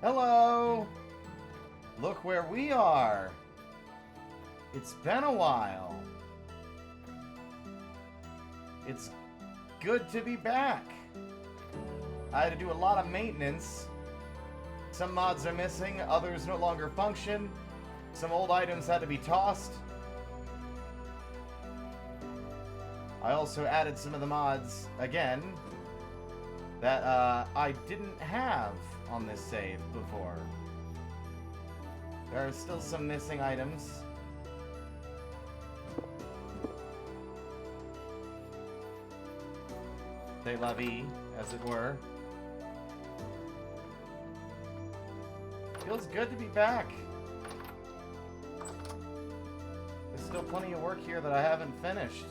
Hello! Look where we are! It's been a while. It's good to be back. I had to do a lot of maintenance. Some mods are missing, others no longer function. Some old items had to be tossed. I also added some of the mods, again, that I didn't have on this save before. There are still some missing items. C'est la vie, as it were. Feels good to be back. There's still plenty of work here that I haven't finished.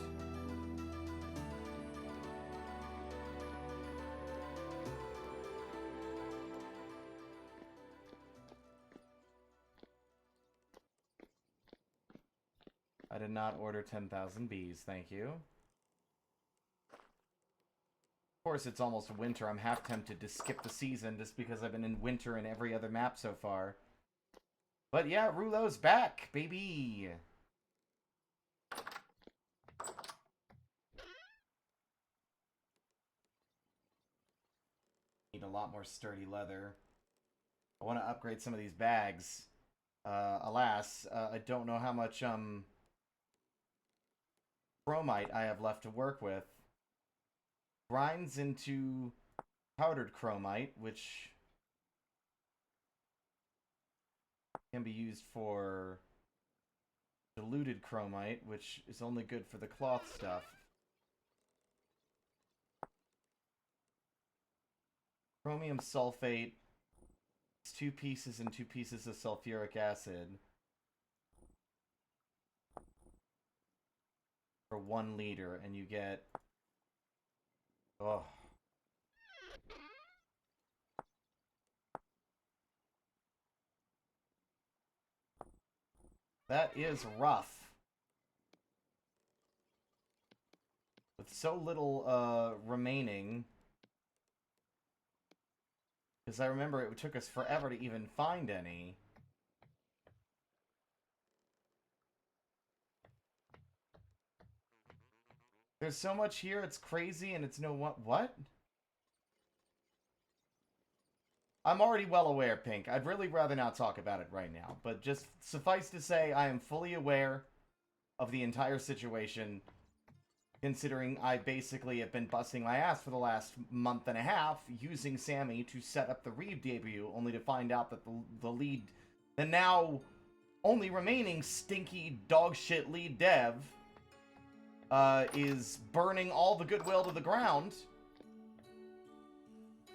I did not order 10,000 bees, thank you. Of course, it's almost winter. I'm half tempted to skip the season just because I've been in winter in every other map so far. But yeah, Rulo's back, baby! Need a lot more sturdy leather. I want to upgrade some of these bags. Alas, I don't know how much, chromite I have left to work with. Grinds into powdered chromite, which can be used for diluted chromite, which is only good for the cloth stuff. Chromium sulfate. It's 2 pieces and 2 pieces of sulfuric acid. For 1 liter, and you get... Oh. That is rough. With so little, remaining. Because I remember it took us forever to even find any. There's so much here, it's crazy, and it's no what? I'm already well aware, Pink. I'd really rather not talk about it right now. But just suffice to say, I am fully aware of the entire situation, considering I basically have been busting my ass for the last month and a half using Sammy to set up the Reeve debut, only to find out that the now only remaining stinky dogshit lead dev, is burning all the goodwill to the ground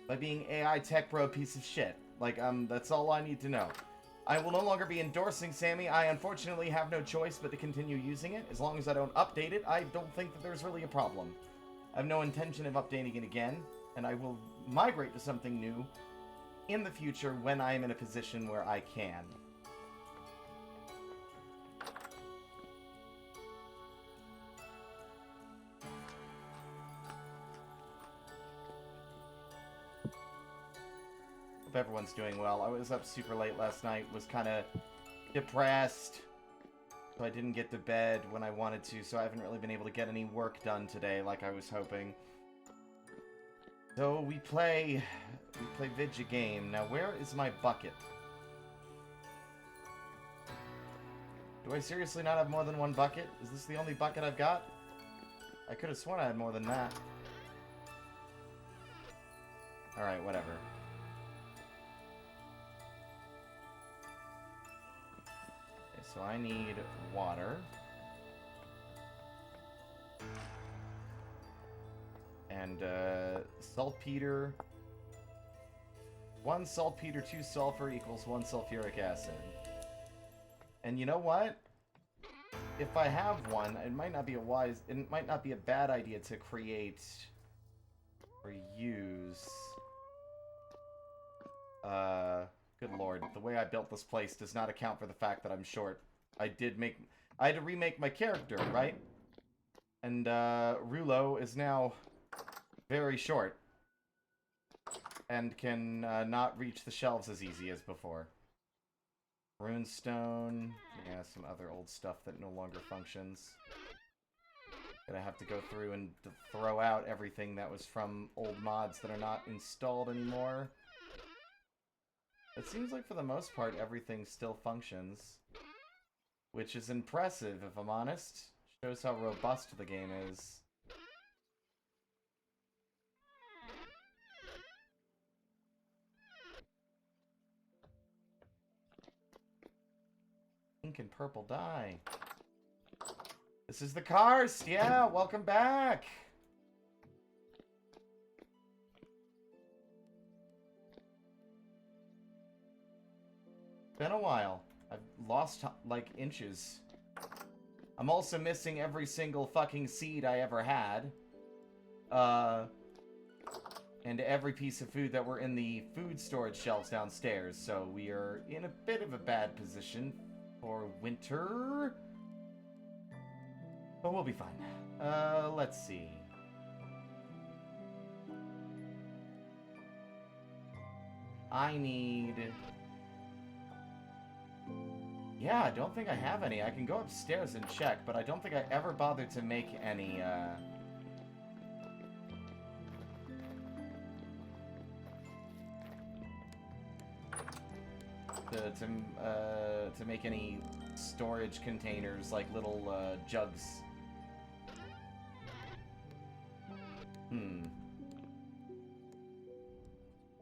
by being AI tech bro piece of shit. Like, that's all I need to know. I will no longer be endorsing Sammy. I unfortunately have no choice but to continue using it. As long as I don't update it, I don't think that there's really a problem. I have no intention of updating it again, and I will migrate to something new in the future when I am in a position where I can. Hope everyone's doing well. I was up super late last night, was kind of depressed, so I didn't get to bed when I wanted to, so I haven't really been able to get any work done today like I was hoping. So we play Vidya game. Now where is my bucket? Do I seriously not have more than 1 bucket? Is this the only bucket I've got? I could have sworn I had more than that. Alright, whatever. So I need water. And, saltpeter. 1 saltpeter, 2 sulfur equals 1 sulfuric acid. And you know what? If I have one, it might not be a bad idea to create or use. Good lord, the way I built this place does not account for the fact that I'm short. I had to remake my character, right? And, Rulo is now very short. and can not reach the shelves as easy as before. Runestone. Yeah, some other old stuff that no longer functions. Gonna have to go through and throw out everything that was from old mods that are not installed anymore. It seems like for the most part everything still functions. Which is impressive, if I'm honest. Shows how robust the game is. Pink and purple dye. This is the Karst! Yeah, welcome back! Been a while. I've lost, like, inches. I'm also missing every single fucking seed I ever had. And every piece of food that were in the food storage shelves downstairs. So we are in a bit of a bad position for winter. But we'll be fine. Let's see. I need... Yeah, I don't think I have any. I can go upstairs and check, but I don't think I ever bothered to make any, to make any storage containers, like little, jugs.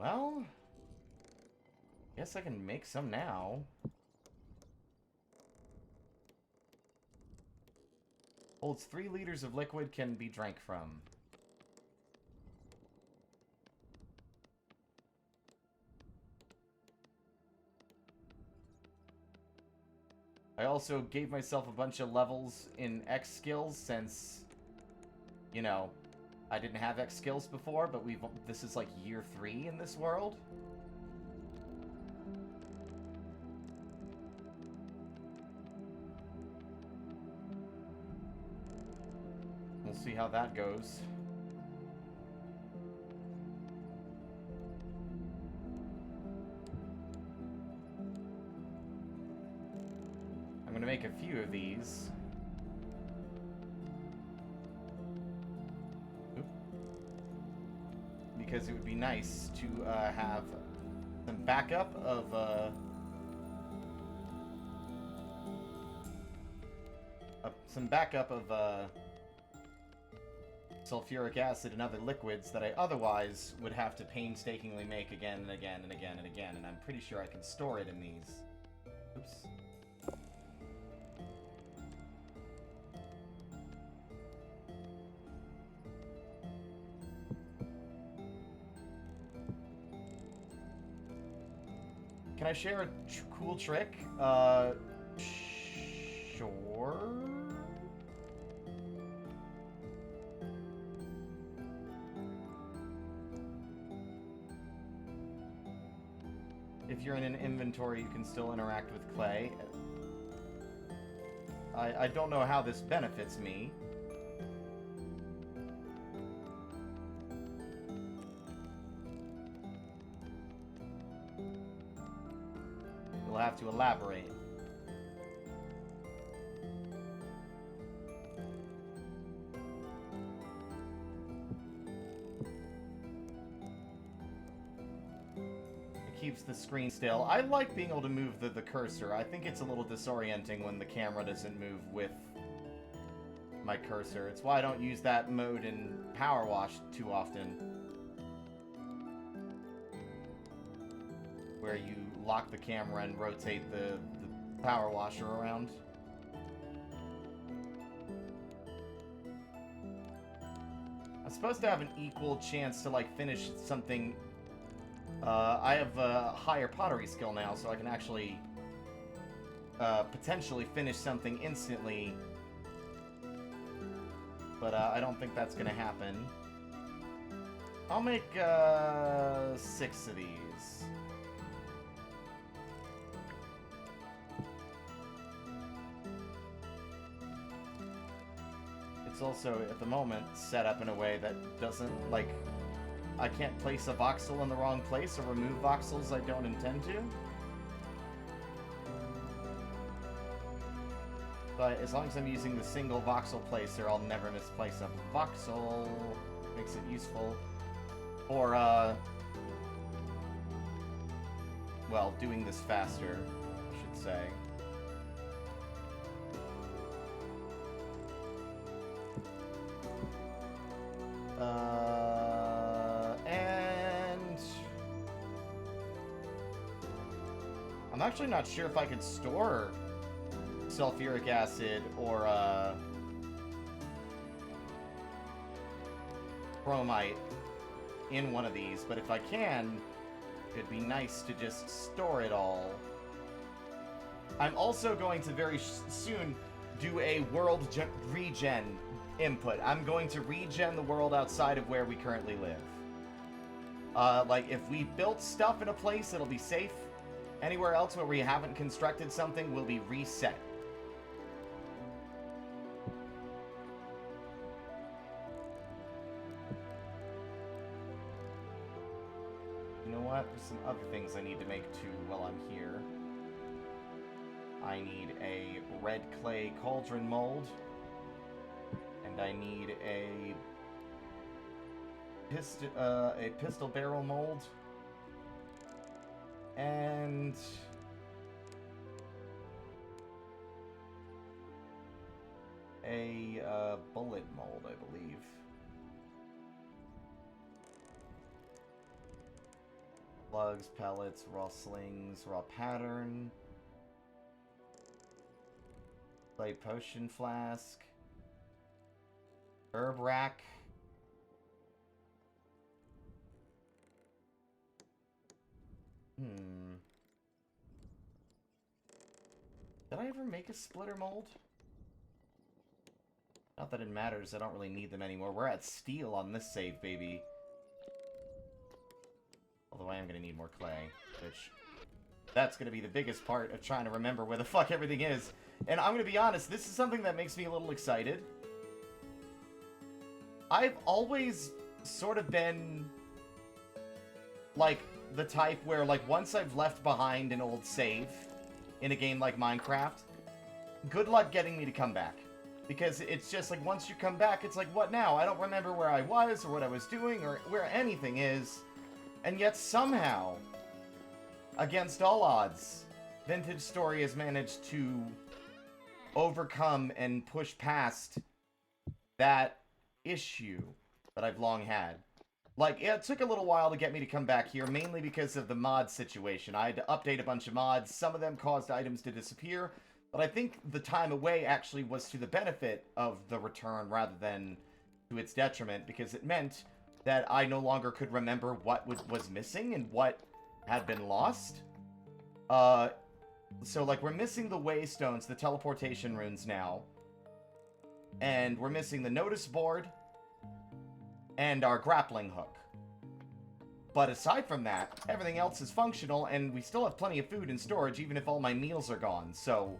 Well, guess I can make some now. Holds 3 liters of liquid, can be drank from. I also gave myself a bunch of levels in X skills since, you know, I didn't have X skills before, but this is like year 3 in this world. We'll see how that goes. I'm gonna make a few of these. Because it would be nice to have some backup of sulfuric acid and other liquids that I otherwise would have to painstakingly make again and again and again and again, and I'm pretty sure I can store it in these. Oops. Can I share a cool trick? Sure. If you're in an inventory, you can still interact with clay. I don't know how this benefits me. You'll have to elaborate. Keeps the screen still. I like being able to move the cursor. I think it's a little disorienting when the camera doesn't move with my cursor. It's why I don't use that mode in Power Wash too often. Where you lock the camera and rotate the power washer around. I'm supposed to have an equal chance to, like, finish something. I have a higher pottery skill now, so I can actually potentially finish something instantly. But I don't think that's gonna happen. I'll make 6 of these. It's also, at the moment, set up in a way that doesn't, like, I can't place a voxel in the wrong place or remove voxels I don't intend to. But as long as I'm using the single voxel placer, I'll never misplace a voxel. Makes it useful for, well, doing this faster, I should say. And I'm actually not sure if I could store sulfuric acid or chromite in one of these, but if I can, it'd be nice to just store it all. I'm also going to very soon do a world regen input. I'm going to regen the world outside of where we currently live. Like, if we built stuff in a place, it'll be safe. Anywhere else where we haven't constructed something will be reset. You know what? There's some other things I need to make too while I'm here. I need a red clay cauldron mold. And I need a pistol barrel mold. And a bullet mold, I believe. Plugs, pellets, raw slings, raw pattern. Clay potion flask. Herb rack. Did I ever make a splitter mold? Not that it matters, I don't really need them anymore. We're at steel on this save, baby. Although I am gonna need more clay, which... that's gonna be the biggest part of trying to remember where the fuck everything is. And I'm gonna be honest, this is something that makes me a little excited. I've always sort of been... like, the type where, like, once I've left behind an old save in a game like Minecraft, good luck getting me to come back. Because it's just like, once you come back, it's like, what now? I don't remember where I was, or what I was doing, or where anything is. And yet somehow, against all odds, Vintage Story has managed to overcome and push past that issue that I've long had. Like, it took a little while to get me to come back here, mainly because of the mod situation. I had to update a bunch of mods. Some of them caused items to disappear, but I think the time away actually was to the benefit of the return rather than to its detriment, because it meant that I no longer could remember what was missing and what had been lost. So, like, we're missing the waystones, the teleportation runes now, and we're missing the notice board, and our grappling hook. But aside from that, everything else is functional, and we still have plenty of food in storage, even if all my meals are gone, so...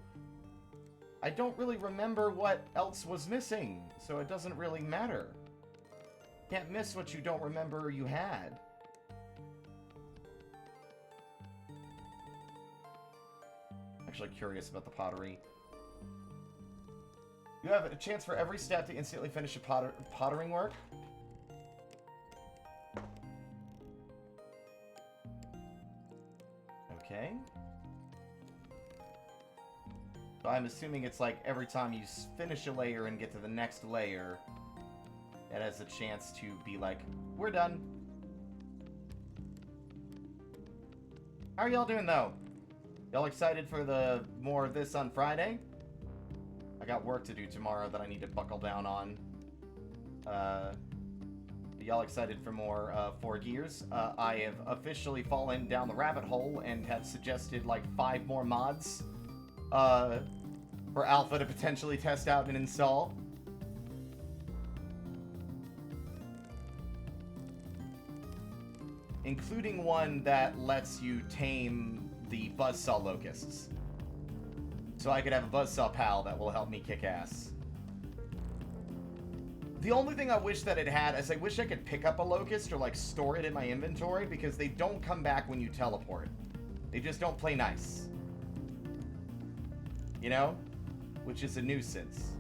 I don't really remember what else was missing, so it doesn't really matter. Can't miss what you don't remember you had. Actually curious about the pottery. You have a chance for every step to instantly finish a pottering work. Okay. So I'm assuming it's like every time you finish a layer and get to the next layer, it has a chance to be like, we're done. How are y'all doing, though? Y'all excited for the more of this on Friday? I got work to do tomorrow that I need to buckle down on. Y'all excited for more 4 Gears? I have officially fallen down the rabbit hole and have suggested like 5 more mods for Alpha to potentially test out and install. Including one that lets you tame the buzzsaw locusts. So I could have a buzzsaw pal that will help me kick ass. The only thing I wish that it had is I wish I could pick up a locust or, like, store it in my inventory, because they don't come back when you teleport. They just don't play nice. You know? Which is a nuisance.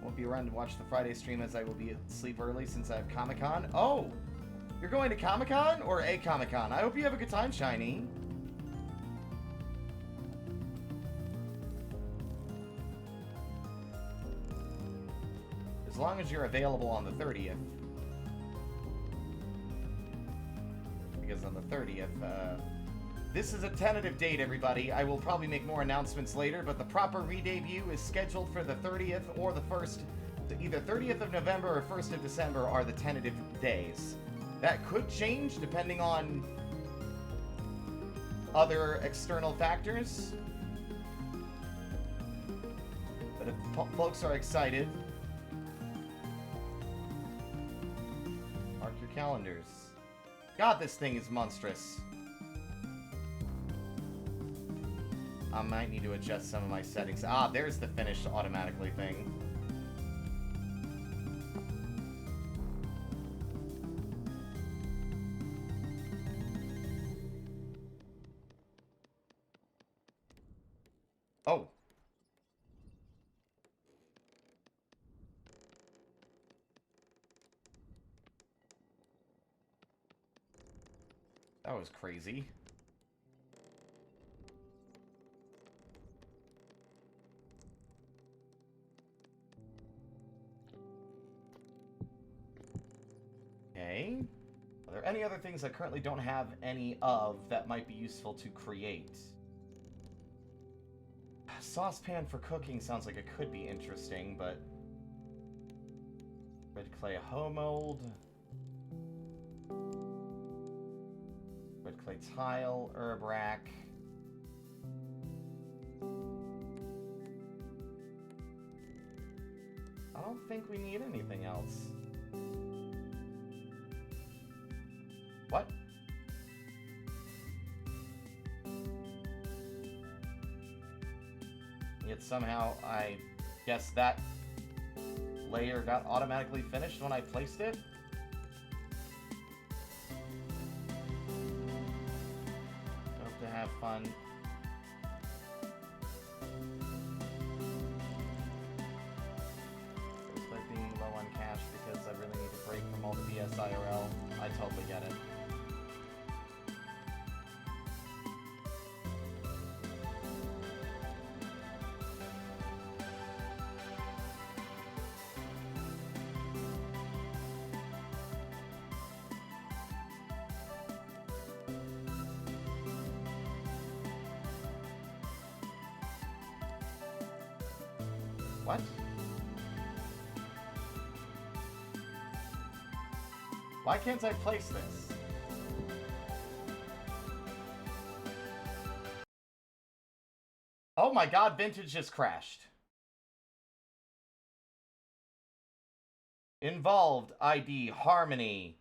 Won't be around to watch the Friday stream as I will be asleep early since I have Comic-Con. Oh! You're going to Comic-Con or a Comic-Con? I hope you have a good time, Shiny. As long as you're available on the 30th. Because on the 30th, this is a tentative date, everybody. I will probably make more announcements later, but the proper re-debut is scheduled for the 30th or the 1st. Either 30th of November or 1st of December are the tentative days. That could change depending on other external factors. But if folks are excited, mark your calendars. God, this thing is monstrous. I might need to adjust some of my settings. Ah, there's the finished automatically thing. Oh. That was crazy. Okay. Are there any other things I currently don't have any of that might be useful to create? Saucepan for cooking sounds like it could be interesting, but... Red clay hoe mold. Red clay tile, herb rack. I don't think we need anything else. What? Yet somehow I guess that layer got automatically finished when I placed it? Hope to have fun. Despite being low on cash because I really need a break from all the BS IRL. I totally get it. What? Why can't I place this? Oh my god, Vintage just crashed. Involved ID Harmony.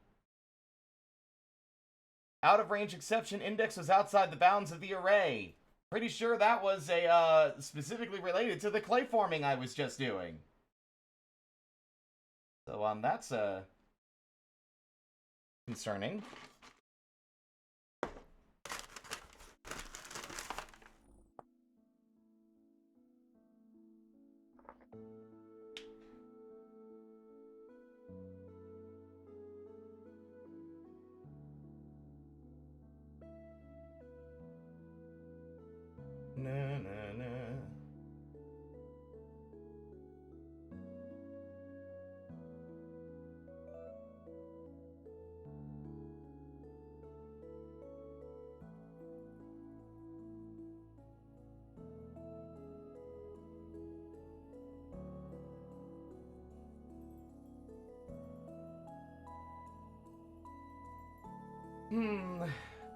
Out of range exception index was outside the bounds of the array. Pretty sure that was a specifically related to the clay forming I was just doing. So that's concerning. Na, na, na.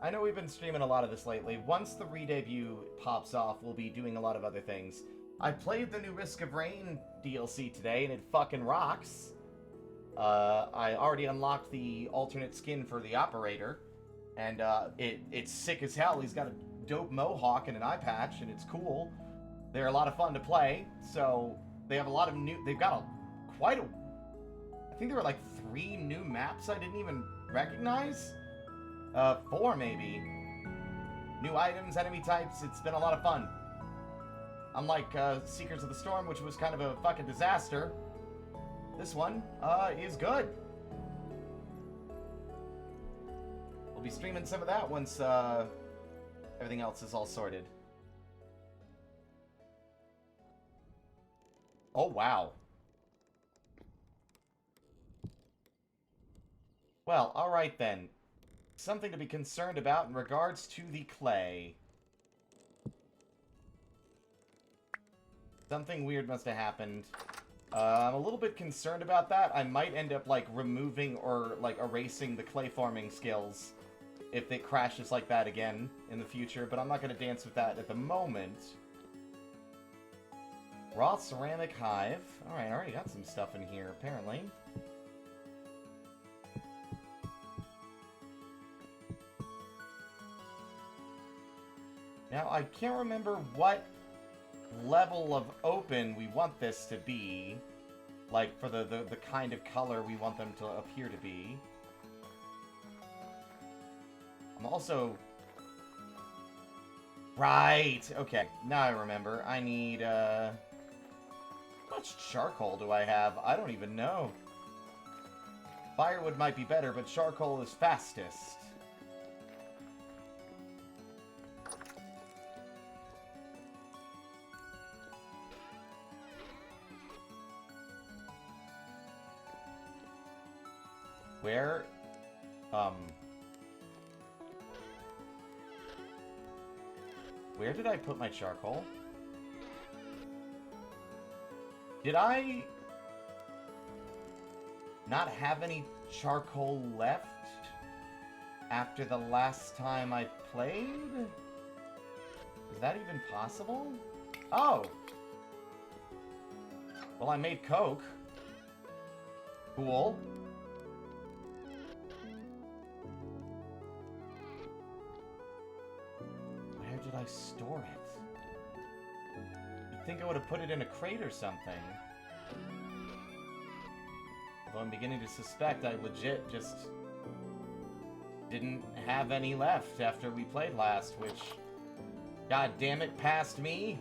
I know we've been streaming a lot of this lately. Once the re-debut pops off, we'll be doing a lot of other things. I played the new Risk of Rain DLC today, and it fucking rocks. I already unlocked the alternate skin for the operator, and it's sick as hell. He's got a dope mohawk and an eye patch, and it's cool. They're a lot of fun to play, so they have a lot of new... They've got quite a... I think there were like 3 new maps I didn't even recognize? 4 maybe. New items, enemy types, it's been a lot of fun. Unlike Seekers of the Storm, which was kind of a fucking disaster, this one is good. We'll be streaming some of that once everything else is all sorted. Oh, wow. Well, alright then. Something to be concerned about in regards to the clay. Something weird must have happened. I'm a little bit concerned about that. I might end up, like, removing or, like, erasing the clay forming skills if it crashes like that again in the future, but I'm not going to dance with that at the moment. Raw ceramic hive. Alright, I already got some stuff in here, apparently. Now, I can't remember what level of open we want this to be. Like, for the kind of color we want them to appear to be. I'm also... Right! Okay, now I remember. I need, how much charcoal do I have? I don't even know. Firewood might be better, but charcoal is fastest. Where, where did I put my charcoal? Did I not have any charcoal left after the last time I played? Is that even possible? Oh! Well, I made coke. Cool. Did I store it? You'd think I would have put it in a crate or something. Although I'm beginning to suspect I legit just didn't have any left after we played last, which, god damn it, passed me.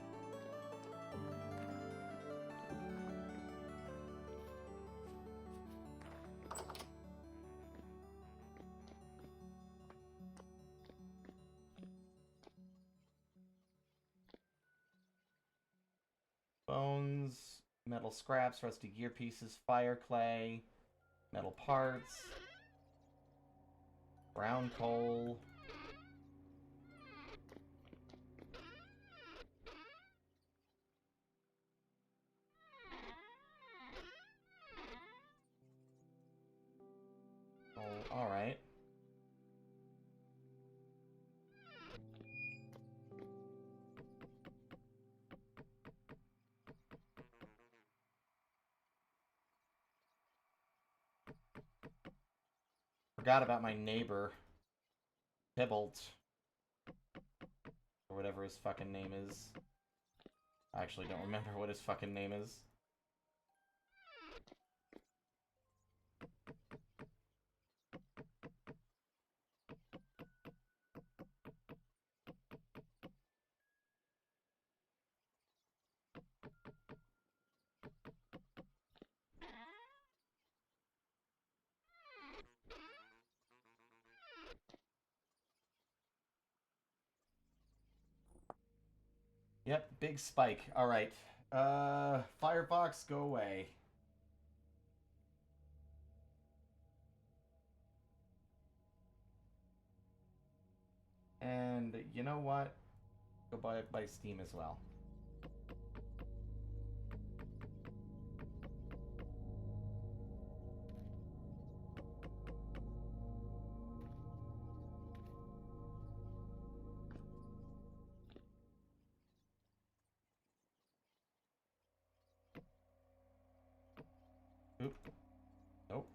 Bones, metal scraps, rusty gear pieces, fire clay, metal parts, brown coal. Oh, alright. Forgot about my neighbor, Kobold, or whatever his fucking name is. I actually don't remember what his fucking name is. Yep, big spike. Alright. Firefox, go away. And you know what? Go buy Steam as well. Oop. Nope.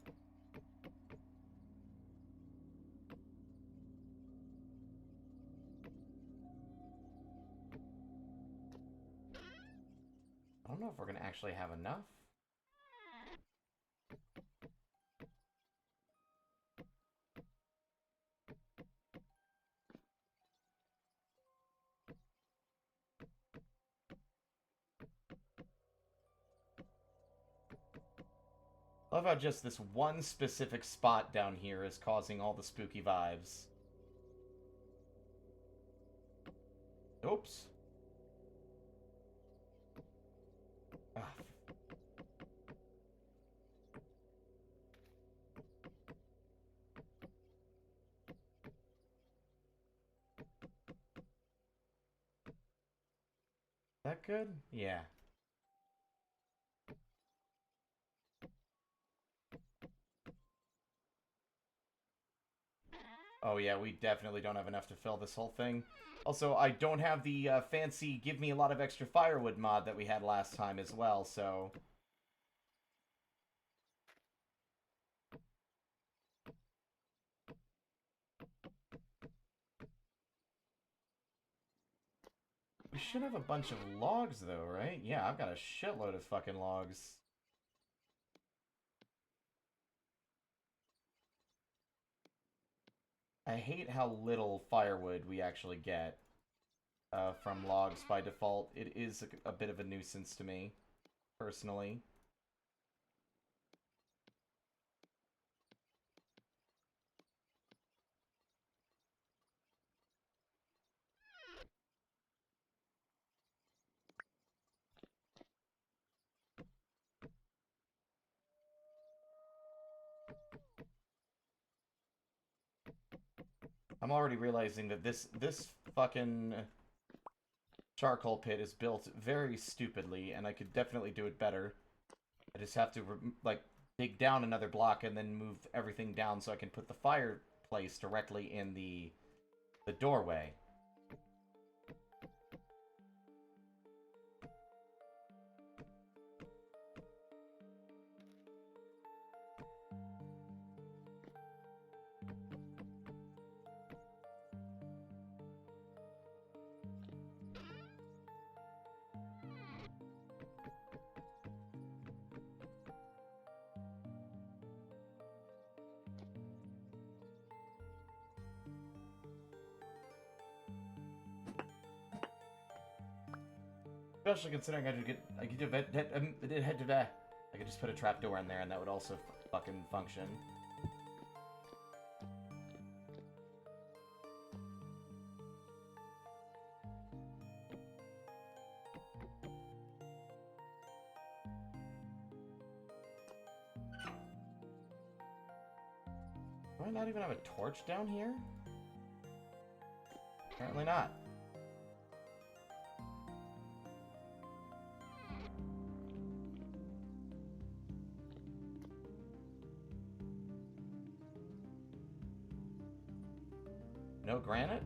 don't know if we're going to actually have enough. I love how just this one specific spot down here is causing all the spooky vibes. Oops. Ah. That good? Yeah. Oh yeah, we definitely don't have enough to fill this whole thing. Also, I don't have the fancy give me a lot of extra firewood mod that we had last time as well, so... We should have a bunch of logs though, right? Yeah, I've got a shitload of fucking logs. I hate how little firewood we actually get from logs by default. It is a bit of a nuisance to me, personally. I'm already realizing that this fucking charcoal pit is built very stupidly, and I could definitely do it better. I just have to, like, dig down another block and then move everything down so I can put the fireplace directly in the doorway. Especially considering I could just put a trapdoor in there and that would also fucking function. Do I not even have a torch down here? Apparently not. No granite?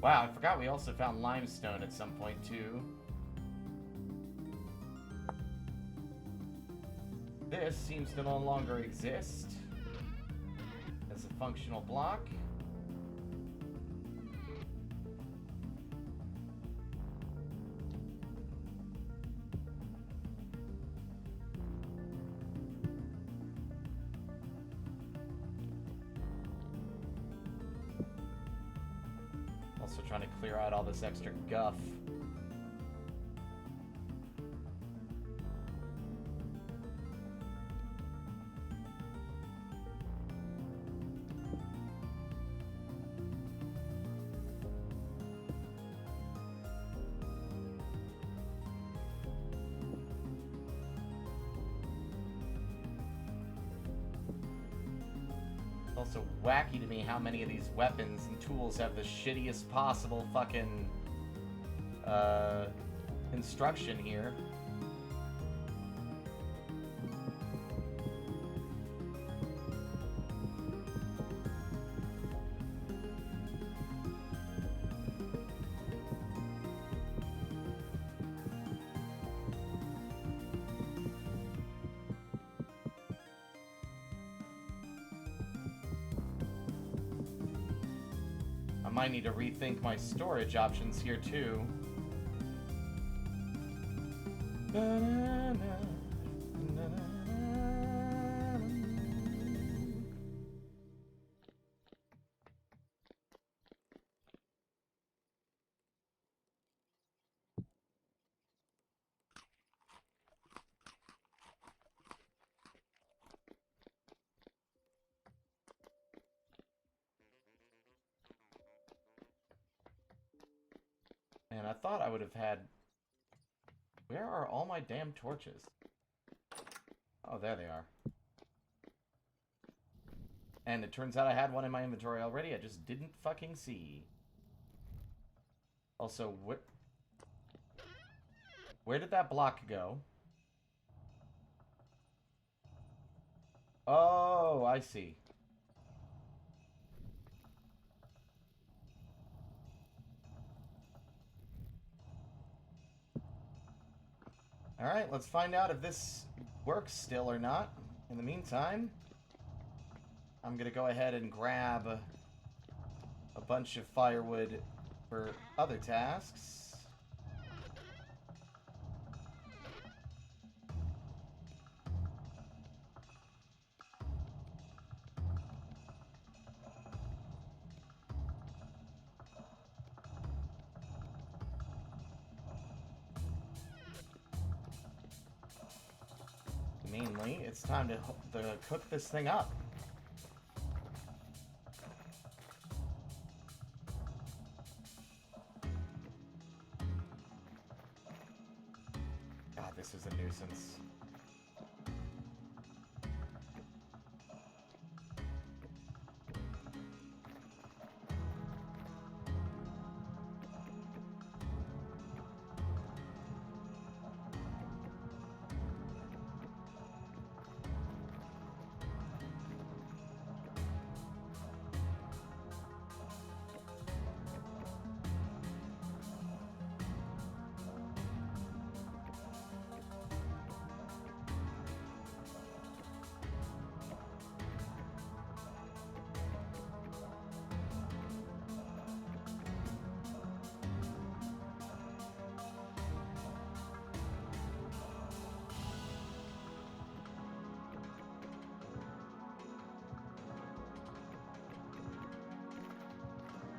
Wow, I forgot we also found limestone at some point, too. This seems to no longer exist as a functional block. Also trying to clear out all this extra guff. Also wacky to me how many of these weapons and tools have the shittiest possible fucking construction here. might need to rethink my storage options here, too. And I thought I would have had... Where are all my damn torches? Oh, there they are. And it turns out I had one in my inventory already, I just didn't fucking see. Also, where did that block go? Oh, I see. Alright, let's find out if this works still or not. In the meantime, I'm gonna go ahead and grab a bunch of firewood for other tasks. Mainly, it's time to cook this thing up. God, this is a nuisance.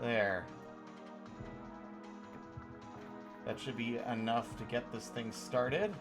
There. That should be enough to get this thing started.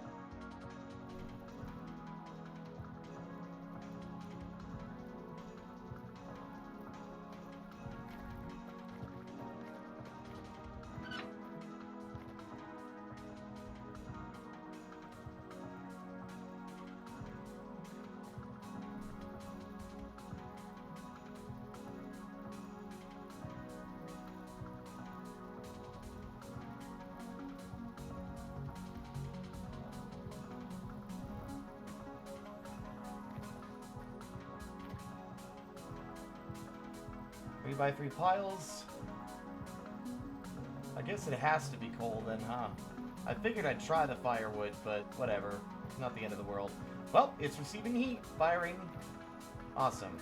By 3 piles. I guess it has to be coal then, huh? I figured I'd try the firewood, but whatever. It's not the end of the world. Well, it's receiving heat. Firing. Awesome.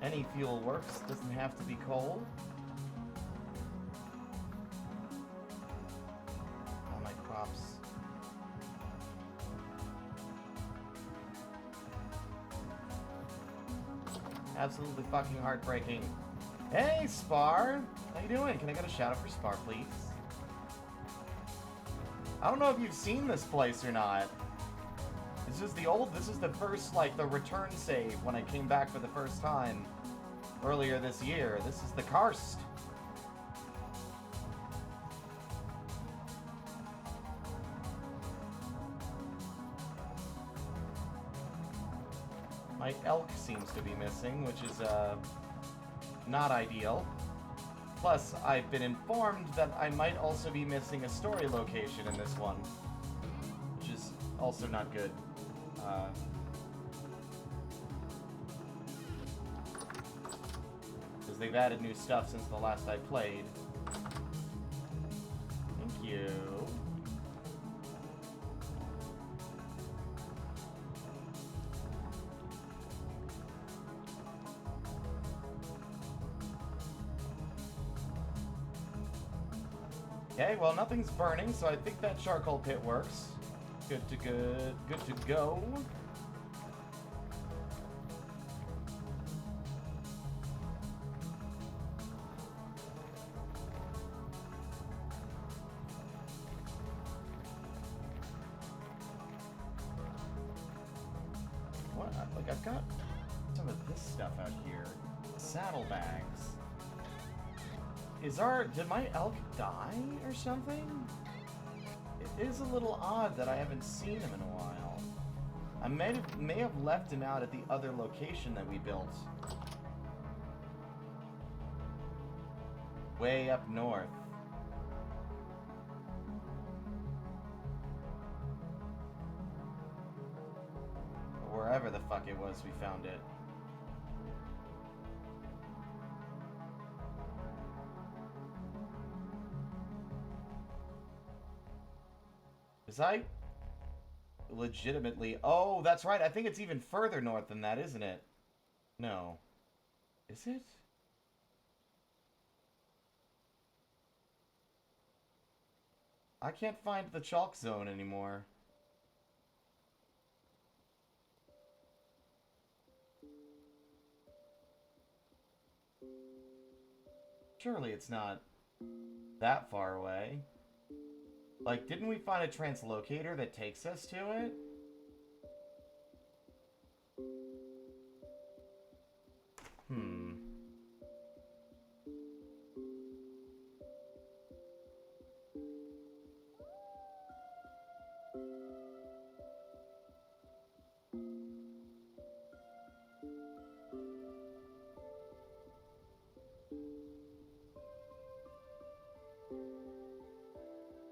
Any fuel works. Doesn't have to be coal. All my crops. Absolutely fucking heartbreaking. Hey, Spar! How you doing? Can I get a shout out for Spar, please? I don't know if you've seen this place or not. This is the first, like, the return save when I came back for the first time earlier this year. This is the Karst. My elk seems to be missing, which is, not ideal. Plus, I've been informed that I might also be missing a story location in this one, which is also not good. Because they've added new stuff since the last I played. Thank you. Okay, well, nothing's burning, so I think that charcoal pit works. Good to go. What? Like, I've got some of this stuff out here. Saddlebags. Did my elk die or something? It is a little odd that I haven't seen him in a while. I may have left him out at the other location that we built. Way up north. Or wherever the fuck it was we found it. I legitimately... Oh, that's right. I think it's even further north than that, isn't it? No. Is it? I can't find the chalk zone anymore. Surely it's not that far away. Like, didn't we find a translocator that takes us to it?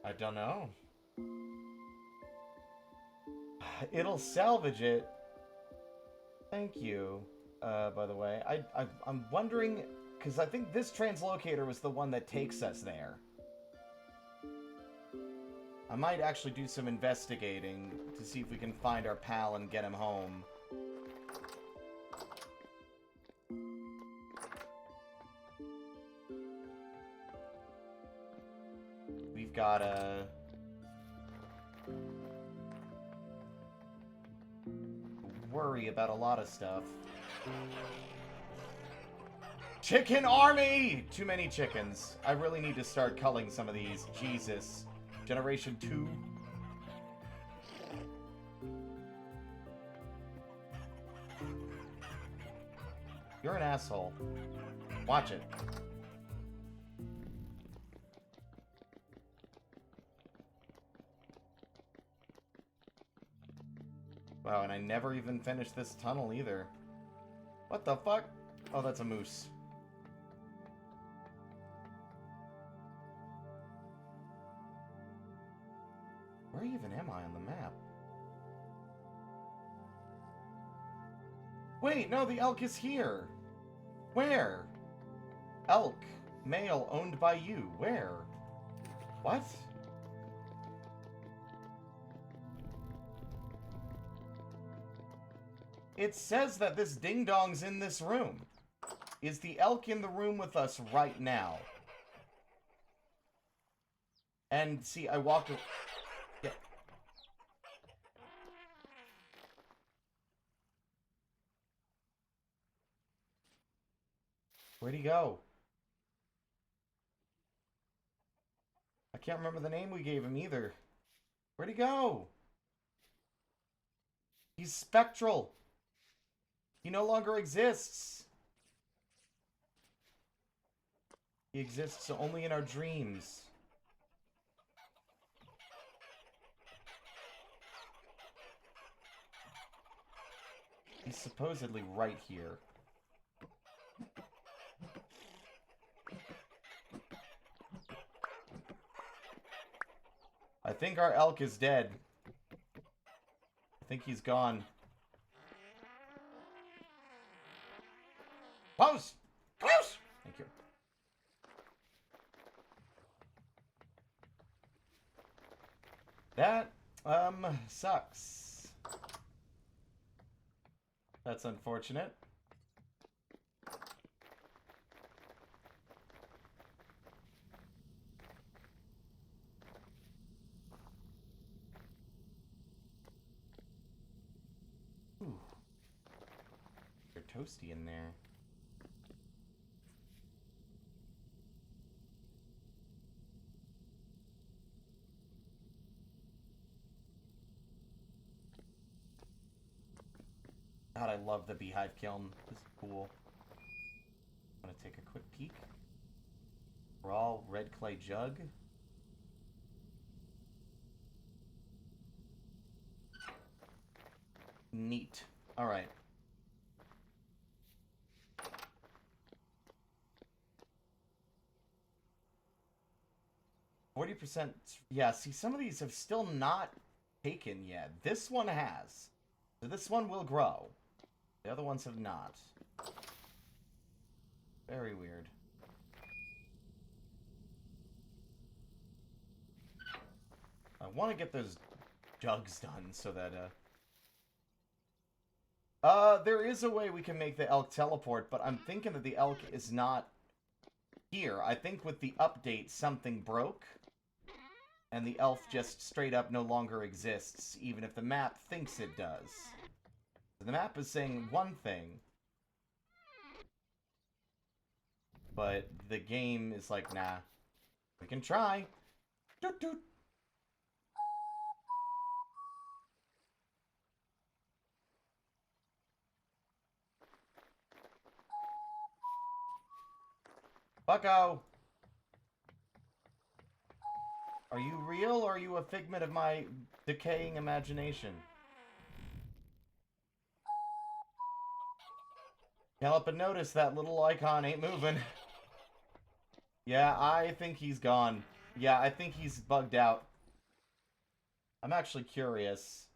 I don't know. It'll salvage it. Thank you, by the way. I'm wondering, because I think this translocator was the one that takes us there. I might actually do some investigating to see if we can find our pal and get him home. We've got a... worry about a lot of stuff. Chicken army! Too many chickens. I really need to start culling some of these. Jesus. Generation 2. You're an asshole. Watch it. Wow, and I never even finished this tunnel either. What the fuck? Oh, that's a moose. Where even am I on the map? Wait, no, the elk is here. Where? Elk. Male owned by you. Where? What? It says that this ding-dong's in this room. Is the elk in the room with us right now? And see, I walked... Yeah. Where'd he go? I can't remember the name we gave him either. Where'd he go? He's spectral. He no longer exists. He exists only in our dreams. He's supposedly right here. I think our elk is dead. I think he's gone. Close! Close! Thank you. That, sucks. That's unfortunate. toasty in there. God, I love the beehive kiln. This is cool. I'm gonna take a quick peek. Raw red clay jug. Neat. Alright. %. Yeah, see, some of these have still not taken yet. This one has. So this one will grow. The other ones have not. Very weird. I want to get those jugs done so that, there is a way we can make the elk teleport, but I'm thinking that the elk is not here. I think with the update, something broke, and the elf just straight up no longer exists, even if the map thinks it does. The map is saying one thing, but the game is like, nah, we can try. Doot doot. Bucko! Are you real, or are you a figment of my decaying imagination? Can't help but notice that little icon ain't moving. Yeah, I think he's gone. Yeah, I think he's bugged out. I'm actually curious.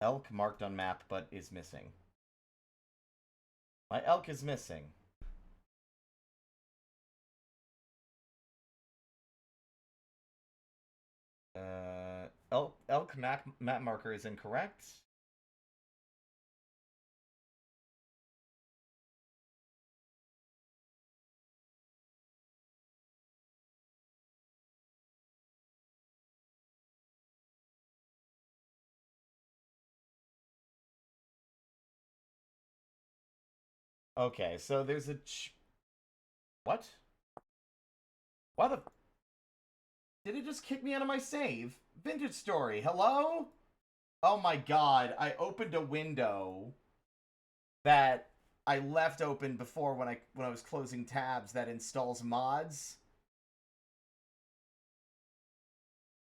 Elk marked on map, but is missing. My elk is missing. Elk map marker is incorrect. Okay, so there's a what? Why the... Did it just kick me out of my save? Vintage story, hello? Oh my god, I opened a window that I left open before when I was closing tabs that installs mods.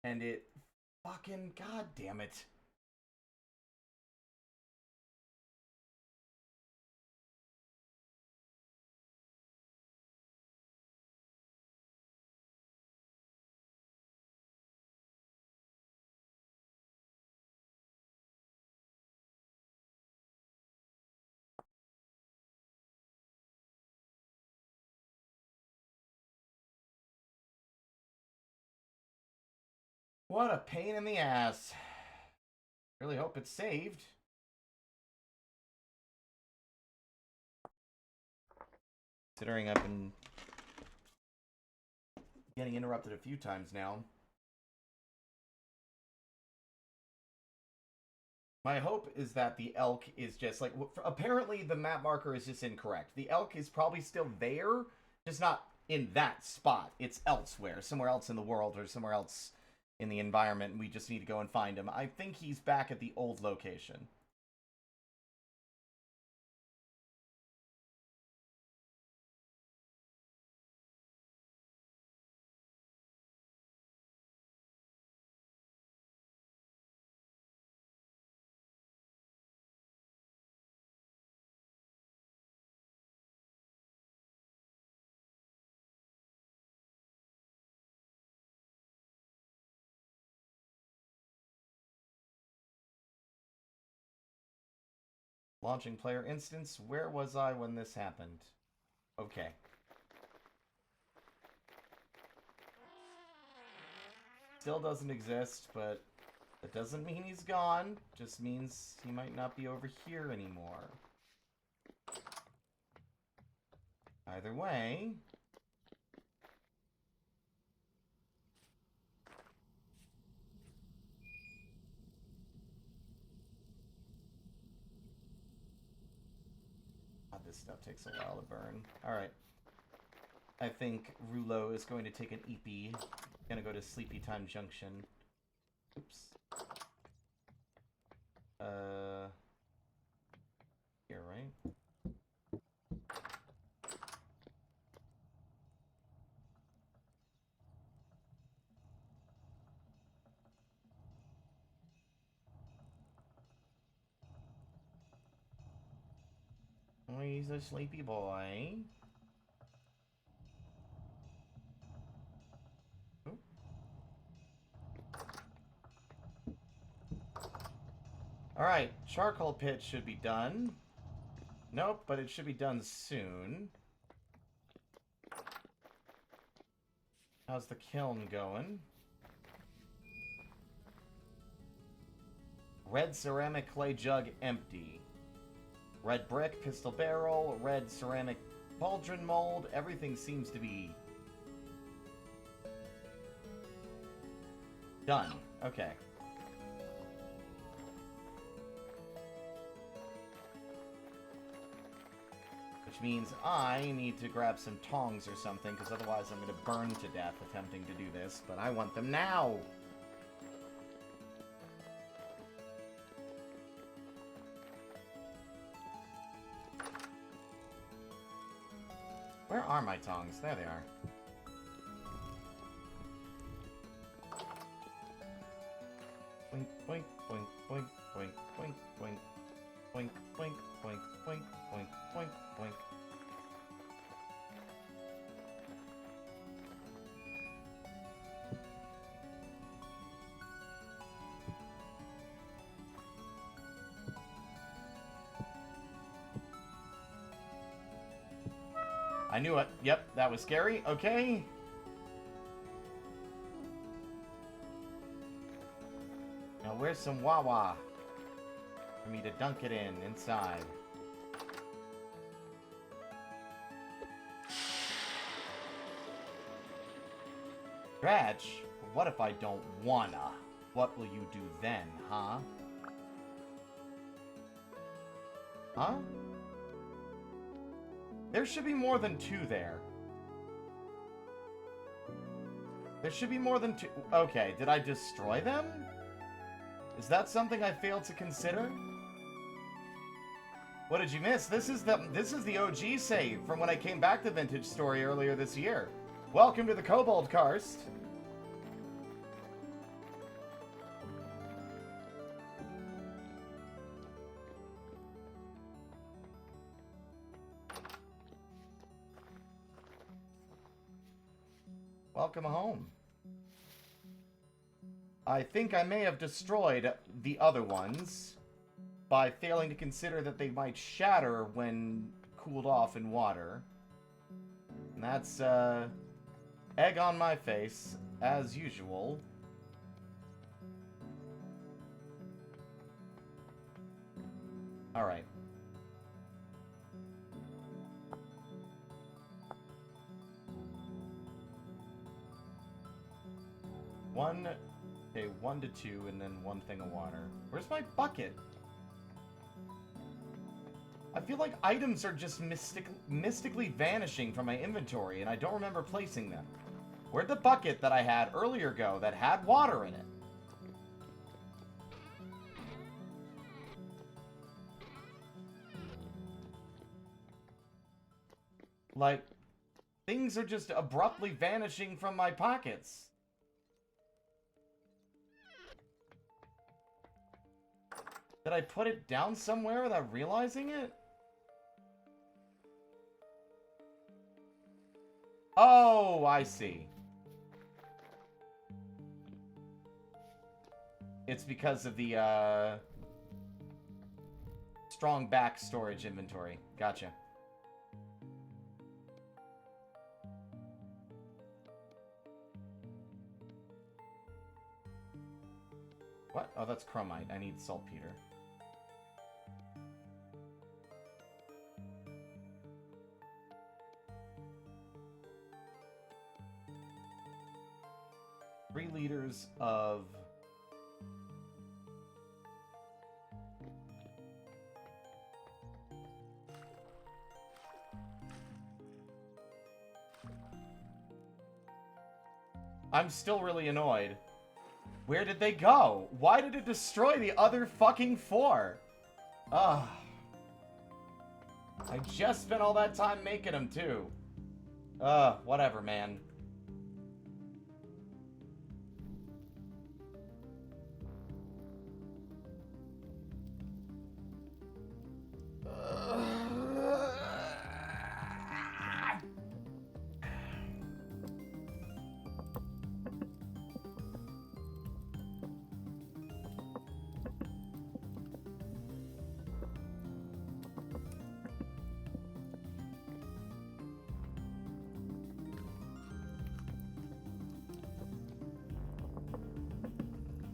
And it fucking... God damn it. What a pain in the ass. Really hope it's saved. Considering I've been getting interrupted a few times now. My hope is that the elk is just like... Apparently the map marker is just incorrect. The elk is probably still there, just not in that spot. It's elsewhere, somewhere else in the world or somewhere else in the environment, and we just need to go and find him. I think he's back at the old location. Launching player instance. Where was I when this happened? Okay. Still doesn't exist, but that doesn't mean he's gone. Just means he might not be over here anymore. Either way... God, this stuff takes a while to burn. Alright. I think Rulo is going to take an EP. Gonna go to Sleepy Time Junction. Oops. Here, right? Oh, he's a sleepy boy. Ooh. Alright, charcoal pit should be done. Nope, but it should be done soon. How's the kiln going? Red ceramic clay jug empty. Red brick, pistol barrel, red ceramic pauldron mold. Everything seems to be done. Okay. Which means I need to grab some tongs or something, because otherwise I'm going to burn to death attempting to do this, but I want them now! Where are my tongs? There they are. Boink, boink, boink, boink, boink, boink, boink. Boink, boink, boink, boink, boink, boink, boink. I knew it. Yep, that was scary. Okay. Now where's some Wawa? For me to dunk it in inside. Scratch? What if I don't wanna? What will you do then, huh? Huh? There should be more than 2 there. There should be more than 2. Okay, did I destroy them? Is that something I failed to consider? What did you miss? This is the OG save from when I came back to Vintage Story earlier this year. Welcome to the Kobold, Karst. Welcome home. I think I may have destroyed the other ones by failing to consider that they might shatter when cooled off in water. And that's, egg on my face, as usual. Alright. Okay, 1 to 2, and then 1 thing of water. Where's my bucket? I feel like items are just mystically vanishing from my inventory, and I don't remember placing them. Where'd the bucket that I had earlier go that had water in it? Like, things are just abruptly vanishing from my pockets. Did I put it down somewhere without realizing it? Oh, I see. It's because of the, strong back storage inventory. Gotcha. What? Oh, that's chromite. I need saltpeter. 3 liters of... I'm still really annoyed. Where did they go? Why did it destroy the other fucking 4? Ugh. I just spent all that time making them, too. Whatever, man.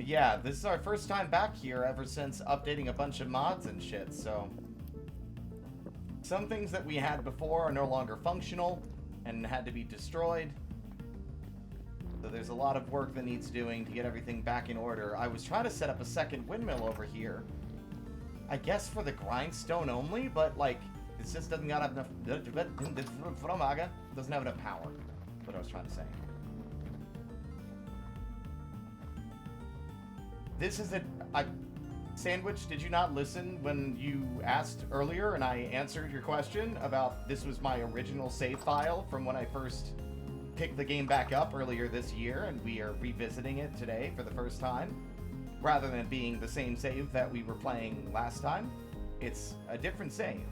Yeah, this is our first time back here ever since updating a bunch of mods and shit, so... Some things that we had before are no longer functional and had to be destroyed. So there's a lot of work that needs doing to get everything back in order. I was trying to set up a second windmill over here. I guess for the grindstone only, but like, it just doesn't have enough... Doesn't have enough power. That's what I was trying to say. This is Sandwich, did you not listen when you asked earlier and I answered your question about this was my original save file from when I first picked the game back up earlier this year, and we are revisiting it today for the first time? Rather than being the same save that we were playing last time, it's a different save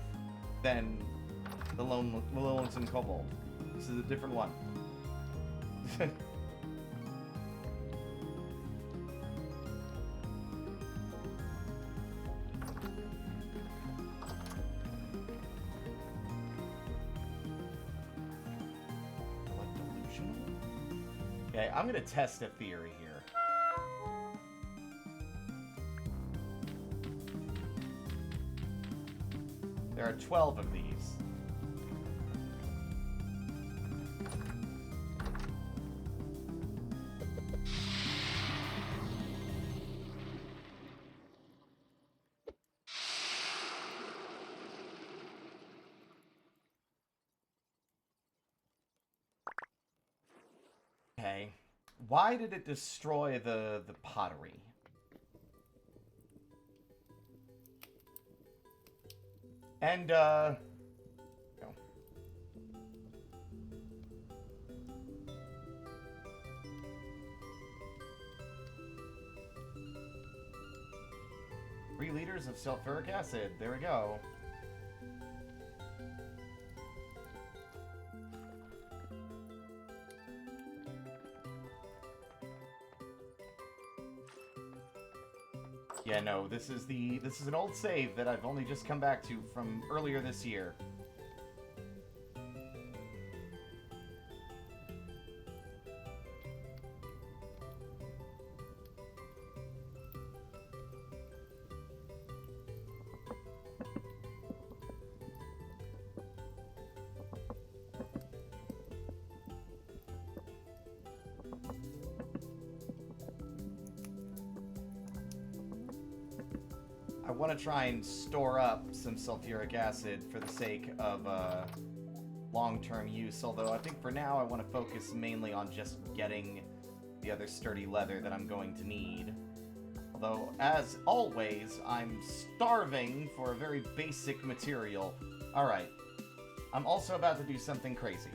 than the Lonesome Kobold. This is a different one. Okay, I'm gonna test a theory here. There are 12 of these. Okay. Why did it destroy the pottery? And, no. 3 liters of sulfuric acid. There we go. Yeah, no, this is an old save that I've only just come back to from earlier this year. I want to try and store up some sulfuric acid for the sake of long-term use, although I think for now I want to focus mainly on just getting the other sturdy leather that I'm going to need. Although, as always, I'm starving for a very basic material. Alright, I'm also about to do something crazy.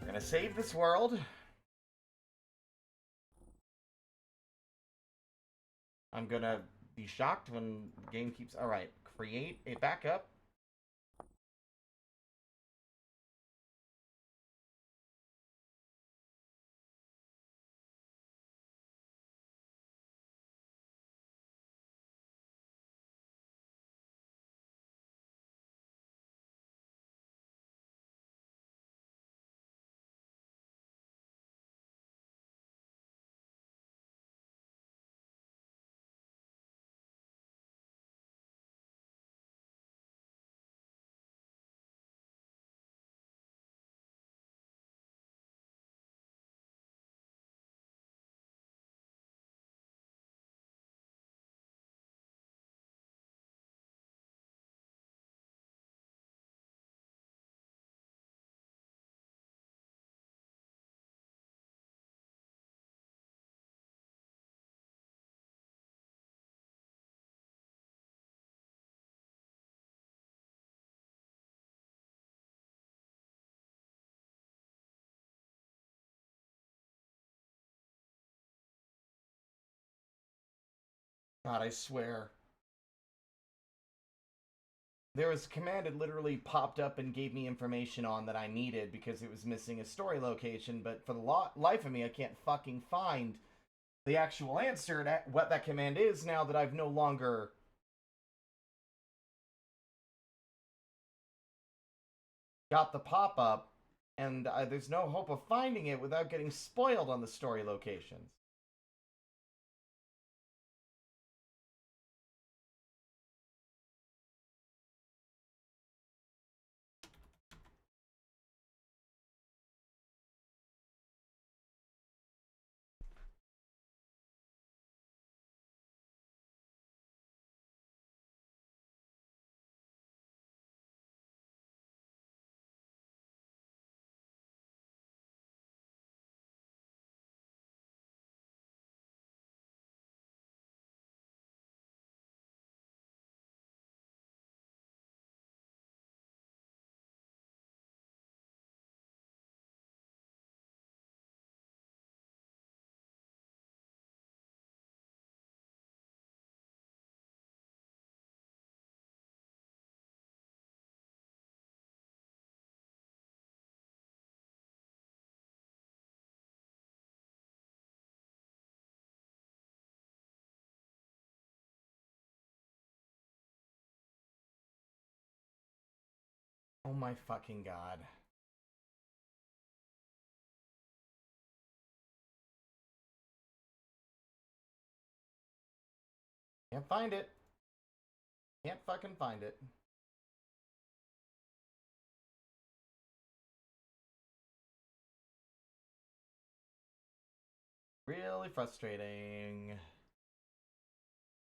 We're gonna save this world. I'm gonna be shocked when the game keeps... Alright, create a backup. God, I swear. There was a command that literally popped up and gave me information on that I needed because it was missing a story location, but for the life of me, I can't fucking find the actual answer to what that command is now that I've no longer got the pop-up, and there's no hope of finding it without getting spoiled on the story locations. Oh my fucking god. Can't find it. Can't fucking find it. Really frustrating.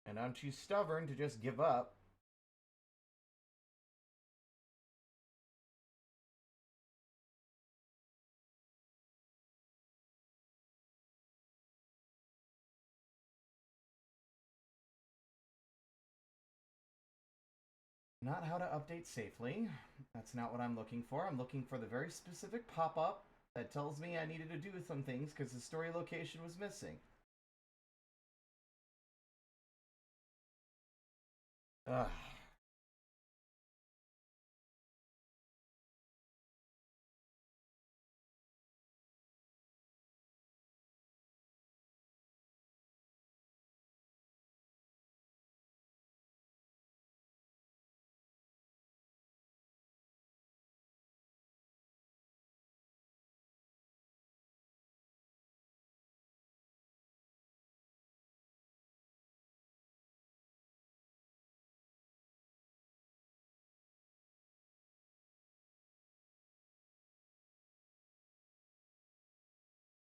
And I'm too stubborn to just give up. Not how to update safely. That's not what I'm looking for. I'm looking for the very specific pop-up that tells me I needed to do some things because the story location was missing. Ugh.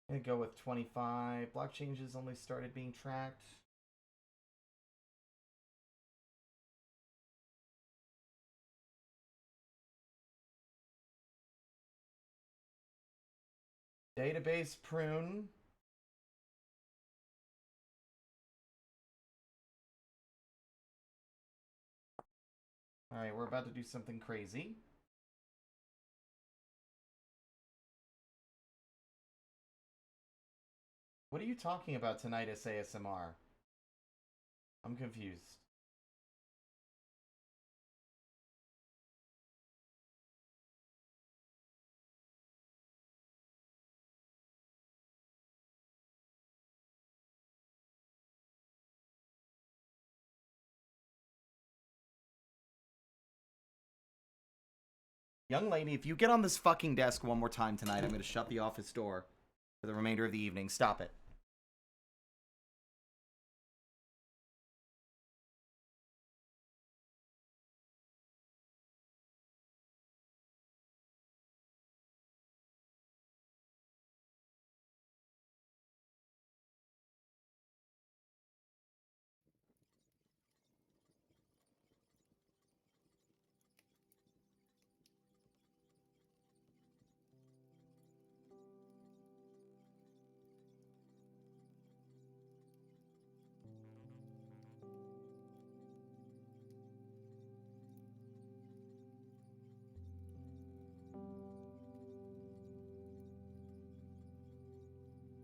I'm gonna go with 25. Block changes only started being tracked. Database prune. Alright, we're about to do something crazy. What are you talking about tonight as ASMR? I'm confused. Young lady, if you get on this fucking desk one more time tonight, I'm going to shut the office door for the remainder of the evening. Stop it.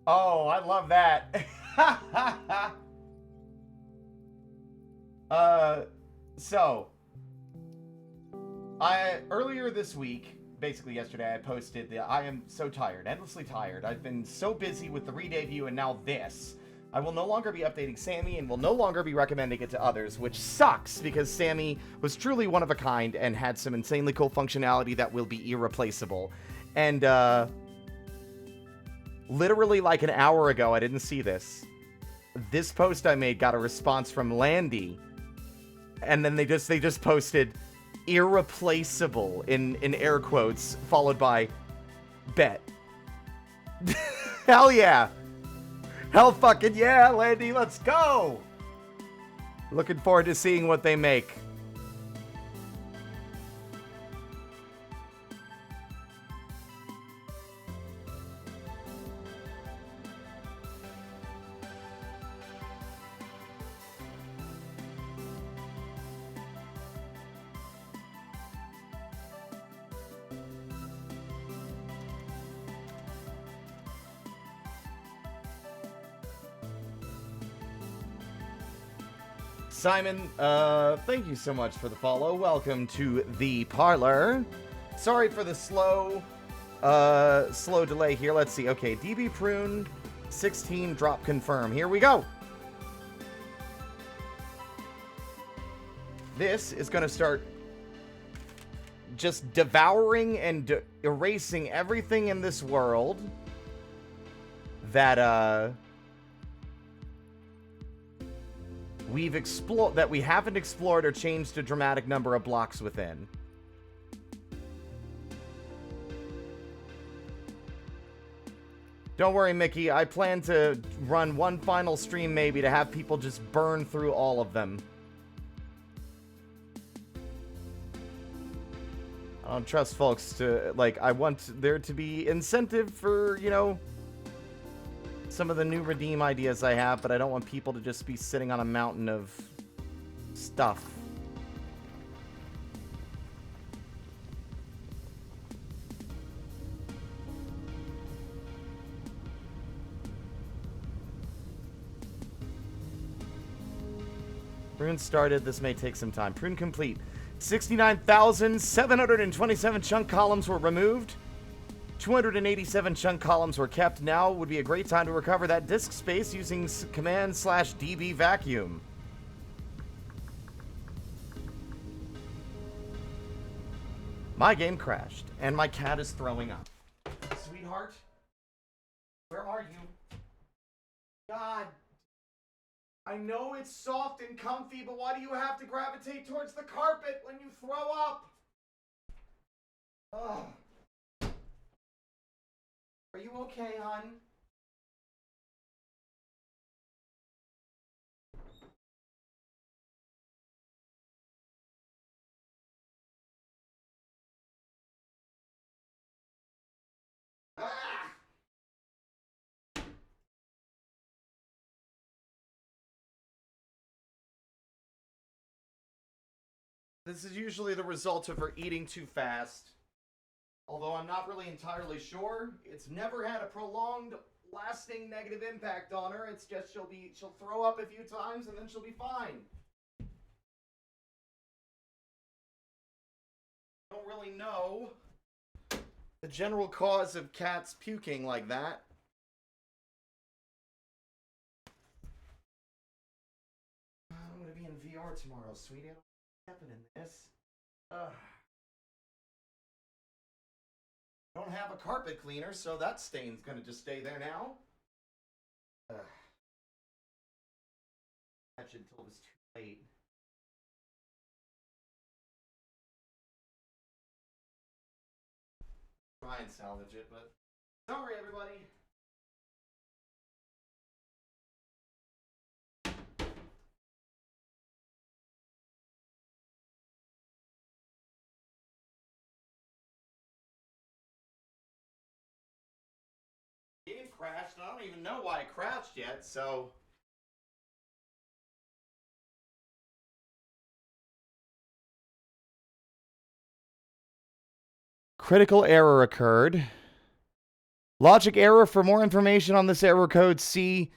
Oh, I love that. So earlier this week, basically yesterday, I posted that I am so tired, endlessly tired. I've been so busy with the re-debut and now this. I will no longer be updating Sammy and will no longer be recommending it to others, which sucks because Sammy was truly one of a kind and had some insanely cool functionality that will be irreplaceable. And literally like an hour ago, I didn't see this. This post I made got a response from Landy, and then they just posted irreplaceable in air quotes, followed by bet. Hell yeah. Hell fucking yeah, Landy, let's go! Looking forward to seeing what they make. Simon, thank you so much for the follow. Welcome to the parlor. Sorry for the slow delay here. Let's see. Okay, DB Prune 16 drop confirm. Here we go. This is going to start just devouring and erasing everything in this world that we haven't explored or changed a dramatic number of blocks within. Don't worry, Mickey. I plan to run one final stream maybe to have people just burn through all of them. I don't trust folks to, like, I want there to be incentive for, you know, some of the new redeem ideas I have, but I don't want people to just be sitting on a mountain of stuff. Prune started. This may take some time. Prune complete. 69,727 chunk columns were removed. 287 chunk columns were kept. Now would be a great time to recover that disk space using command/db vacuum. My game crashed, and my cat is throwing up. Sweetheart, where are you? God, I know it's soft and comfy, but why do you have to gravitate towards the carpet when you throw up? Ugh. Are you okay, hon? Ah! This is usually the result of her eating too fast. Although I'm not really entirely sure. It's never had a prolonged, lasting negative impact on her. It's just she'll throw up a few times and then she'll be fine. I don't really know the general cause of cats puking like that. I'm gonna be in VR tomorrow, sweetie. What's happening in this? Don't have a carpet cleaner, so that stain's gonna just stay there now. Catch it until it's too late. Try and salvage it, but sorry, everybody. Game crashed, and I don't even know why it crashed yet, so... Critical error occurred. Logic error. For more information on this error code, see...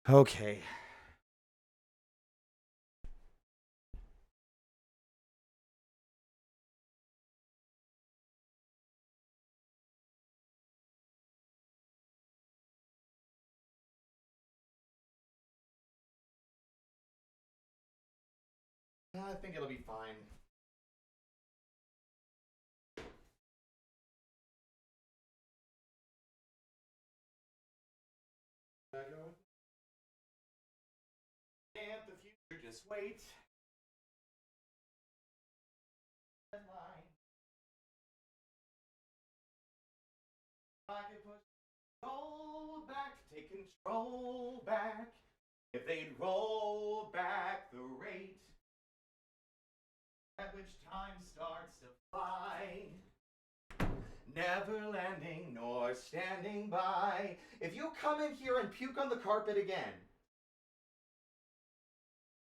Okay. think it'll be fine. Can't the future just wait? I could push control back, take control back. If they'd roll back the rate at which time starts to fly, never landing nor standing by. If you come in here and puke on the carpet again,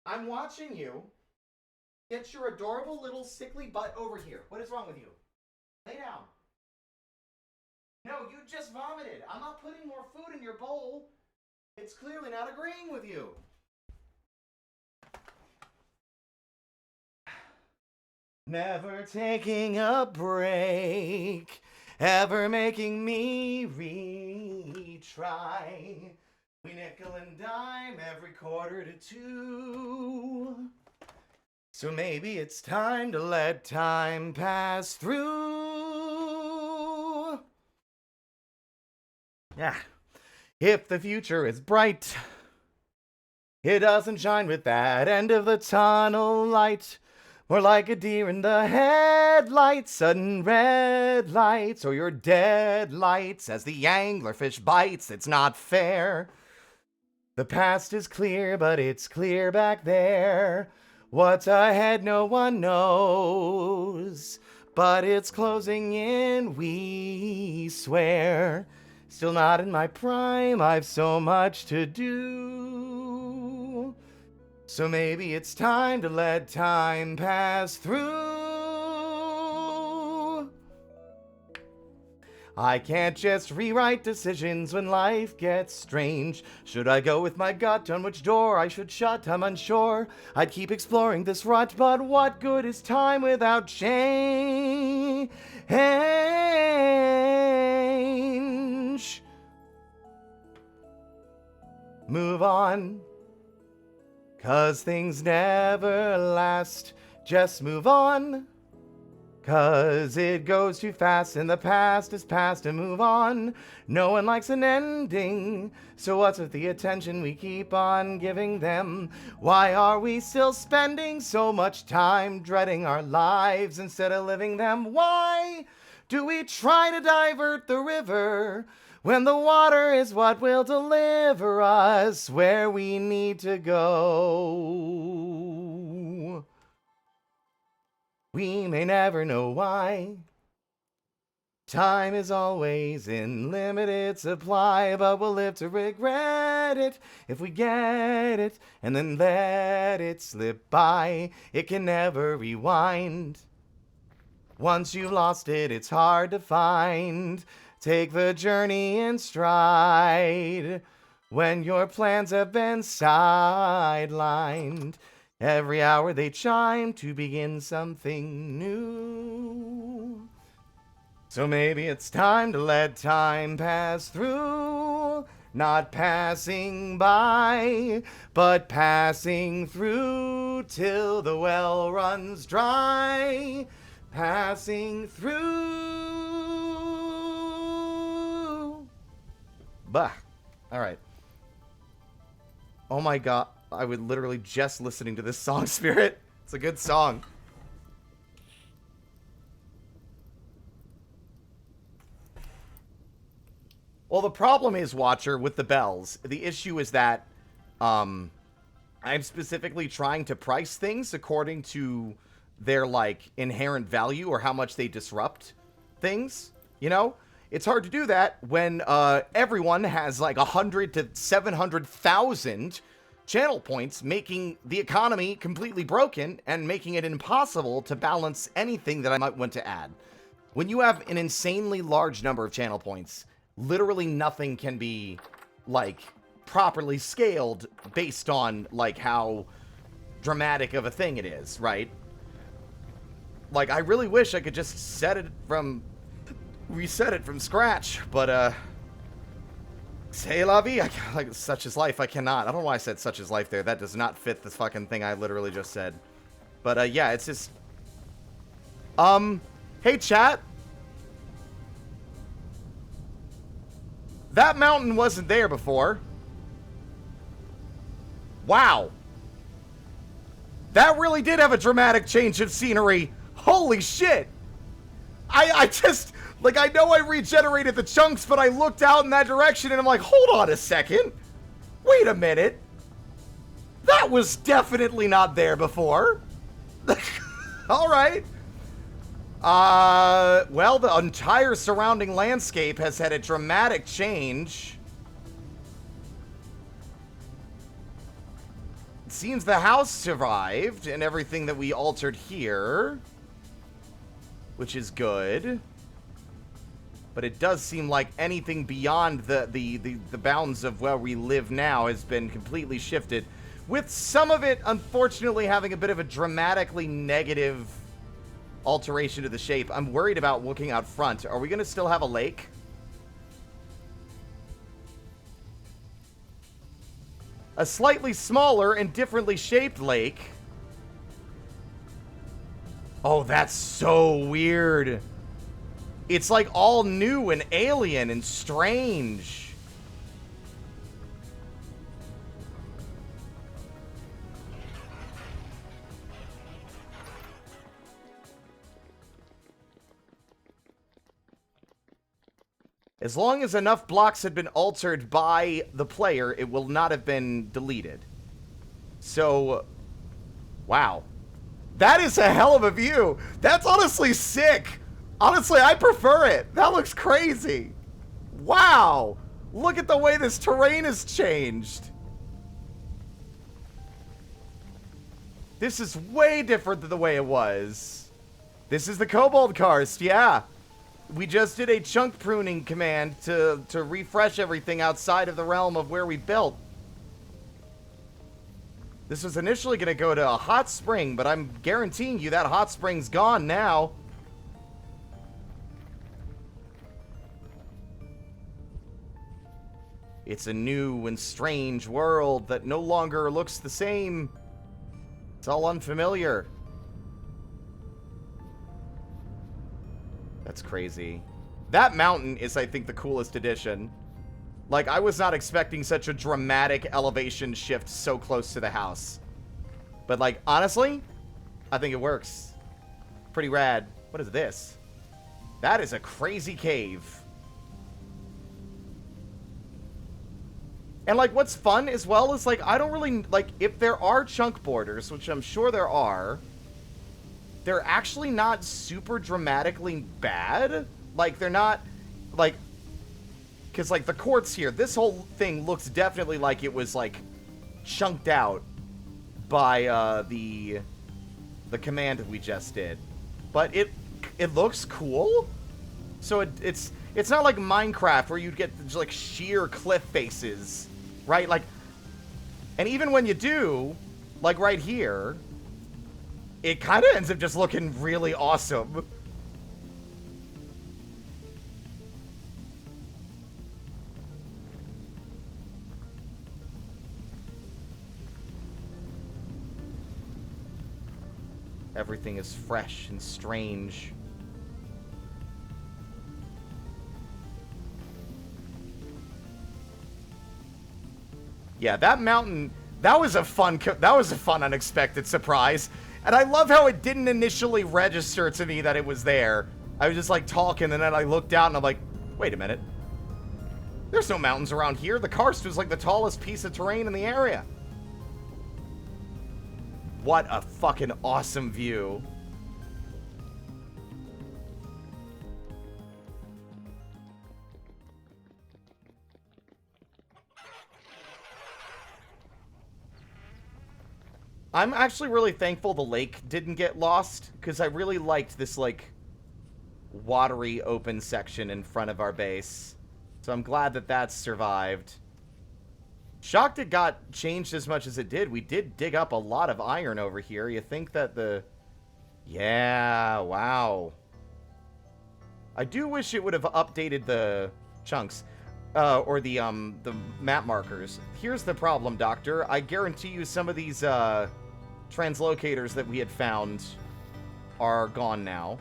I'm watching you. Get your adorable little sickly butt over here. What is wrong with you? Lay down. No, you just vomited. I'm not putting more food in your bowl. It's clearly not agreeing with you. Never taking a break, ever making me retry. We nickel and dime every quarter to two. So maybe it's time to let time pass through. Yeah. If the future is bright, it doesn't shine with that end of the tunnel light. More like a deer in the headlights, sudden red lights, or your dead lights as the anglerfish bites. It's not fair. The past is clear, but it's clear back there. What's ahead, no one knows. But it's closing in, we swear. Still not in my prime, I've so much to do. So maybe it's time to let time pass through. I can't just rewrite decisions when life gets strange. Should I go with my gut on which door I should shut? I'm unsure. I'd keep exploring this rut, but what good is time without change? Move on, 'cause things never last. Just move on, 'cause it goes too fast and the past is past, and move on. No one likes an ending, so what's with the attention we keep on giving them? Why are we still spending so much time dreading our lives instead of living them? Why do we try to divert the river when the water is what will deliver us where we need to go? We may never know why. Time is always in limited supply, but we'll live to regret it if we get it and then let it slip by. It can never rewind. Once you've lost it, it's hard to find. Take the journey in stride when your plans have been sidelined. Every hour they chime to begin something new. So maybe it's time to let time pass through. Not passing by, but passing through till the well runs dry. Passing through. Bah. All right. Oh my god. I was literally just listening to this song, Spirit. It's a good song. Well, the problem is, Watcher, with the bells. The issue is that I'm specifically trying to price things according to their, like, inherent value or how much they disrupt things, you know? It's hard to do that when everyone has, like, 100 to 700,000 channel points, making the economy completely broken and making it impossible to balance anything that I might want to add. When you have an insanely large number of channel points, literally nothing can be, like, properly scaled based on, like, how dramatic of a thing it is, right? Like, I really wish I could just reset it from scratch, but, c'est la vie. Like, such is life. I cannot. I don't know why I said such is life there. That does not fit the fucking thing I literally just said. But, yeah, it's just... Hey, chat. That mountain wasn't there before. Wow. That really did have a dramatic change of scenery. Holy shit. I just... Like, I know I regenerated the chunks, but I looked out in that direction and I'm like, hold on a second. Wait a minute. That was definitely not there before. Alright. Well, the entire surrounding landscape has had a dramatic change. It seems the house survived and everything that we altered here, which is good. But it does seem like anything beyond the bounds of where we live now has been completely shifted, with some of it, unfortunately, having a bit of a dramatically negative alteration to the shape. I'm worried about looking out front. Are we going to still have a lake? A slightly smaller and differently shaped lake. Oh, that's so weird. It's like all new and alien and strange. As long as enough blocks had been altered by the player, it will not have been deleted. So, wow. That is a hell of a view. That's honestly sick. Honestly, I prefer it. That looks crazy. Wow. Look at the way this terrain has changed. This is way different than the way it was. This is the Kobold Karst, yeah. We just did a chunk pruning command to refresh everything outside of the realm of where we built. This was initially going to go to a hot spring, but I'm guaranteeing you that hot spring's gone now. It's a new and strange world that no longer looks the same. It's all unfamiliar. That's crazy. That mountain is, I think, the coolest addition. Like, I was not expecting such a dramatic elevation shift so close to the house. But, like, honestly, I think it works. Pretty rad. What is this? That is a crazy cave. And, like, what's fun as well is, like, I don't really, like, if there are chunk borders, which I'm sure there are, they're actually not super dramatically bad. Like, they're not, like, because, like, the quartz here, this whole thing looks definitely like it was, like, chunked out by, the command that we just did. But it looks cool. So it's not like Minecraft where you'd get, like, sheer cliff faces, right? Like, and even when you do, like, right here, it kind of ends up just looking really awesome. Everything is fresh and strange. Yeah, that mountain, that was a fun unexpected surprise. And I love how it didn't initially register to me that it was there. I was just, like, talking, and then I looked out, and I'm like, wait a minute. There's no mountains around here. The Karst was, like, the tallest piece of terrain in the area. What a fucking awesome view. I'm actually really thankful the lake didn't get lost, because I really liked this, like, watery open section in front of our base. So I'm glad that that's survived. Shocked it got changed as much as it did. We did dig up a lot of iron over here. You think that the... Yeah, wow. I do wish it would have updated the chunks. Or the map markers. Here's the problem, Doctor. I guarantee you some of these translocators that we had found are gone now.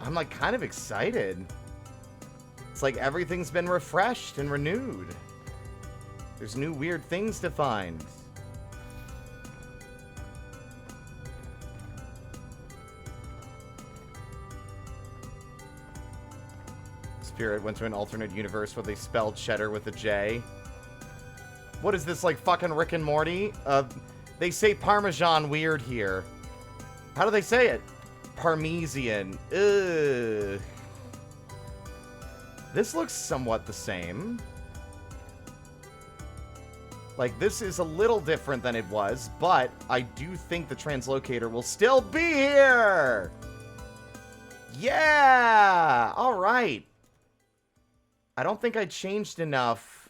I'm like kind of excited. It's like everything's been refreshed and renewed. There's new weird things to find. Spirit went to an alternate universe where they spelled cheddar with a J. What is this, like fucking Rick and Morty? They say Parmesan weird here. How do they say it? Parmesan. Ugh. This looks somewhat the same. Like, this is a little different than it was, but I do think the translocator will still be here! Yeah! Alright. I don't think I changed enough.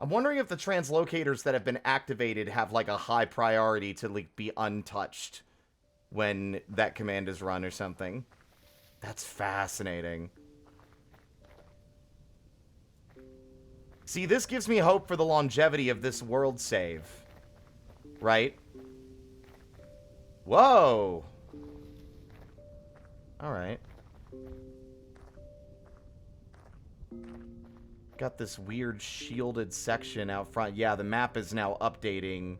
I'm wondering if the translocators that have been activated have, like, a high priority to, like, be untouched when that command is run or something. That's fascinating. See, this gives me hope for the longevity of this world save. Right? Whoa! Alright. Got this weird shielded section out front. Yeah, the map is now updating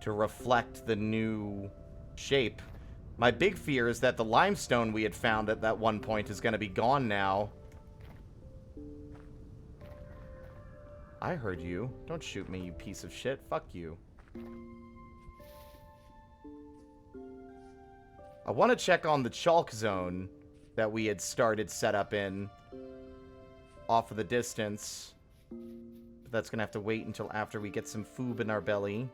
to reflect the new shape. My big fear is that the limestone we had found at that one point is going to be gone now. I heard you. Don't shoot me, you piece of shit. Fuck you. I want to check on the chalk zone that we had started set up in off of the distance. But that's going to have to wait until after we get some food in our belly.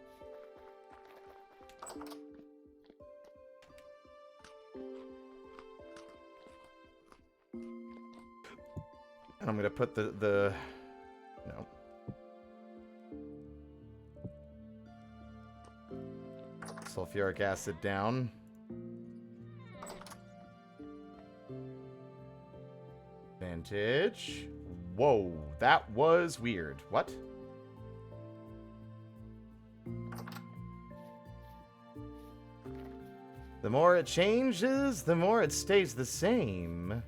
And I'm going to put the no. Sulfuric acid down. Vantage. Whoa, that was weird. What? The more it changes, the more it stays the same.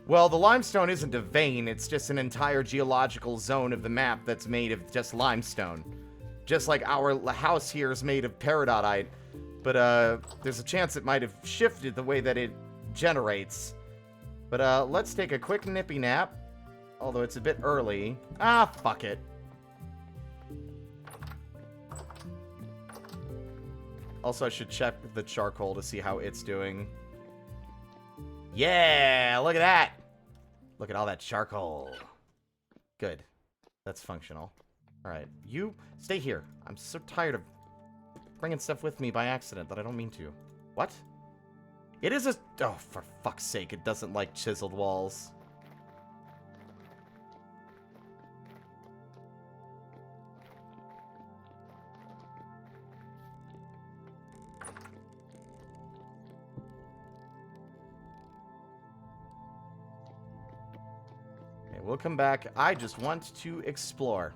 Well, the limestone isn't a vein, it's just an entire geological zone of the map that's made of just limestone. Just like our house here is made of peridotite. But, there's a chance it might have shifted the way that it generates. But, let's take a quick nippy nap. Although it's a bit early. Ah, fuck it. Also, I should check the charcoal to see how it's doing. Yeah, look at that. Look at all that charcoal. Good. That's functional. All right, you stay here. I'm so tired of bringing stuff with me by accident that I don't mean to. What? It is a... Oh, for fuck's sake, it doesn't like chiseled walls. We'll come back. I just want to explore.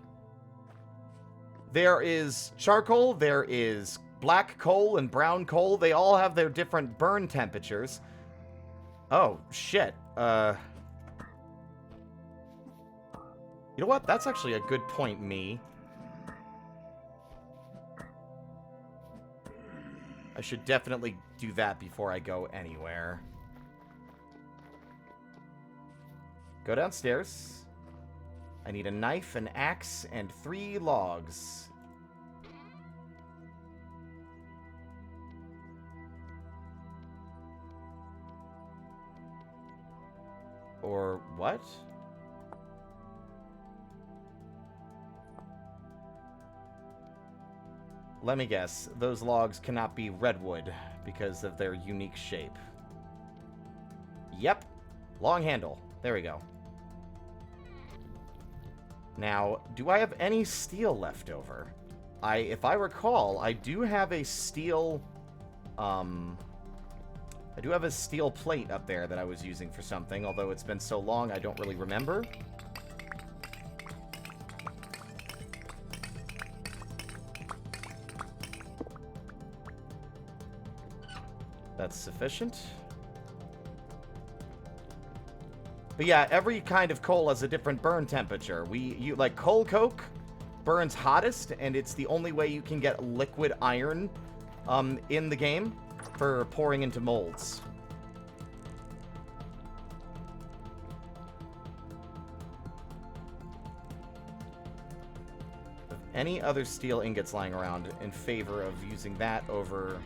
There is charcoal, there is black coal and brown coal. They all have their different burn temperatures. Oh, shit. You know what? That's actually a good point, me. I should definitely do that before I go anywhere. Go downstairs. I need a knife, an axe, and 3 logs. Or what? Let me guess. Those logs cannot be redwood because of their unique shape. Yep. Long handle. There we go. Now, do I have any steel left over? If I recall, I do have a steel... I do have a steel plate up there that I was using for something, although it's been so long I don't really remember. That's sufficient. But yeah, every kind of coal has a different burn temperature. Like coal coke burns hottest, and it's the only way you can get liquid iron in the game for pouring into molds. Any other steel ingots lying around in favor of using that over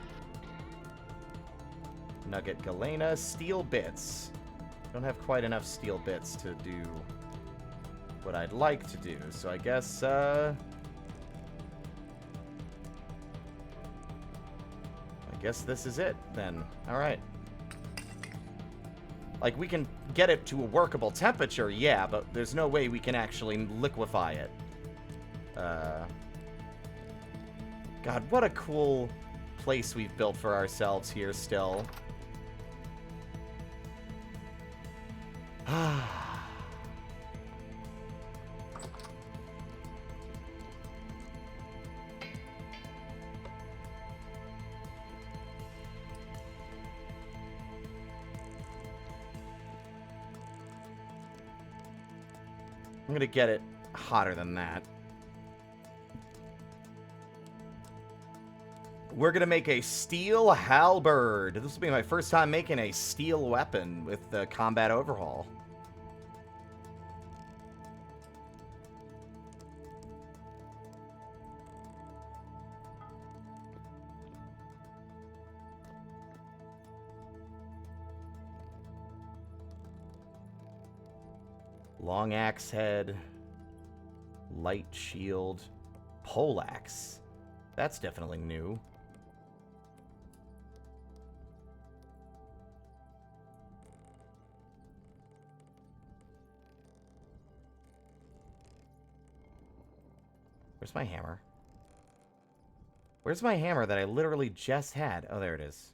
nugget galena. Steel bits. Don't have quite enough steel bits to do what I'd like to do, so I guess this is it then. All right. Like, we can get it to a workable temperature, yeah, but there's no way we can actually liquefy it. God, what a cool place we've built for ourselves here still. I'm gonna get it hotter than that. We're gonna make a steel halberd. This will be my first time making a steel weapon with the combat overhaul. Long axe head, light shield, poleaxe. That's definitely new. Where's my hammer? Where's my hammer that I literally just had? Oh, there it is.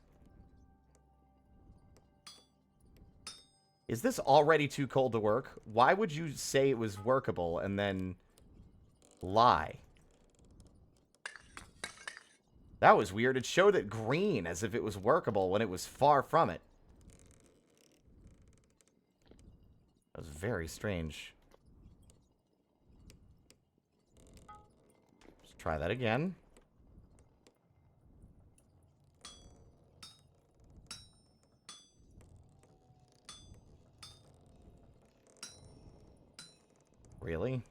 Is this already too cold to work? Why would you say it was workable and then lie? That was weird. It showed it green as if it was workable when it was far from it. That was very strange. Let's try that again. Really?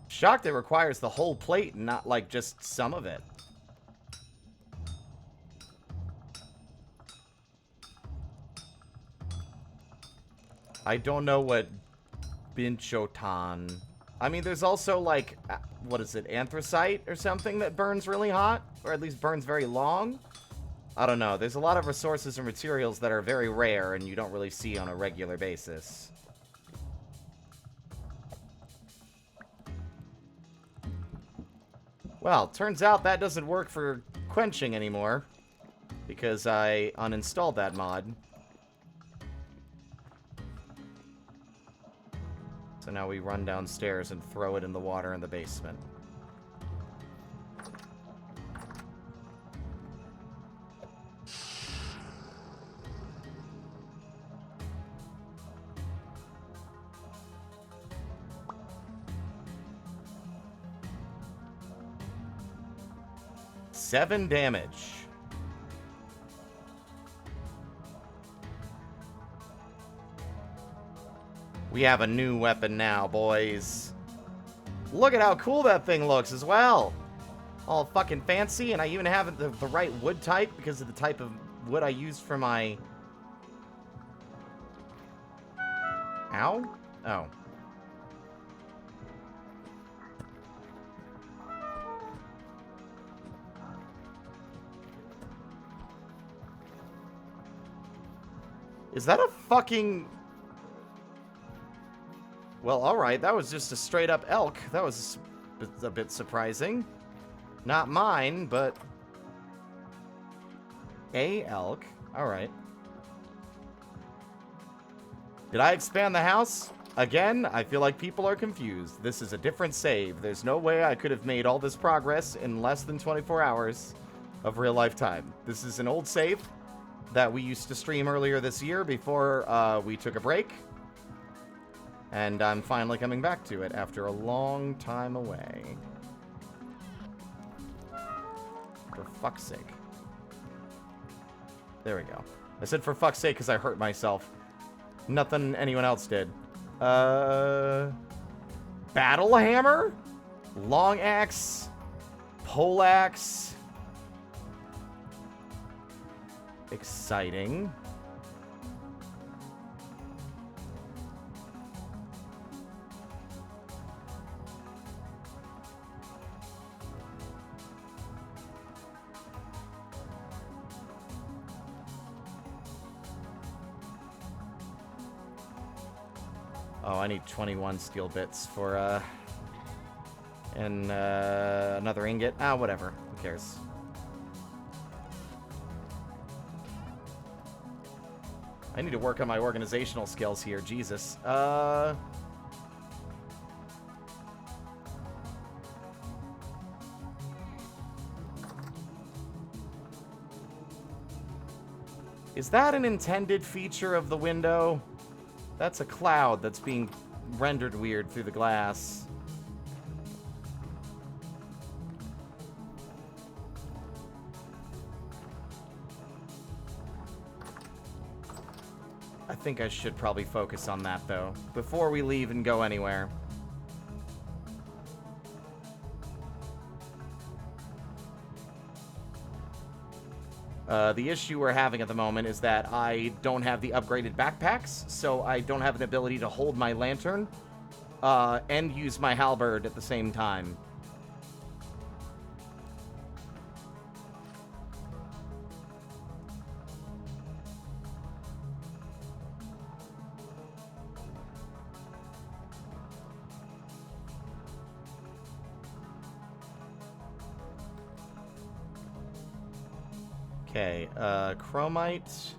Shocked it requires the whole plate and not like just some of it. I don't know what Binchotan... I mean, there's also, like, what is it, anthracite or something that burns really hot? Or at least burns very long? I don't know. There's a lot of resources and materials that are very rare and you don't really see on a regular basis. Well, turns out that doesn't work for quenching anymore. Because I uninstalled that mod. So now we run downstairs and throw it in the water in the basement. 7 damage. We have a new weapon now, boys. Look at how cool that thing looks as well. All fucking fancy, and I even have the right wood type because of the type of wood I used for my... Ow? Oh. Is that a fucking... Well, alright, that was just a straight-up elk. That was a bit surprising. Not mine, but... A elk. Alright. Did I expand the house? Again, I feel like people are confused. This is a different save. There's no way I could have made all this progress in less than 24 hours of real-life time. This is an old save that we used to stream earlier this year before we took a break. And I'm finally coming back to it after a long time away. For fuck's sake. There we go. I said for fuck's sake because I hurt myself. Nothing anyone else did. Battle hammer? Long axe? Poleaxe? Exciting. Oh, I need 21 steel bits for, and, another ingot. Ah, whatever. Who cares? I need to work on my organizational skills here. Jesus. Is that an intended feature of the window? That's a cloud that's being rendered weird through the glass. I think I should probably focus on that, though, before we leave and go anywhere. The issue we're having at the moment is that I don't have the upgraded backpacks, so I don't have an ability to hold my lantern and use my halberd at the same time. Okay, chromite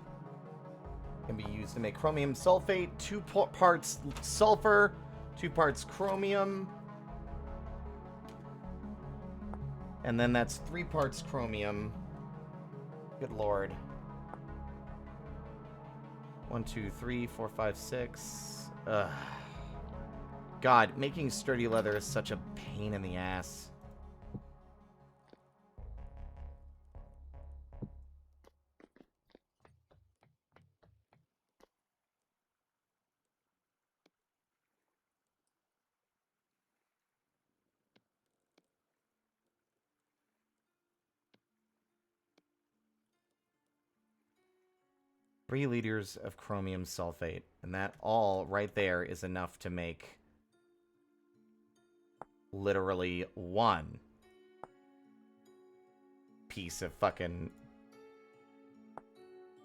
can be used to make chromium sulfate, 2 parts sulfur, 2 parts chromium, and then that's 3 parts chromium. Good lord. 1, 2, 3, 4, 5, 6. Ugh. God, making sturdy leather is such a pain in the ass. Three liters of chromium sulfate, and that all right there is enough to make literally 1 piece of fucking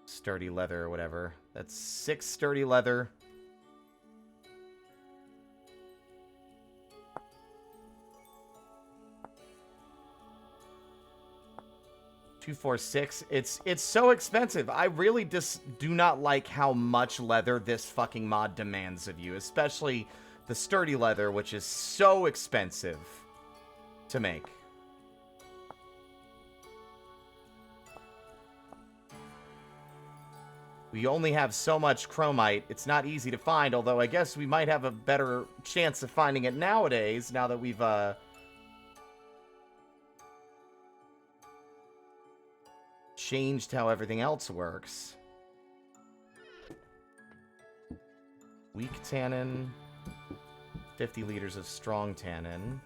sturdy leather or whatever. That's 6 sturdy leather. $246. It's so expensive. I really just do not like how much leather this fucking mod demands of you, especially the sturdy leather, which is so expensive to make. We only have so much chromite. It's not easy to find, although I guess we might have a better chance of finding it nowadays, now that we've, changed how everything else works. Weak tannin. 50 liters of strong tannin.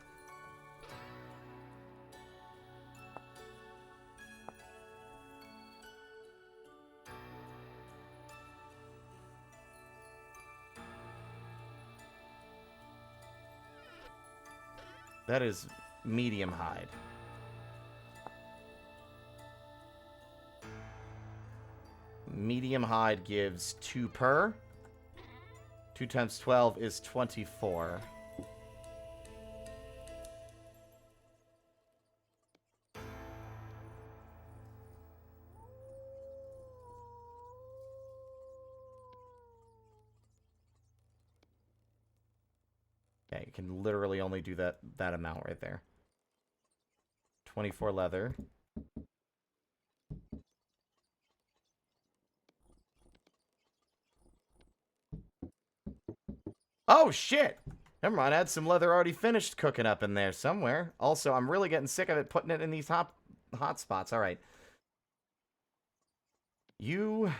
That is medium hide. Medium hide gives 2 per. 2 times 12 is 24. Okay, you can literally only do that amount right there. 24 leather. Oh, shit! Never mind, I had some leather already finished cooking up in there somewhere. Also, I'm really getting sick of it putting it in these hot spots. Alright. I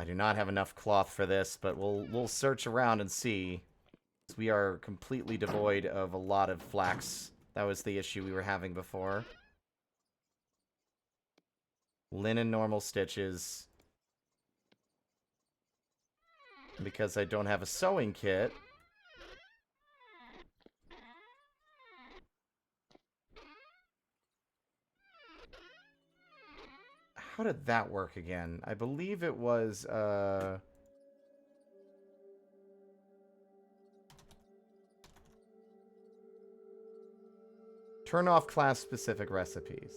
do not have enough cloth for this, but we'll search around and see. We are completely devoid of a lot of flax. That was the issue we were having before. Linen normal stitches. Because I don't have a sewing kit. How did that work again? I believe it was, turn off class-specific recipes.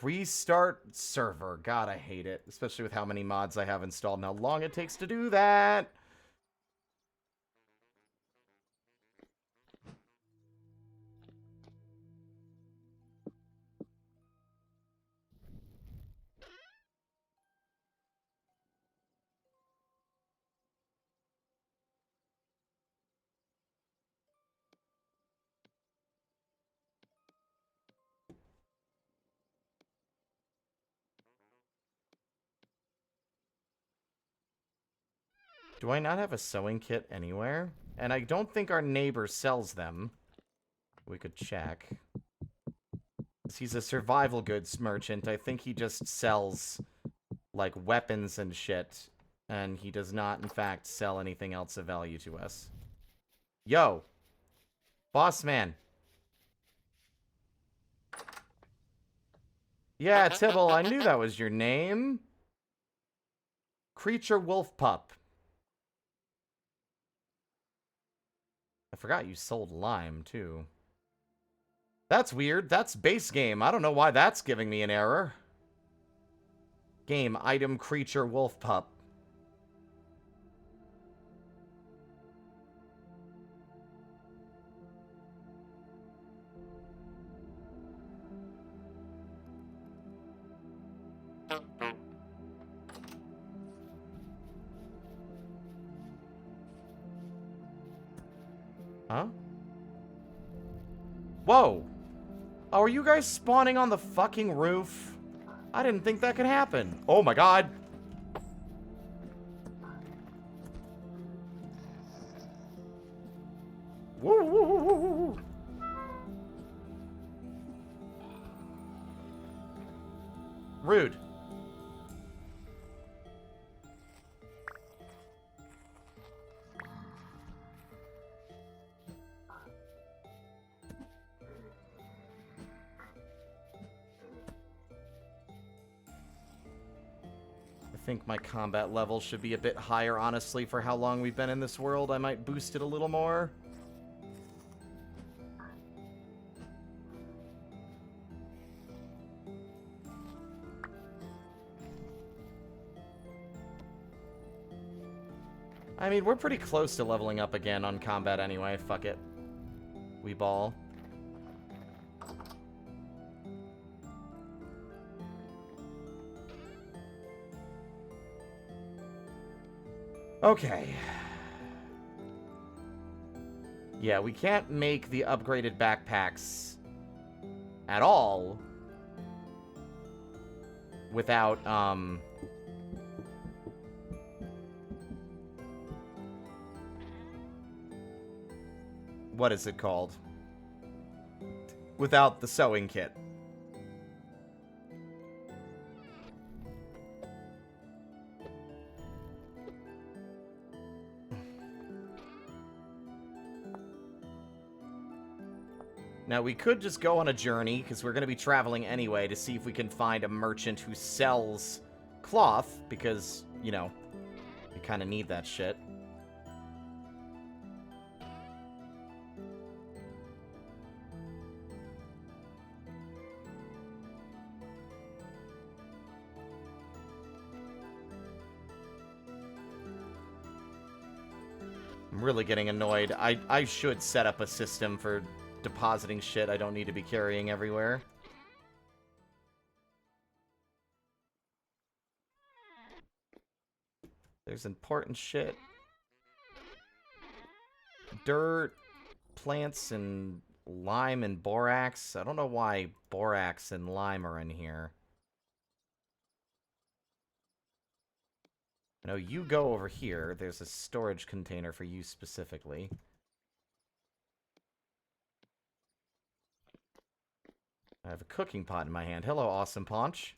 Restart server. God, I hate it. Especially with how many mods I have installed and how long it takes to do that. Do I not have a sewing kit anywhere? And I don't think our neighbor sells them. We could check. He's a survival goods merchant. I think he just sells, like, weapons and shit. And he does not, in fact, sell anything else of value to us. Yo! Boss man. Yeah, Tibble, I knew that was your name. Creature Wolf Pup. I forgot you sold lime, too. That's weird. That's base game. I don't know why that's giving me an error. Game, item, creature, wolf pup. Huh? Whoa! Oh, are you guys spawning on the fucking roof? I didn't think that could happen. Oh my god! Woo, woo, woo, woo, woo. Rude. I think my combat level should be a bit higher, honestly, for how long we've been in this world. I might boost it a little more. I mean, we're pretty close to leveling up again on combat anyway. Fuck it. We ball. Okay. Yeah, we can't make the upgraded backpacks at all without, what is it called? Without the sewing kit. Now, we could just go on a journey, because we're going to be traveling anyway, to see if we can find a merchant who sells cloth, because, you know, we kind of need that shit. I'm really getting annoyed. I should set up a system for depositing shit I don't need to be carrying everywhere. There's important shit. Dirt, plants, and lime and borax. I don't know why borax and lime are in here. I know you go over here. There's a storage container for you specifically. I have a cooking pot in my hand. Hello, awesome Paunch.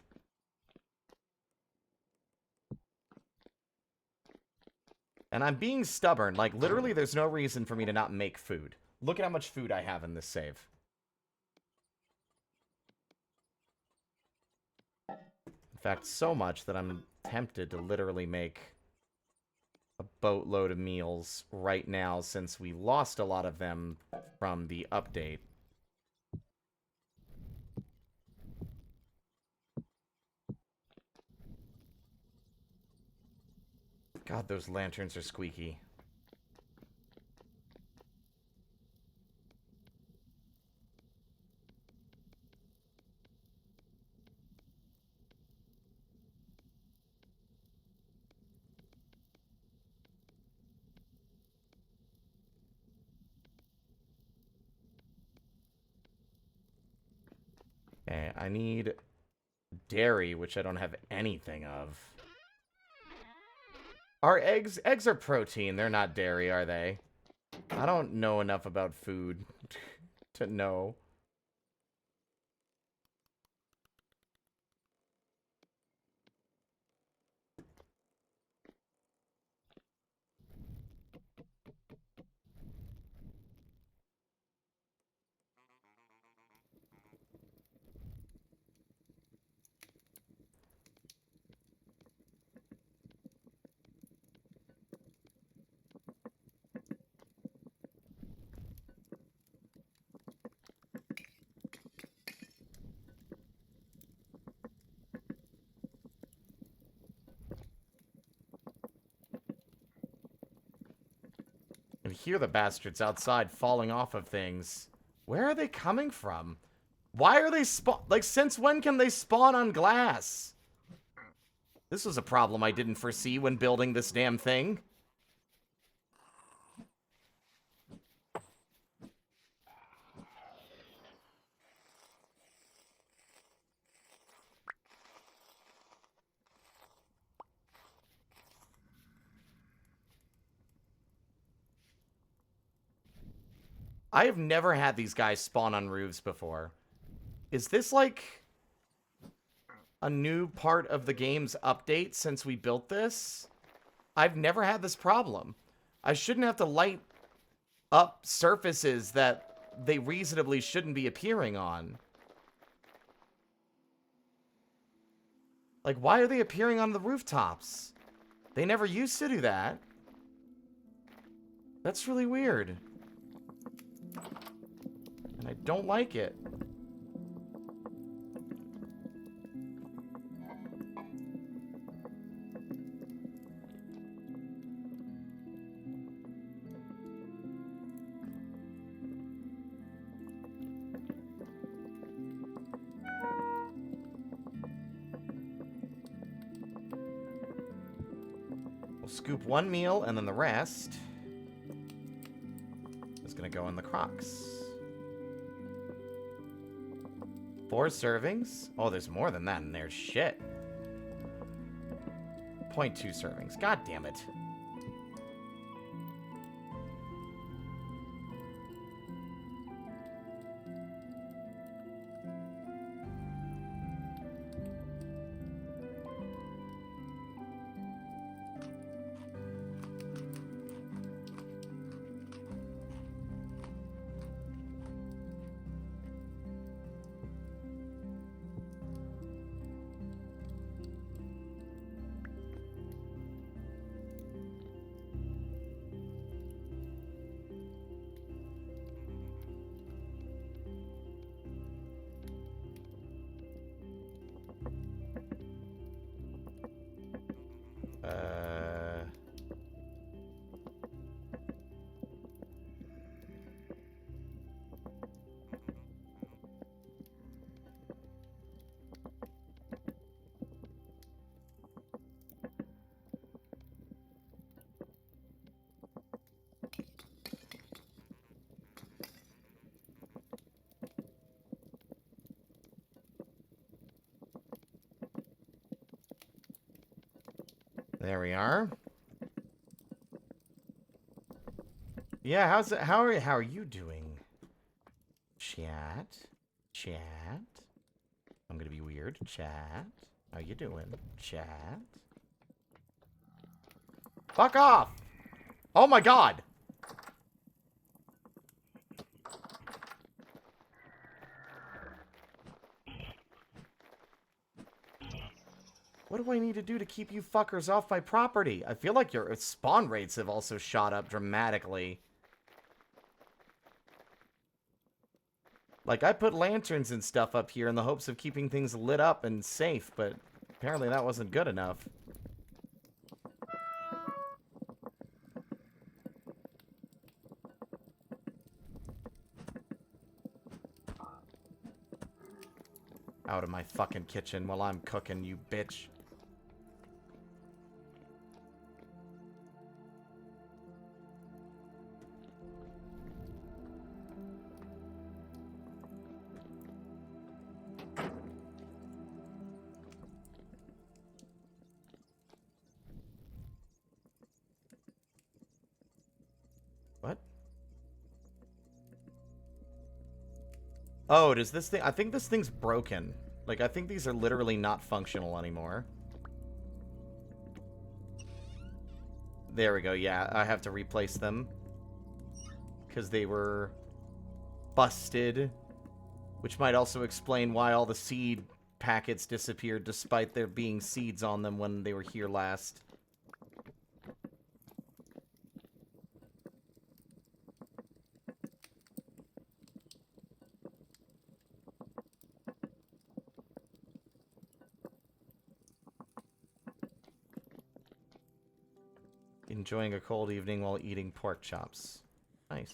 And I'm being stubborn. Like, literally, there's no reason for me to not make food. Look at how much food I have in this save. In fact, so much that I'm tempted to literally make a boatload of meals right now, since we lost a lot of them from the update. God, those lanterns are squeaky. Okay, I need dairy, which I don't have anything of. Are eggs are protein. They're not dairy, are they? I don't know enough about food to know. And hear the bastards outside falling off of things. Where are they coming from? Why are they like, since when can they spawn on glass? This was a problem I didn't foresee when building this damn thing. I have never had these guys spawn on roofs before. Is this, like, a new part of the game's update since we built this? I've never had this problem. I shouldn't have to light up surfaces that they reasonably shouldn't be appearing on. Like, why are they appearing on the rooftops? They never used to do that. That's really weird. And I don't like it. We'll scoop one meal and then the rest is gonna go in the Crocs. 4 servings? Oh, there's more than that in there. Shit. 0.2 servings. God damn it. There we are. Yeah, how's it? How are you doing? Chat. I'm gonna be weird. Chat. How you doing? Chat. Fuck off! Oh my god! What do I need to do to keep you fuckers off my property? I feel like your spawn rates have also shot up dramatically. Like, I put lanterns and stuff up here in the hopes of keeping things lit up and safe, but apparently that wasn't good enough. Out of my fucking kitchen while I'm cooking, you bitch. What? Oh, does this thing... I think this thing's broken. Like, I think these are literally not functional anymore. There we go, yeah. I have to replace them. Because they were busted. Which might also explain why all the seed packets disappeared despite there being seeds on them when they were here last. Enjoying a cold evening while eating pork chops. Nice.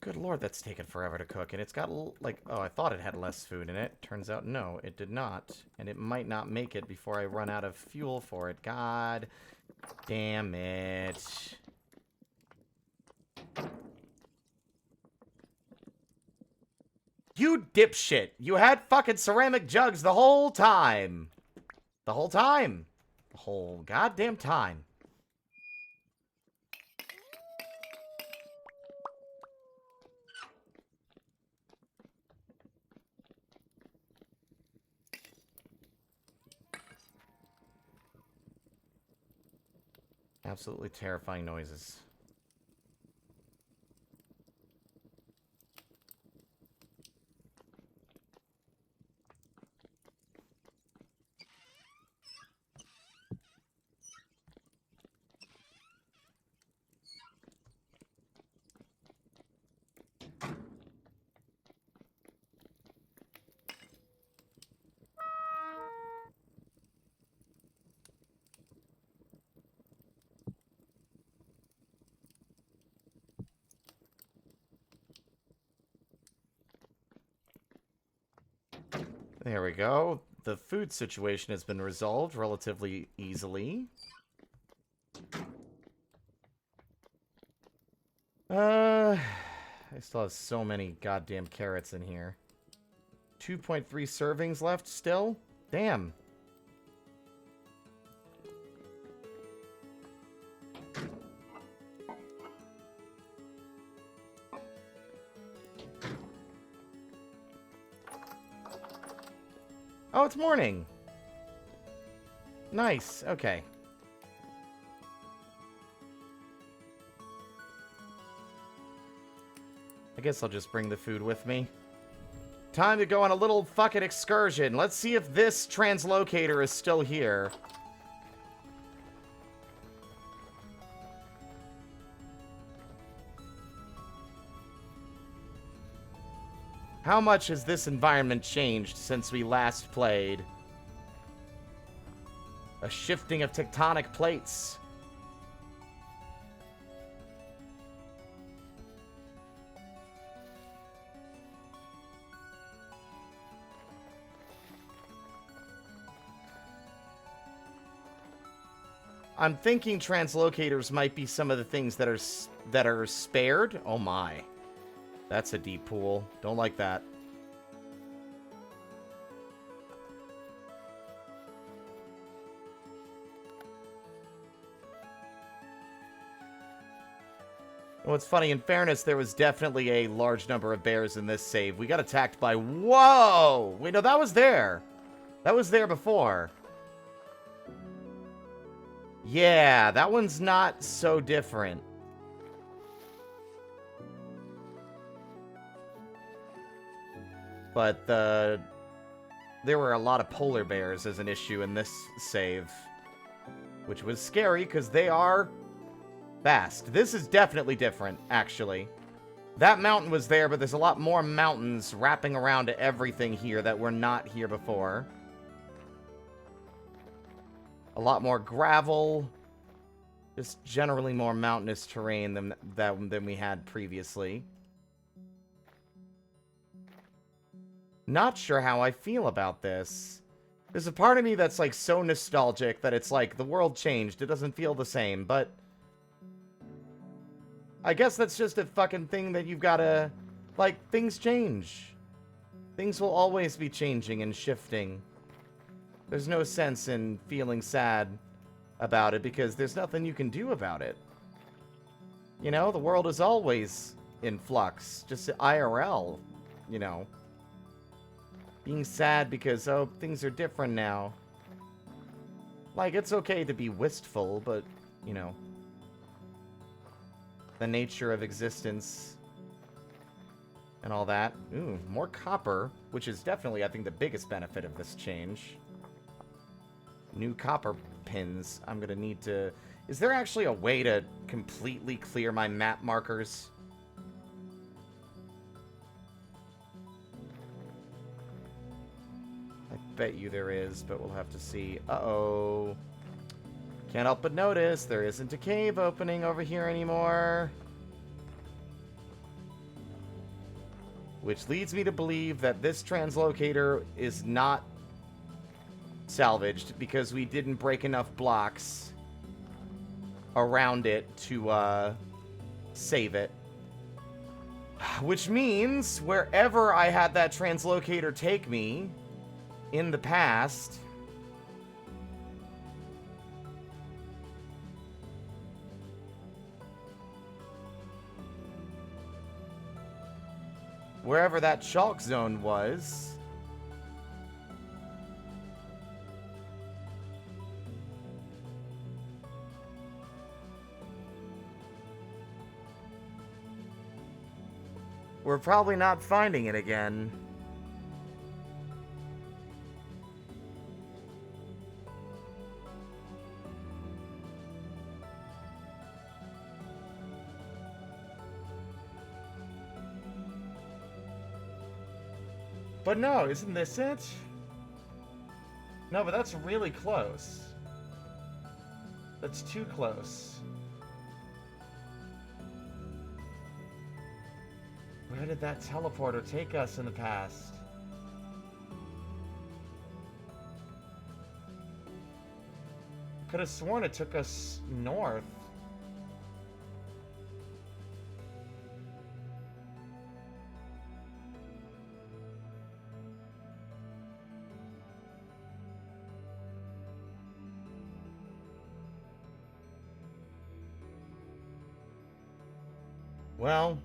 Good lord, that's taken forever to cook. And it's got, like... Oh, I thought it had less food in it. Turns out, no, it did not. And it might not make it before I run out of fuel for it. God damn it. You dipshit! You had fucking ceramic jugs the whole time! The whole time! The whole goddamn time. Absolutely terrifying noises. There we go. The food situation has been resolved relatively easily. I still have so many goddamn carrots in here. 2.3 servings left still? Damn. Oh, it's morning. Nice. Okay. I guess I'll just bring the food with me. Time to go on a little fucking excursion. Let's see if this translocator is still here. How much has this environment changed since we last played? A shifting of tectonic plates. I'm thinking translocators might be some of the things that are spared. Oh my. That's a deep pool. Don't like that. Well, it's funny, in fairness, there was definitely a large number of bears in this save. We got attacked by... Whoa! Wait, no, that was there. That was there before. Yeah, that one's not so different. But there were a lot of polar bears as an issue in this save. Which was scary, because they are fast. This is definitely different, actually. That mountain was there, but there's a lot more mountains wrapping around everything here that were not here before. A lot more gravel. Just generally more mountainous terrain than we had previously. Not sure how I feel about this. There's a part of me that's like so nostalgic that it's like the world changed. It doesn't feel the same, but I guess that's just a fucking thing that you've gotta... Like, things change. Things will always be changing and shifting. There's no sense in feeling sad about it because there's nothing you can do about it. You know, the world is always in flux. Just IRL, you know. Being sad because, oh, things are different now. Like, it's okay to be wistful, but, you know. The nature of existence and all that. Ooh, more copper, which is definitely, I think, the biggest benefit of this change. New copper pins. I'm gonna need to... Is there actually a way to completely clear my map markers? I bet you there is, but we'll have to see. Uh-oh. Can't help but notice there isn't a cave opening over here anymore. Which leads me to believe that this translocator is not salvaged because we didn't break enough blocks around it to save it. Which means wherever I had that translocator take me in the past, wherever that chalk zone was, we're probably not finding it again. But no, isn't this it? No, but that's really close. That's too close. Where did that teleporter take us in the past? Could have sworn it took us north. Well...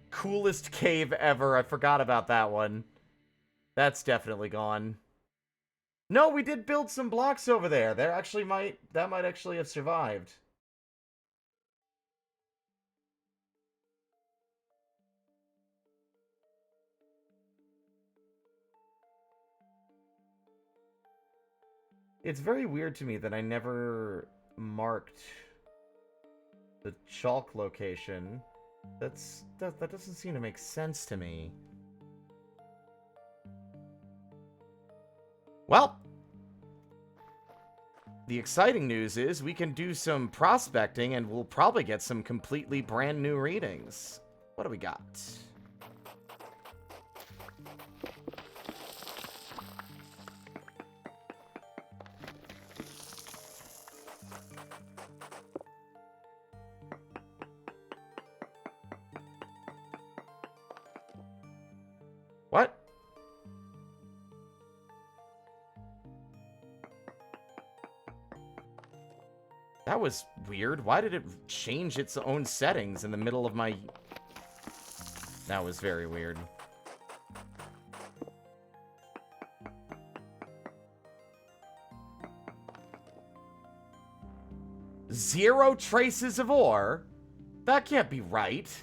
Coolest cave ever. I forgot about that one. That's definitely gone. No, we did build some blocks over there. That might actually have survived. It's very weird to me that I never marked the chalk location. That doesn't seem to make sense to me. Well, the exciting news is we can do some prospecting and we'll probably get some completely brand new readings. What do we got? What? That was weird. Why did it change its own settings in the middle of my... That was very weird. Zero traces of ore? That can't be right.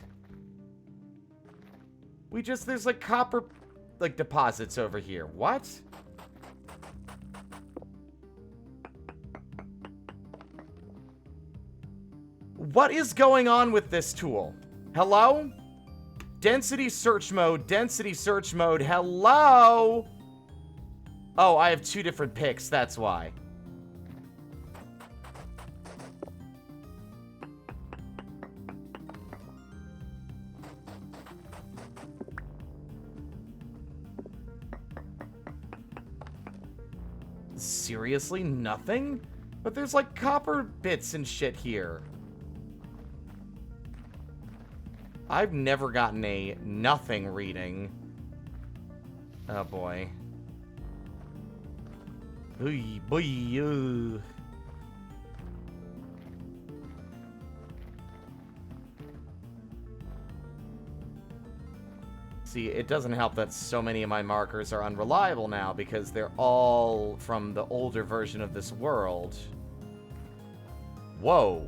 There's like copper, like deposits over here. What? What is going on with this tool? Hello? Density search mode, hello? Oh, I have two different picks, that's why. Seriously? Nothing? But there's like copper bits and shit here. I've never gotten a nothing reading. Oh boy. Oy, boy, See, it doesn't help that so many of my markers are unreliable now because they're all from the older version of this world. Whoa.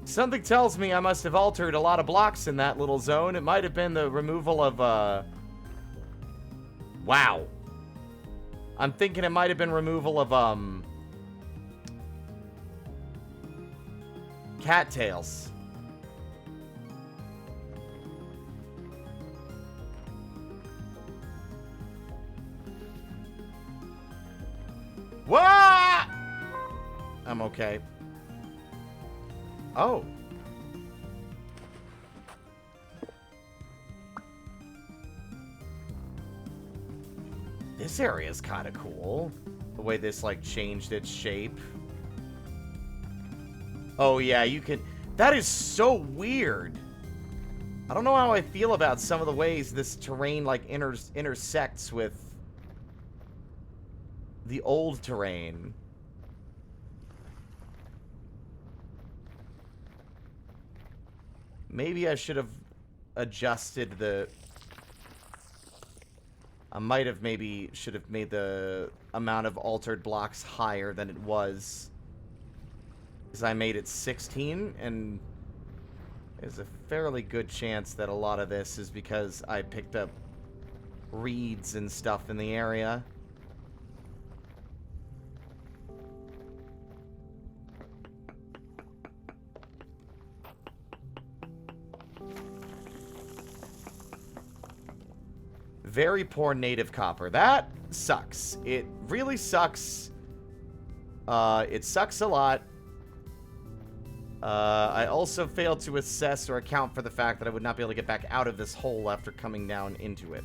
Something tells me I must have altered a lot of blocks in that little zone. It might have been the removal of, Wow. I'm thinking it might have been removal of, cattails. What? I'm okay. Oh. This area is kind of cool. The way this, like, changed its shape. Oh, yeah, you can... That is so weird. I don't know how I feel about some of the ways this terrain, like, intersects with the old terrain. Maybe I should have adjusted the... I might have should have made the amount of altered blocks higher than it was. Because I made it 16, and there's a fairly good chance that a lot of this is because I picked up reeds and stuff in the area. Very poor native copper. That sucks. It really sucks. It sucks a lot. I also failed to assess or account for the fact that I would not be able to get back out of this hole after coming down into it.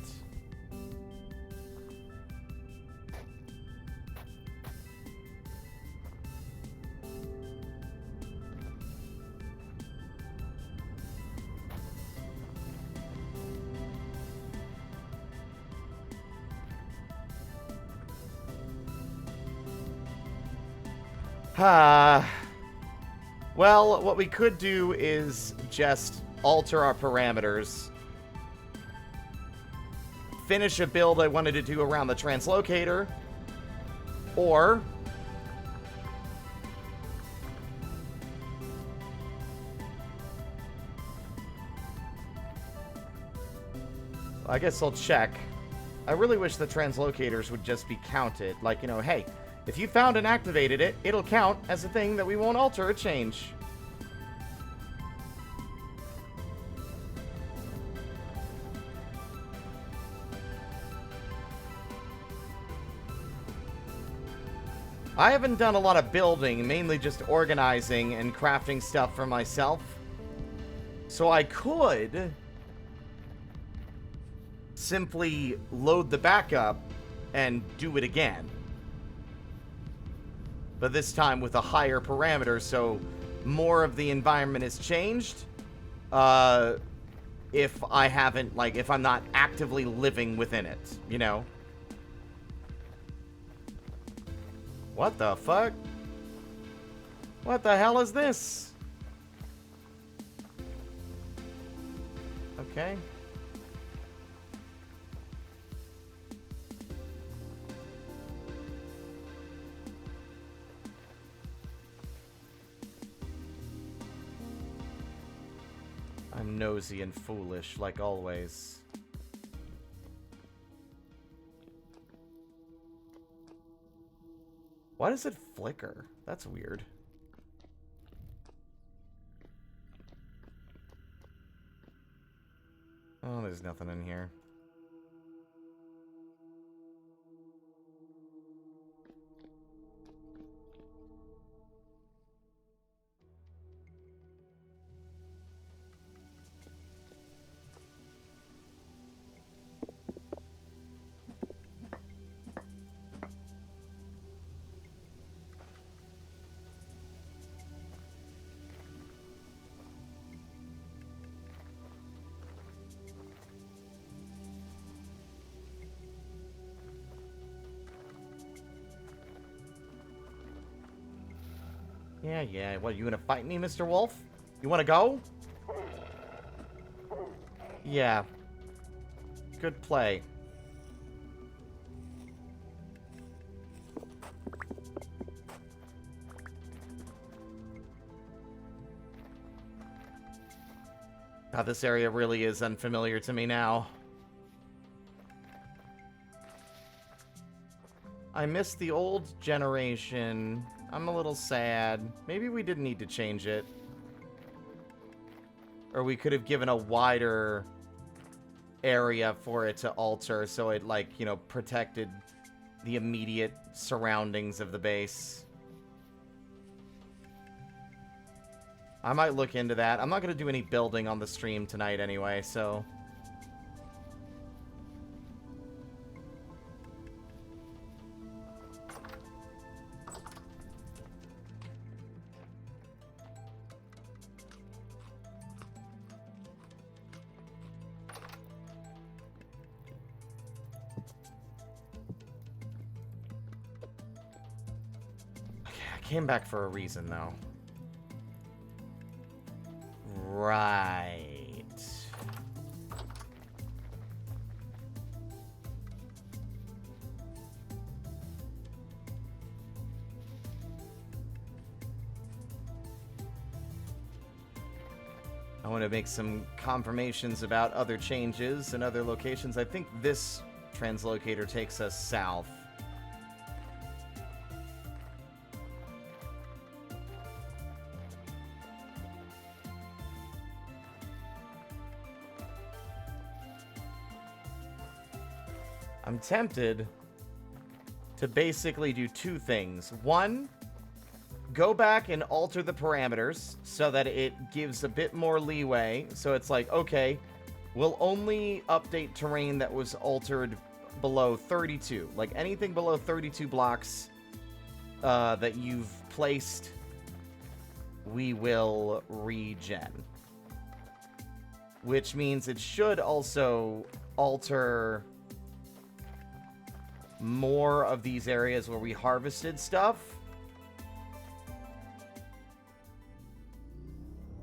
Well, what we could do is just alter our parameters. Finish a build I wanted to do around the translocator. Or... I guess I'll check. I really wish the translocators would just be counted. Like, you know, hey, if you found and activated it, it'll count as a thing that we won't alter or change. I haven't done a lot of building, mainly just organizing and crafting stuff for myself. So I could simply load the backup and do it again. But this time with a higher parameter, so more of the environment is changed. If I haven't, like, if I'm not actively living within it, you know? What the fuck? What the hell is this? Okay. I'm nosy and foolish, like always. Why does it flicker? That's weird. Oh, there's nothing in here. Yeah. What, you gonna fight me, Mr. Wolf? You wanna go? Yeah. Good play. God, this area really is unfamiliar to me now. I miss the old generation. I'm a little sad. Maybe we didn't need to change it. Or we could have given a wider area for it to alter so it, like, you know, protected the immediate surroundings of the base. I might look into that. I'm not going to do any building on the stream tonight anyway, so... Came back for a reason, though. Right. I want to make some confirmations about other changes and other locations. I think this translocator takes us south. I'm tempted to basically do two things. One, go back and alter the parameters so that it gives a bit more leeway. So it's like, okay, we'll only update terrain that was altered below 32. Like anything below 32 blocks that you've placed, we will regen. Which means it should also alter more of these areas where we harvested stuff.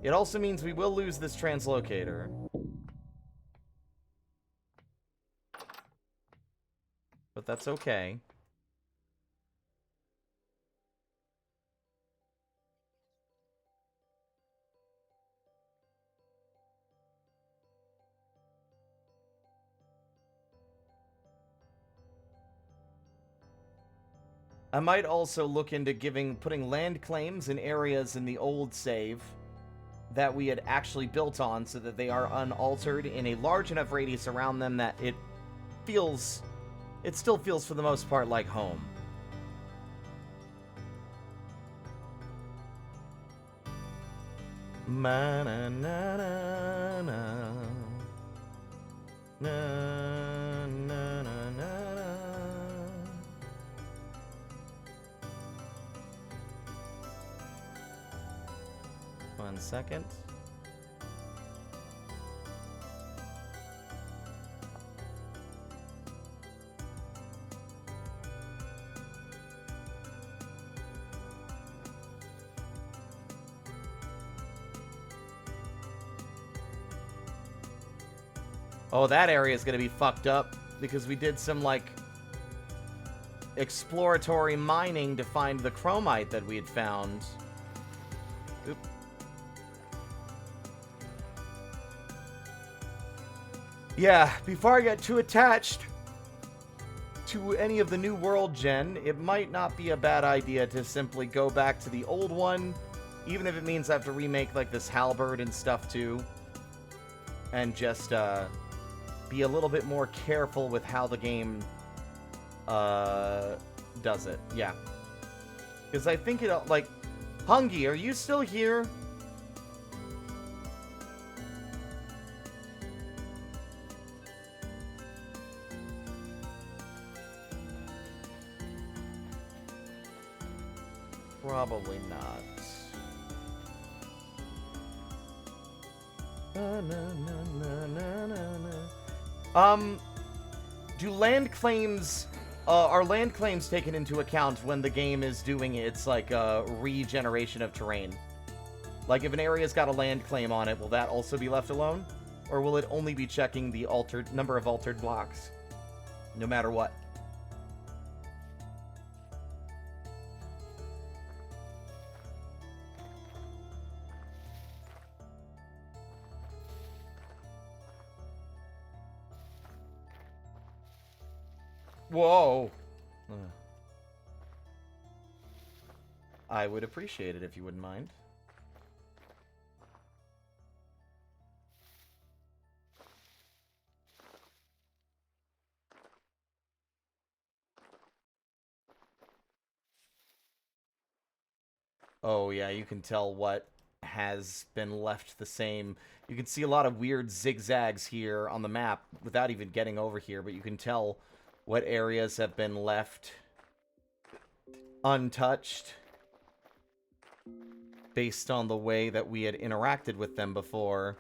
It also means we will lose this translocator. But that's okay. I might also look into putting land claims in areas in the old save that we had actually built on so that they are unaltered in a large enough radius around them that it still feels for the most part like home. Na na na na na na na na na. 1 second. Oh, that area is going to be fucked up because we did some, like, exploratory mining to find the chromite that we had found. Oop. Yeah, before I get too attached to any of the new world gen, it might not be a bad idea to simply go back to the old one, even if it means I have to remake, like, this halberd and stuff, too. And just, be a little bit more careful with how the game does it. Yeah. Because I think it, like, Hungy, are you still here? Probably not. Do land claims, are land claims taken into account when the game is doing its, like, regeneration of terrain? Like, if an area's got a land claim on it, will that also be left alone? Or will it only be checking the number of altered blocks? No matter what. Whoa. I would appreciate it if you wouldn't mind. Oh yeah, you can tell what has been left the same. You can see a lot of weird zigzags here on the map without even getting over here, but you can tell what areas have been left untouched based on the way that we had interacted with them before.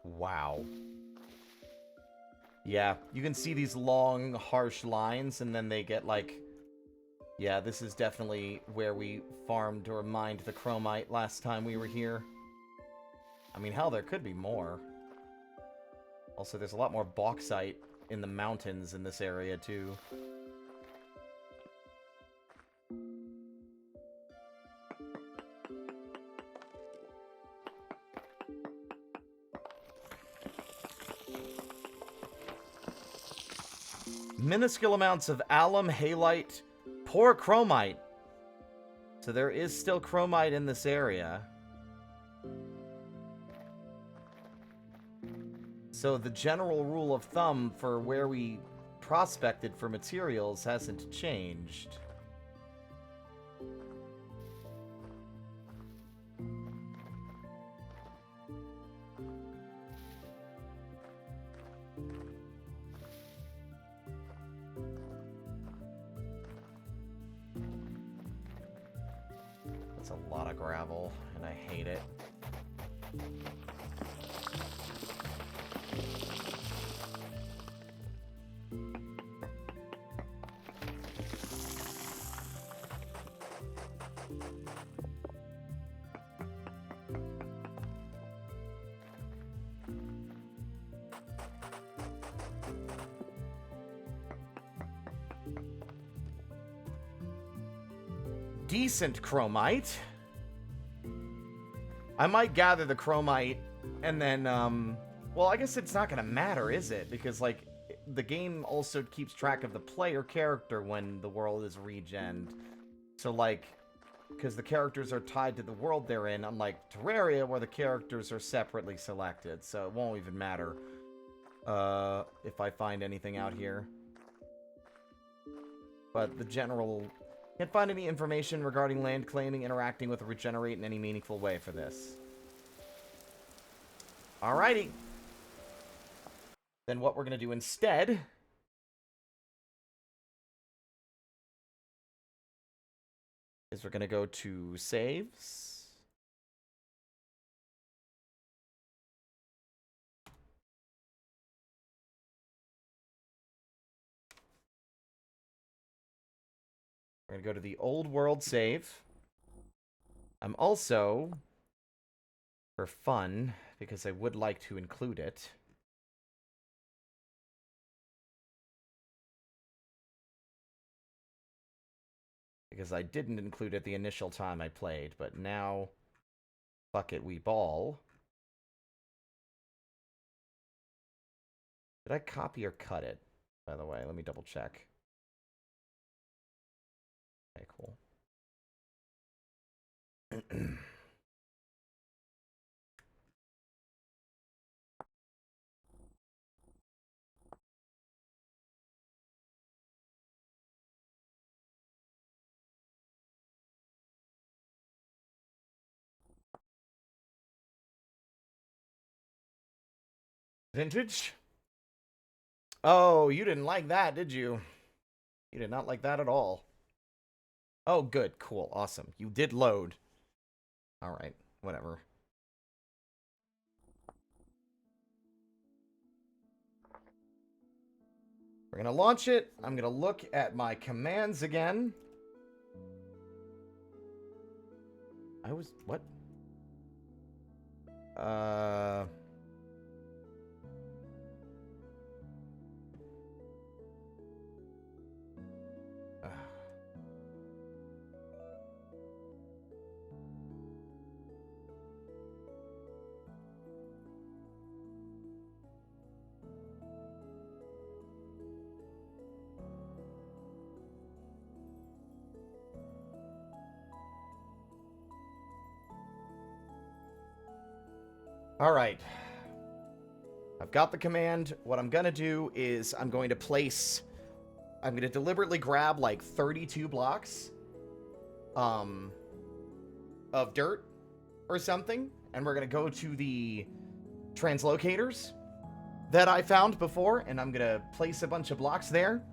Wow. Yeah, you can see these long, harsh lines, and then they get, like... Yeah, this is definitely where we farmed or mined the chromite last time we were here. I mean, hell, there could be more. Also, there's a lot more bauxite in the mountains in this area, too. Minuscule amounts of alum, halite, Poor Chromite. So there is still Chromite in this area. So the general rule of thumb for where we prospected for materials hasn't changed. That's a lot of gravel, and I hate it. Decent chromite. I might gather the chromite and then, well, I guess it's not gonna matter, is it? Because, like, the game also keeps track of the player character when the world is regened. So, like, because the characters are tied to the world they're in, unlike Terraria, where the characters are separately selected. So it won't even matter if I find anything out here. But the general... Can't find any information regarding land claiming, interacting with, or regenerate in any meaningful way for this. Alrighty. Then what we're going to do instead is we're going to go to saves. We're going to go to the old world save. I'm also, for fun, because I would like to include it, because I didn't include it the initial time I played, but now, fuck it, we ball. Did I copy or cut it, by the way? Let me double check. Okay, cool. Vintage? Oh, you didn't like that, did you? You did not like that at all. Oh, good, cool, awesome. You did load. Alright, whatever. We're gonna launch it. I'm gonna look at my commands again. What? Alright. I've got the command. What I'm gonna do is I'm going to deliberately grab like 32 blocks of dirt or something, and we're gonna go to the translocators that I found before, and I'm gonna place a bunch of blocks there.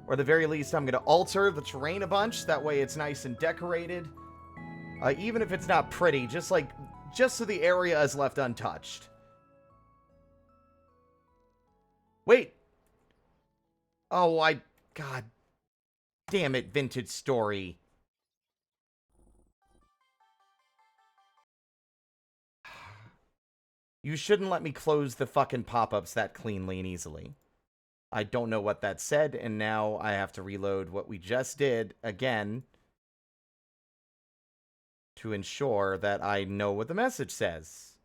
Or at the very least, I'm gonna alter the terrain a bunch, that way it's nice and decorated. Even if it's not pretty, just so the area is left untouched. Wait. Oh, God damn it, Vintage Story. You shouldn't let me close the fucking pop-ups that cleanly and easily. I don't know what that said, and now I have to reload what we just did again to ensure that I know what the message says.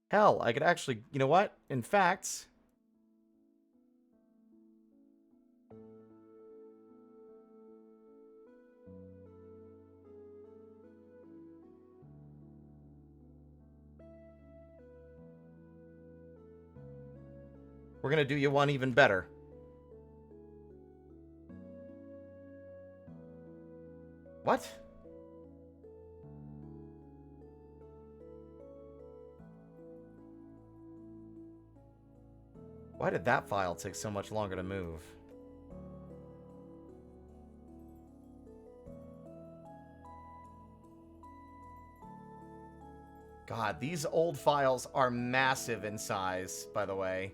Hell, I could actually... You know what? In fact... We're gonna do you one even better. What? Why did that file take so much longer to move? God, these old files are massive in size, by the way.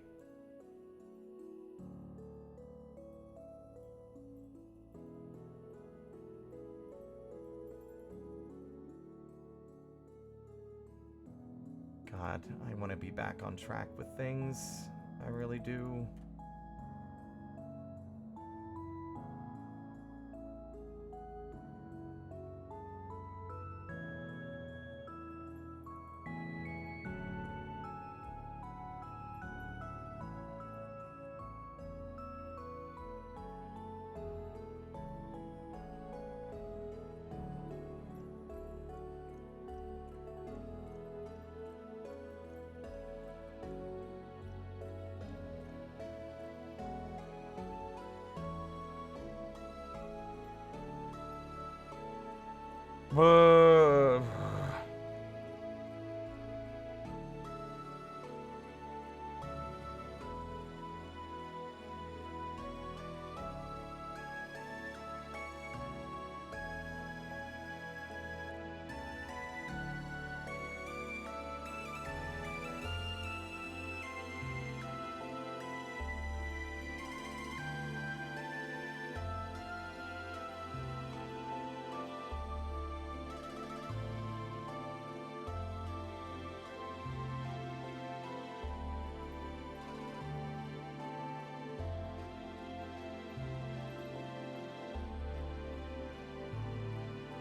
God, I want to be back on track with things. I really do.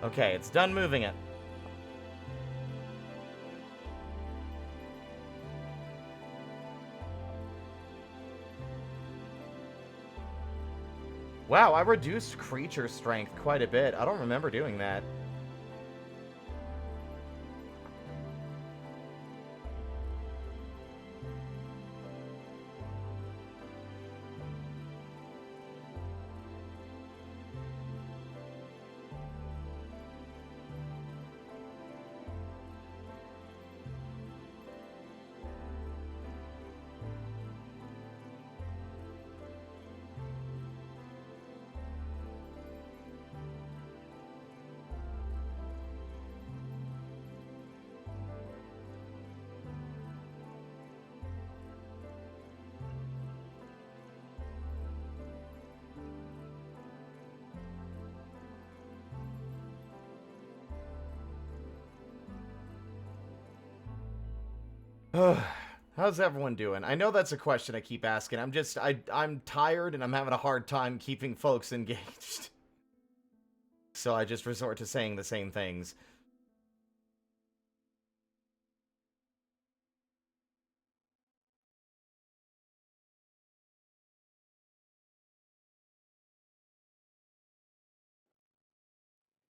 Okay, it's done moving it. Wow, I reduced creature strength quite a bit. I don't remember doing that. How's everyone doing? I know that's a question I keep asking. I'm tired and I'm having a hard time keeping folks engaged. So I just resort to saying the same things.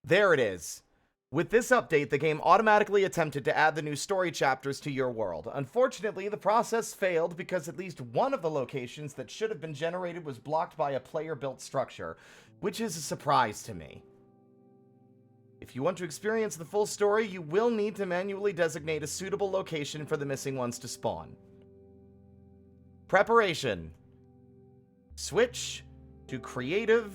There it is. With this update, the game automatically attempted to add the new story chapters to your world. Unfortunately, the process failed because at least one of the locations that should have been generated was blocked by a player-built structure, which is a surprise to me. If you want to experience the full story, you will need to manually designate a suitable location for the missing ones to spawn. Preparation. Switch to creative.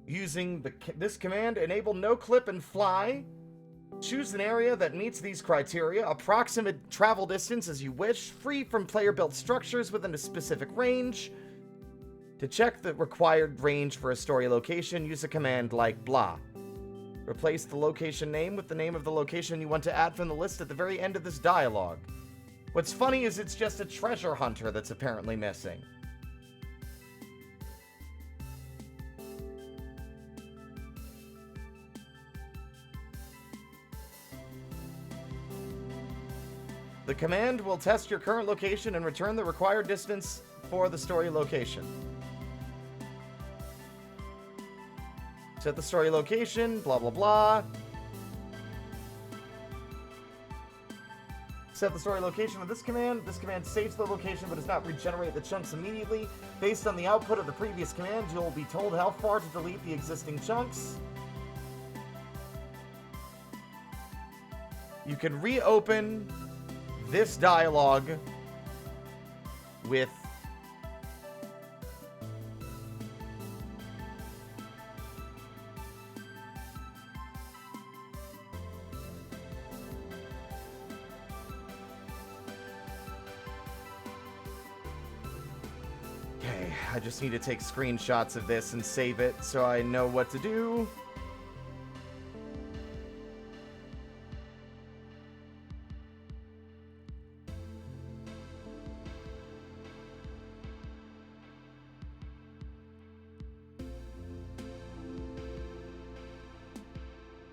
Using this command, enable no clip and fly. Choose an area that meets these criteria. Approximate travel distance as you wish. Free from player-built structures within a specific range. To check the required range for a story location, use a command like blah. Replace the location name with the name of the location you want to add from the list at the very end of this dialogue. What's funny is it's just a treasure hunter that's apparently missing. The command will test your current location and return the required distance for the story location. Set the story location, blah, blah, blah. Set the story location of this command. This command saves the location but does not regenerate the chunks immediately. Based on the output of the previous command, you'll be told how far to delete the existing chunks. You can reopen this dialogue with I just need to take screenshots of this and save it so I know what to do.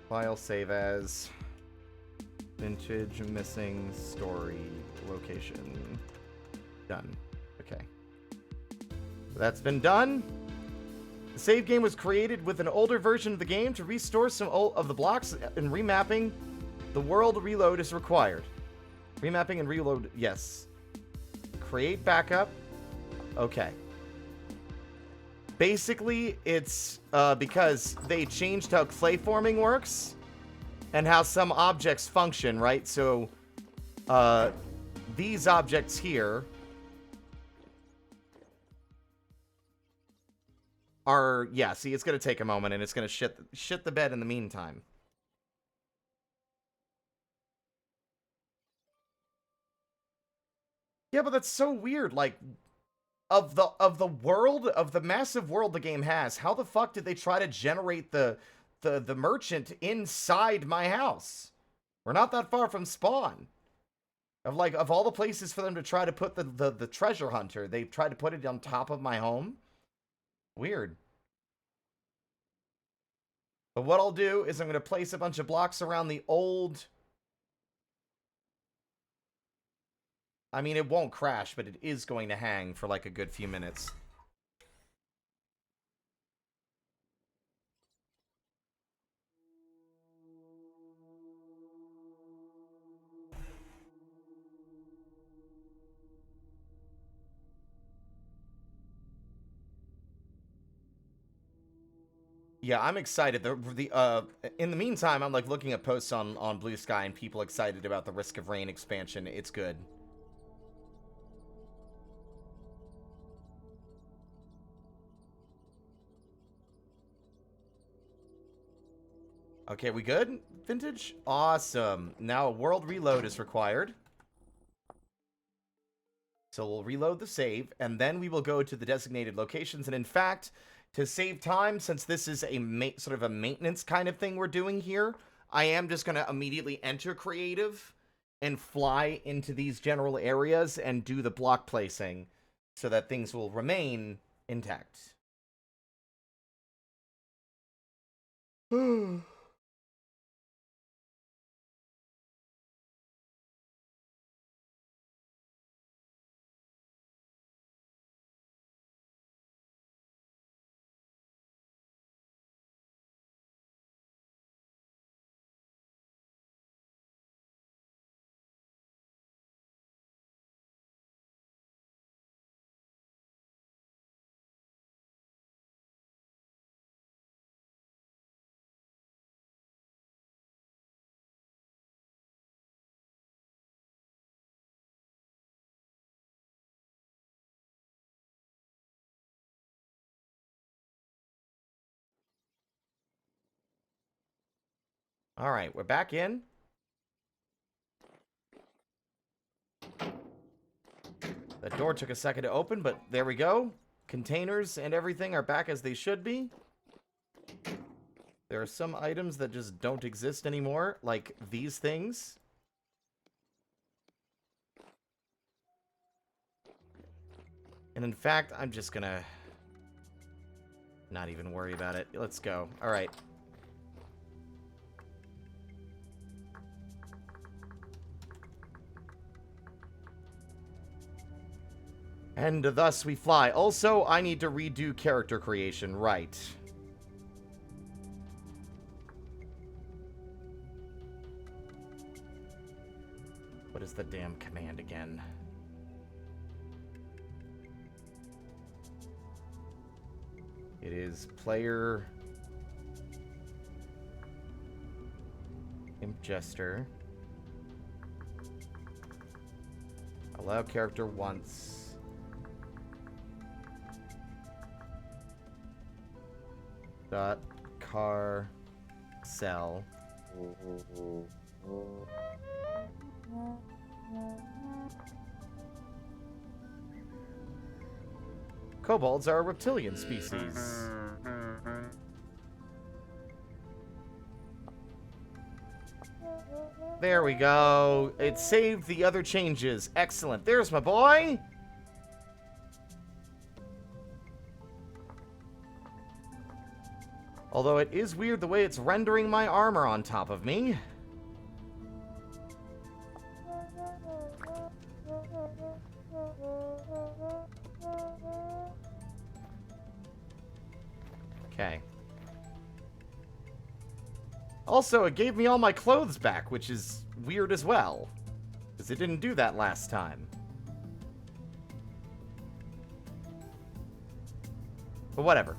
File save as vintage missing story location. Done. Okay. That's been done. The save game was created with an older version of the game to restore some of the blocks, and remapping the world reload is required. Remapping and reload, yes. Create backup. Okay. Basically, it's because they changed how clay forming works and how some objects function, right? So, these objects here are, yeah, see, it's going to take a moment, and it's going to shit the bed in the meantime. Yeah, but that's so weird. Like, of the world, of the massive world the game has, how the fuck did they try to generate the merchant inside my house? We're not that far from spawn. Of all the places for them to try to put the treasure hunter, they tried to put it on top of my home. Weird. But what I'll do is I'm going to place a bunch of blocks around the old... I mean, it won't crash, but it is going to hang for like a good few minutes. Yeah, I'm excited. In the meantime, I'm like looking at posts on Blue Sky and people excited about the Risk of Rain expansion. It's good. Okay, we good? Vintage? Awesome. Now a world reload is required. So we'll reload the save, and then we will go to the designated locations. And in fact, to save time, since this is a sort of a maintenance kind of thing we're doing here, I am just going to immediately enter creative and fly into these general areas and do the block placing so that things will remain intact. All right, we're back in. The door took a second to open, but there we go. Containers and everything are back as they should be. There are some items that just don't exist anymore, like these things. And in fact, I'm just gonna not even worry about it. Let's go. All right. And thus we fly. Also, I need to redo character creation, right. What is the damn command again? It is player... Imp Jester. Allow character once. Dot car cell. Kobolds are a reptilian species. There we go. It saved the other changes. Excellent. There's my boy. Although it is weird the way it's rendering my armor on top of me. Okay. Also, it gave me all my clothes back, which is weird as well. Because it didn't do that last time. But whatever.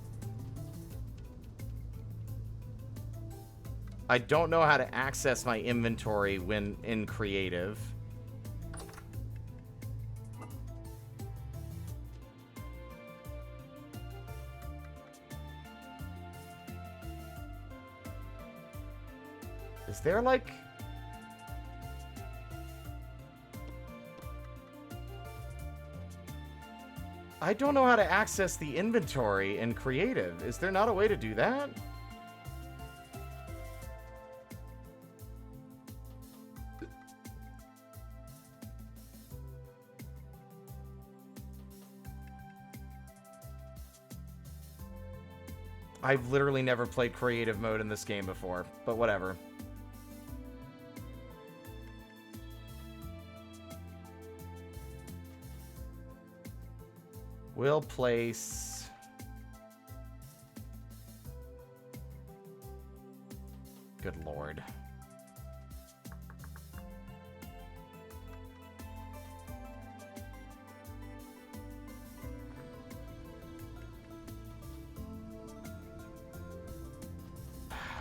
I don't know how to access my inventory when in creative. Is there like... I don't know how to access the inventory in creative. Is there not a way to do that? I've literally never played creative mode in this game before, but whatever. We'll place... Good lord.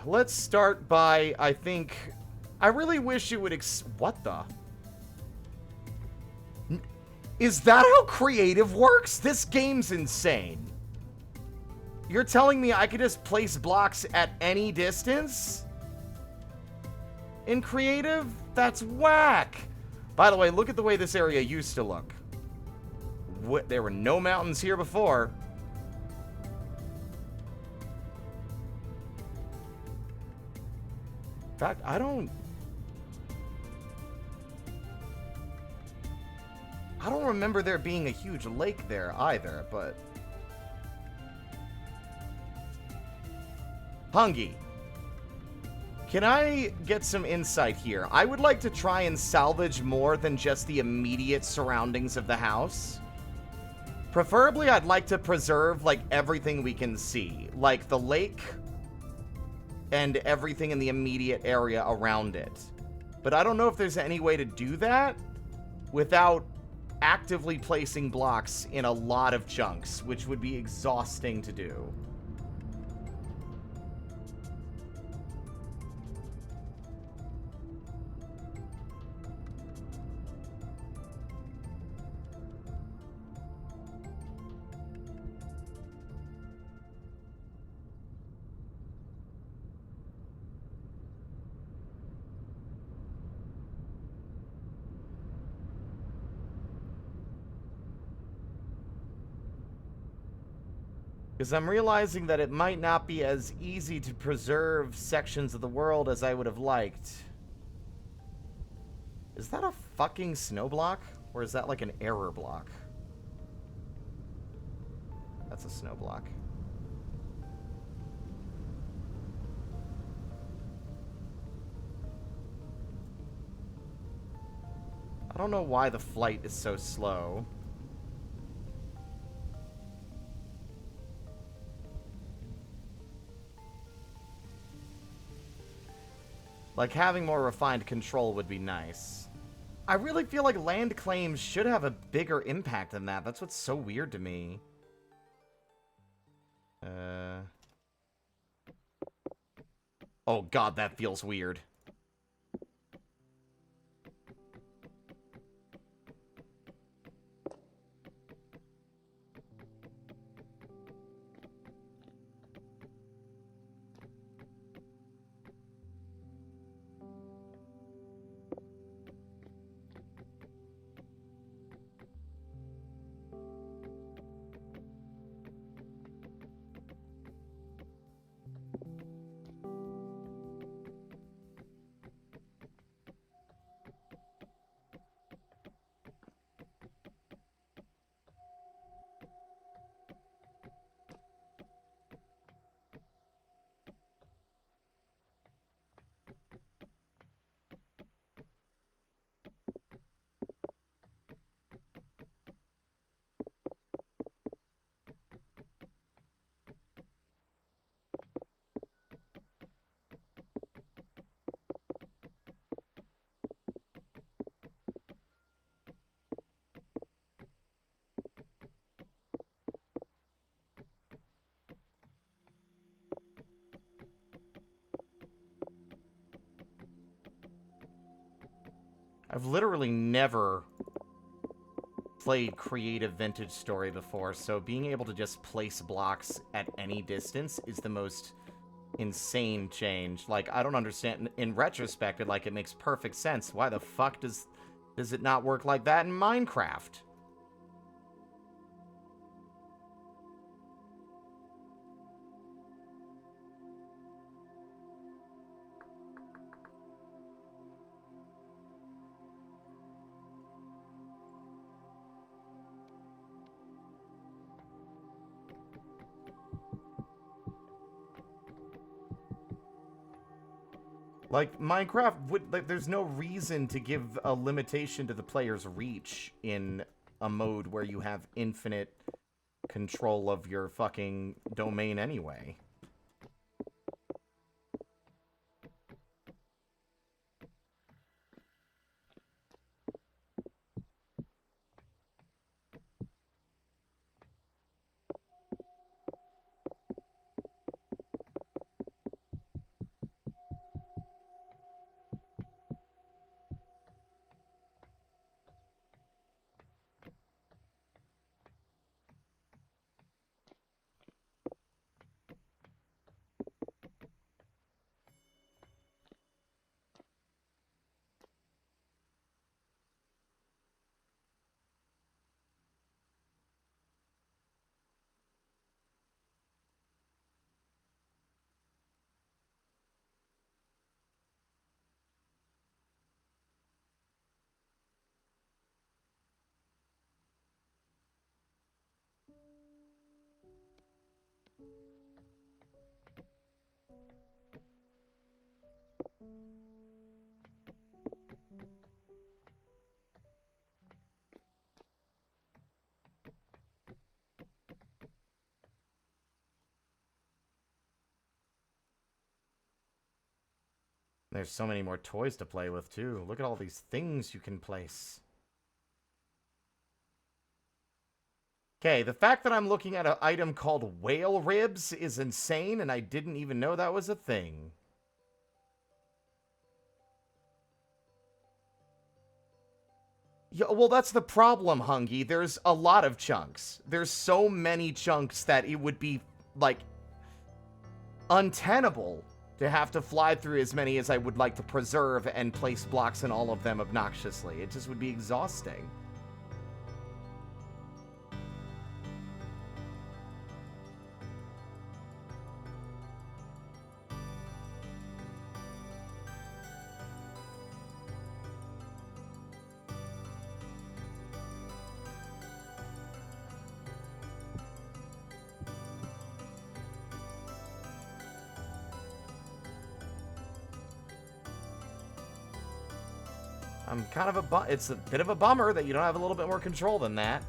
Let's start by, I think... I really wish it would what the... Is that how creative works? This game's insane. You're telling me I could just place blocks at any distance? In creative? That's whack. By the way, look at the way this area used to look. There were no mountains here before. In fact, I don't remember there being a huge lake there either, but... Hungy. Can I get some insight here? I would like to try and salvage more than just the immediate surroundings of the house. Preferably, I'd like to preserve, like, everything we can see. Like, the lake and everything in the immediate area around it. But I don't know if there's any way to do that without actively placing blocks in a lot of chunks, which would be exhausting to do. Because I'm realizing that it might not be as easy to preserve sections of the world as I would have liked. Is that a fucking snow block? Or is that like an error block? That's a snow block. I don't know why the flight is so slow. Like, having more refined control would be nice. I really feel like land claims should have a bigger impact than that. That's what's so weird to me. Oh god, that feels weird. I've literally never played creative vintage story before, so being able to just place blocks at any distance is the most insane change. Like, I don't understand. In retrospect, it makes perfect sense. Why the fuck does it not work like that in Minecraft? Like, Minecraft would, like, there's no reason to give a limitation to the player's reach in a mode where you have infinite control of your fucking domain anyway. There's so many more toys to play with, too. Look at all these things you can place. Okay, the fact that I'm looking at an item called whale ribs is insane, and I didn't even know that was a thing. Yeah, well, that's the problem, Hungy. There's a lot of chunks. There's so many chunks that it would be, like, untenable to have to fly through as many as I would like to preserve and place blocks in all of them obnoxiously. It just would be exhausting. I'm kind of it's a bit of a bummer that you don't have a little bit more control than that.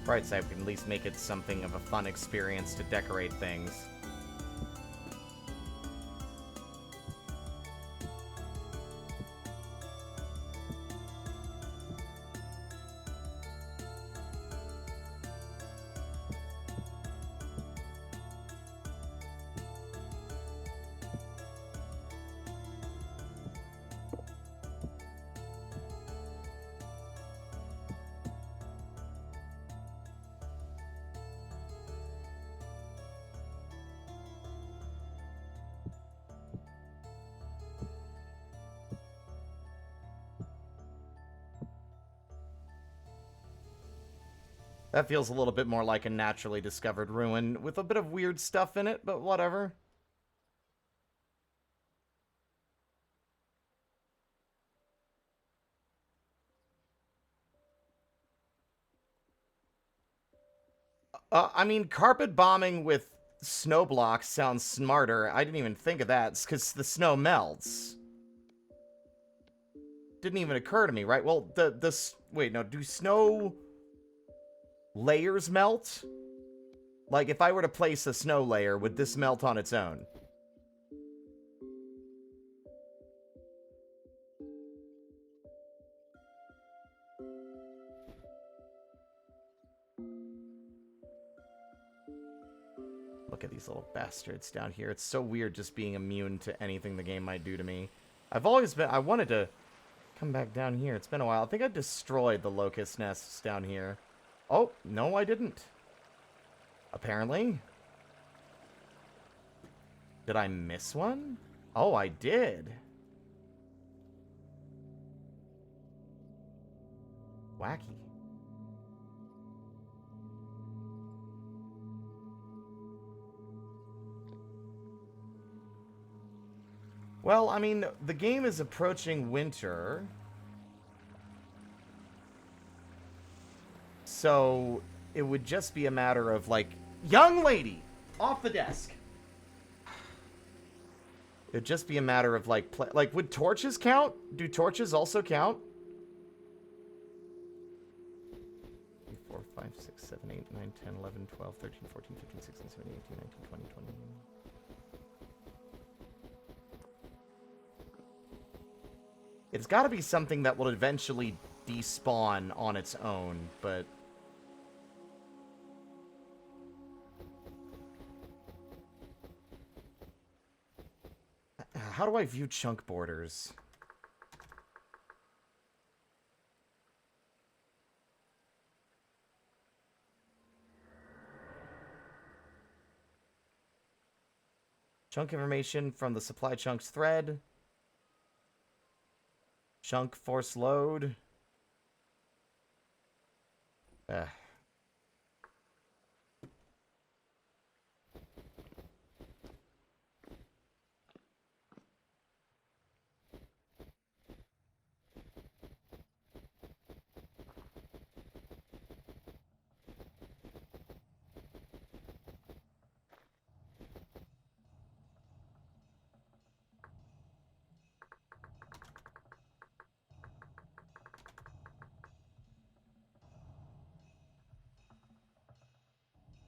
Bright side, we can at least make it something of a fun experience to decorate things. That feels a little bit more like a naturally discovered ruin with a bit of weird stuff in it, but whatever. I mean, carpet bombing with snow blocks sounds smarter. I didn't even think of that. It's because the snow melts. Didn't even occur to me, right? Well, wait, no, do snow layers melt? Like, if I were to place a snow layer, would this melt on its own? Look at these little bastards down here. It's so weird just being immune to anything the game might do to me. I wanted to come back down here. It's been a while. I think I destroyed the locust nests down here. Oh, no, I didn't. Apparently. Did I miss one? Oh, I did. Wacky. Well, I mean, the game is approaching winter. So, it would just be a matter of, like, young lady! Off the desk! It'd just be a matter of, like, would torches count? Do torches also count? 3, 4, 5, 6, 7, 8, 9, 10, 11, 12, 13, 14, 15, 16, 17, 18, 19, 20, 21. It's got to be something that will eventually despawn on its own, but... How do I view chunk borders? Chunk information from the supply chunks thread. Chunk force load.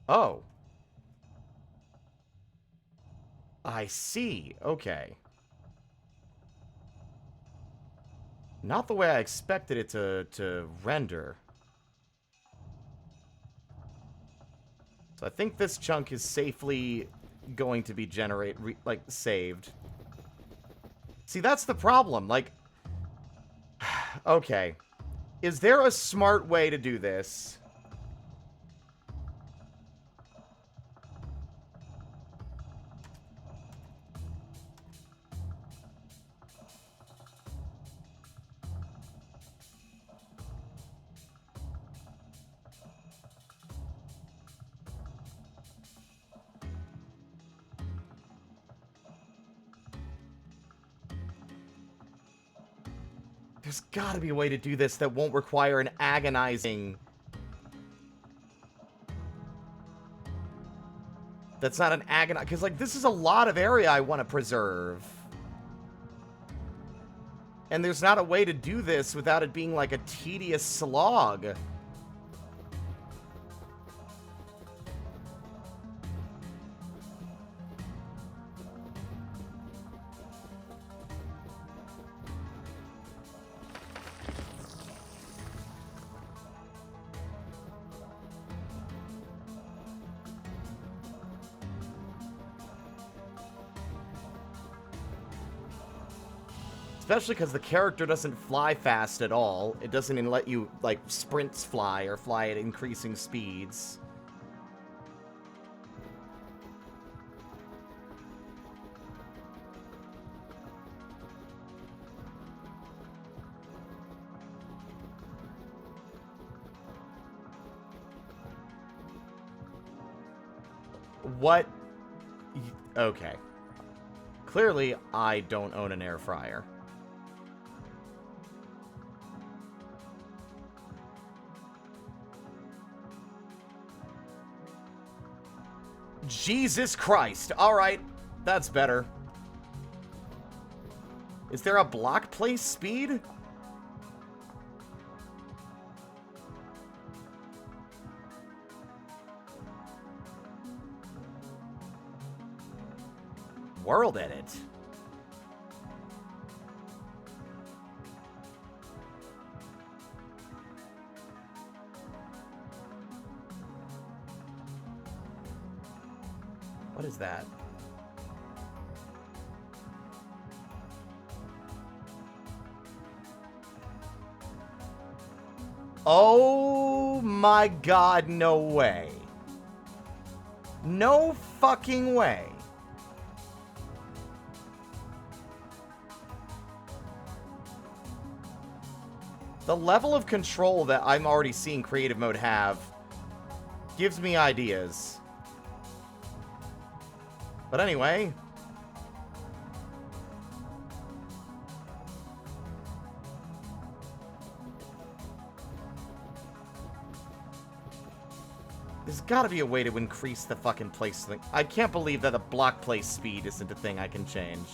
Oh. I see. Okay. Not the way I expected it to render. So I think this chunk is safely going to be saved. See, that's the problem. Like, okay. Is there a smart way to do this? There's gotta be a way to do this that won't require an agonizing... That's not an agonizing... Because, like, this is a lot of area I want to preserve. And there's not a way to do this without it being, like, a tedious slog. Especially because the character doesn't fly fast at all. It doesn't even let you, like, sprints fly or fly at increasing speeds. What? Okay. Clearly, I don't own an air fryer. Jesus Christ. Alright. That's better. Is there a block place speed? World edit. What is that? Oh my god, no way. No fucking way. The level of control that I'm already seeing creative mode have gives me ideas. But anyway. There's gotta be a way to increase the fucking place thing. I can't believe that the block place speed isn't a thing I can change.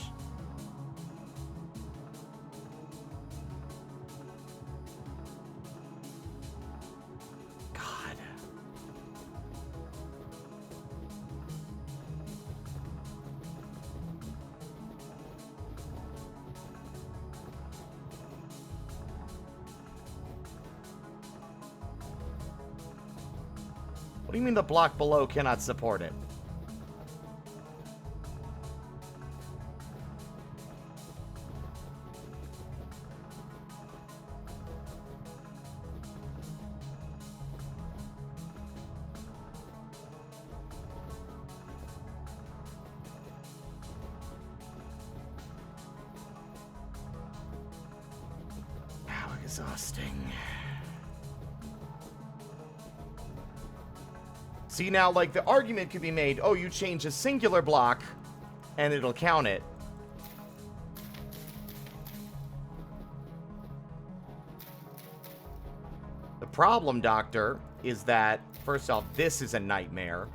What do you mean the block below cannot support it? How exhausting. See, now, like, the argument could be made, oh, you change a singular block, and it'll count it. The problem, Doctor, is that, first off, this is a nightmare.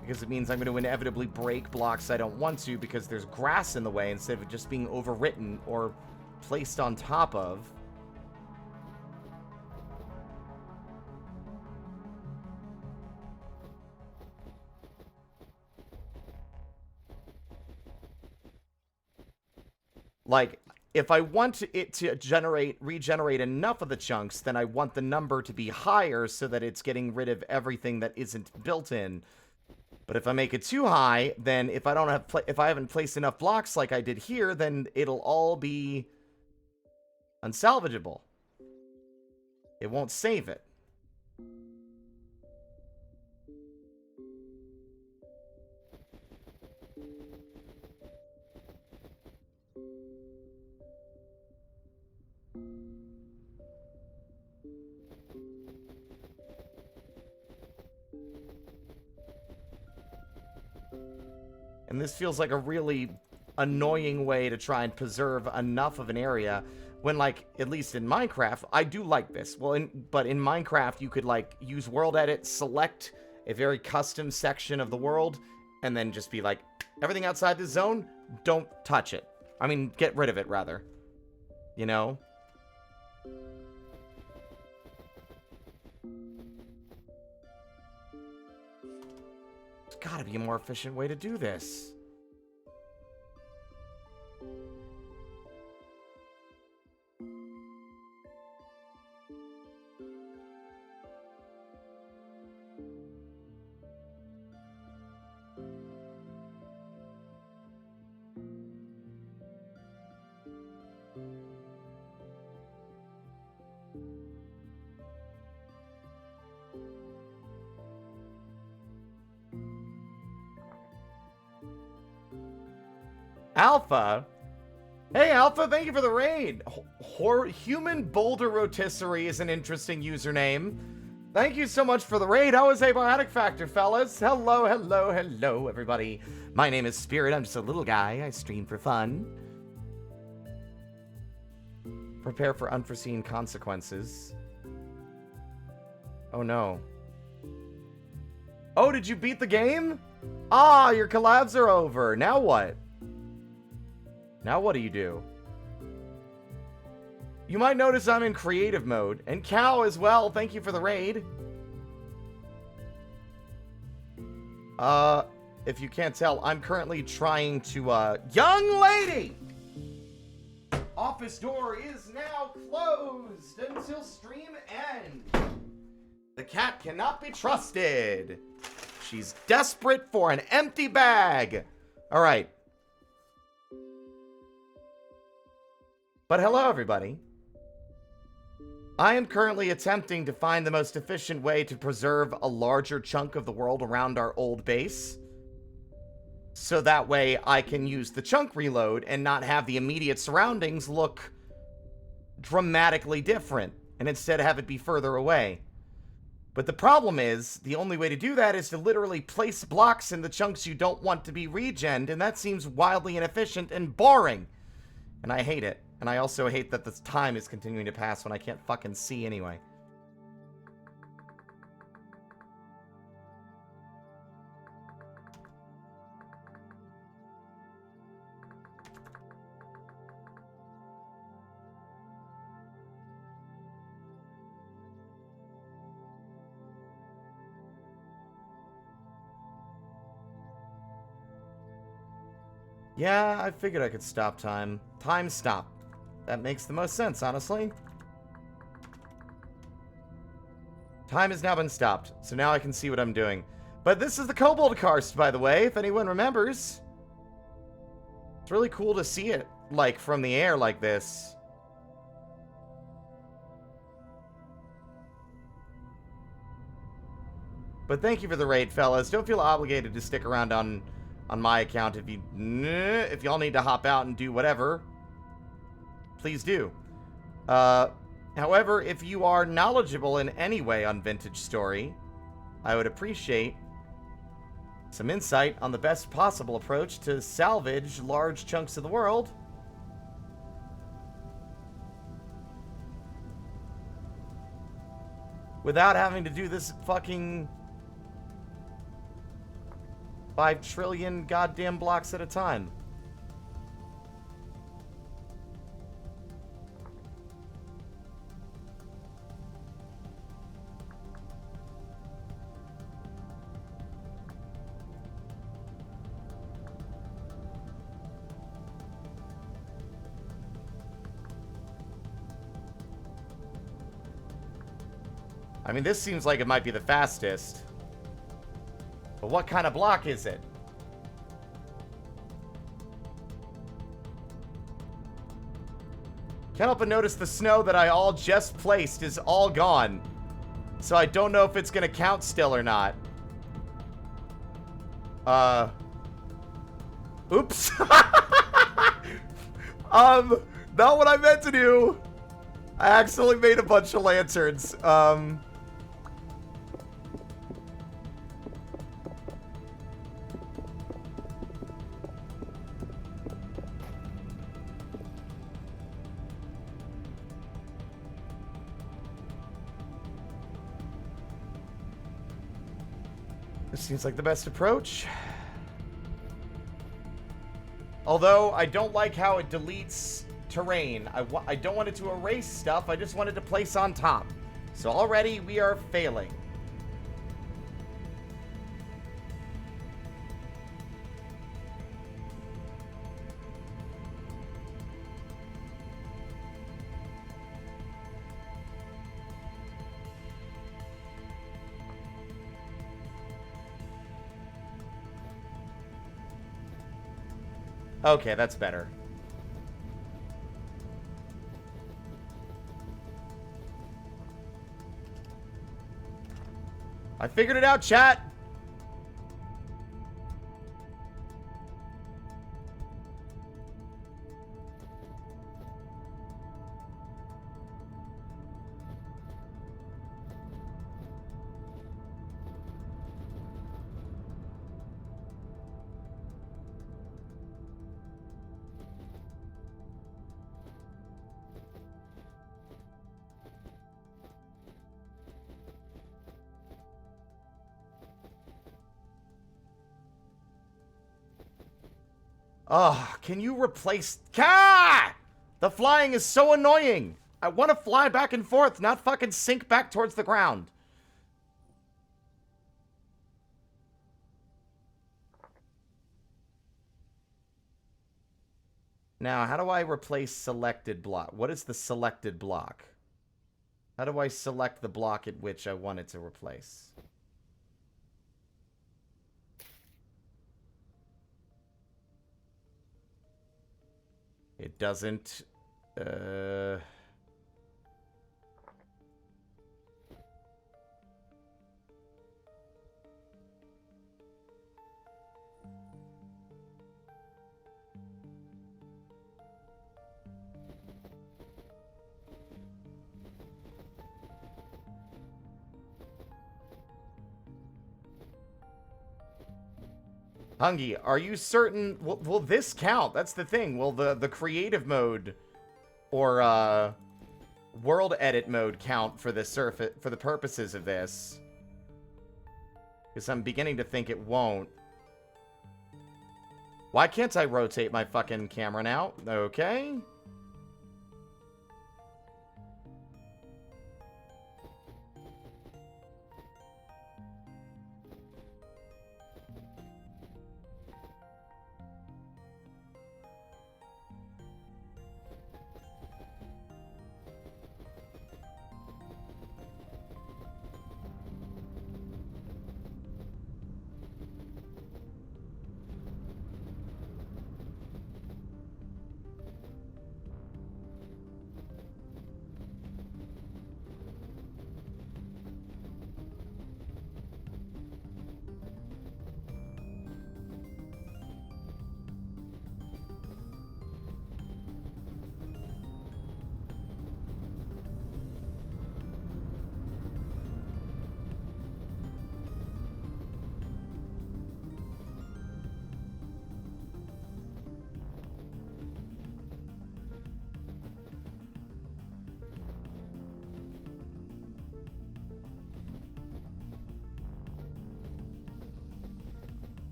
Because it means I'm going to inevitably break blocks I don't want to because there's grass in the way instead of it just being overwritten or placed on top of. Like, if I want it to regenerate enough of the chunks, then I want the number to be higher so that it's getting rid of everything that isn't built in. But if I make it too high, then if I haven't placed enough blocks like I did here, then it'll all be unsalvageable. It won't save it. And this feels like a really annoying way to try and preserve enough of an area when, like, at least in Minecraft, I do like this. Well, but in Minecraft, you could, like, use world edit, select a very custom section of the world, and then just be like, everything outside this zone, don't touch it. I mean, get rid of it, rather. You know? There's gotta be a more efficient way to do this. Alpha? Hey, Alpha, thank you for the raid. Human Boulder Rotisserie is an interesting username. Thank you so much for the raid. How was Abiotic Factor, fellas? Hello, hello, hello, everybody. My name is Spirit. I'm just a little guy. I stream for fun. Prepare for unforeseen consequences. Oh, no. Oh, did you beat the game? Ah, your collabs are over. Now what? Now what do you do? You might notice I'm in creative mode. And Cow as well. Thank you for the raid. If you can't tell, I'm currently trying to, Young lady! Office door is now closed until stream ends. The cat cannot be trusted. She's desperate for an empty bag. All right. But hello, everybody. I am currently attempting to find the most efficient way to preserve a larger chunk of the world around our old base. So that way I can use the chunk reload and not have the immediate surroundings look dramatically different, and instead have it be further away. But the problem is, the only way to do that is to literally place blocks in the chunks you don't want to be regened, and that seems wildly inefficient and boring. And I hate it. And I also hate that this time is continuing to pass when I can't fucking see anyway. Yeah, I figured I could stop time. Time stop. That makes the most sense, honestly. Time has now been stopped, so now I can see what I'm doing. But this is the Kobold Karst, by the way, if anyone remembers. It's really cool to see it, like, from the air like this. But thank you for the raid, fellas. Don't feel obligated to stick around on my account if y'all need to hop out and do whatever. Please do. However, if you are knowledgeable in any way on Vintage Story, I would appreciate some insight on the best possible approach to salvage large chunks of the world. Without having to do this fucking 5 trillion goddamn blocks at a time. I mean, this seems like it might be the fastest. But what kind of block is it? Can't help but notice the snow that I all just placed is all gone. So I don't know if it's gonna count still or not. Oops. Not what I meant to do. I accidentally made a bunch of lanterns. This seems like the best approach. Although, I don't like how it deletes terrain. I don't want it to erase stuff, I just want it to place on top. So already, we are failing. Okay, that's better. I figured it out, chat! Oh, can you replace... The flying is so annoying! I want to fly back and forth, not fucking sink back towards the ground. Now, how do I replace selected block? What is the selected block? How do I select the block at which I want it to replace? It doesn't... Hungy, are you certain... Will this count? That's the thing. Will the creative mode or world edit mode count for the for the purposes of this? Because I'm beginning to think it won't. Why can't I rotate my fucking camera now? Okay.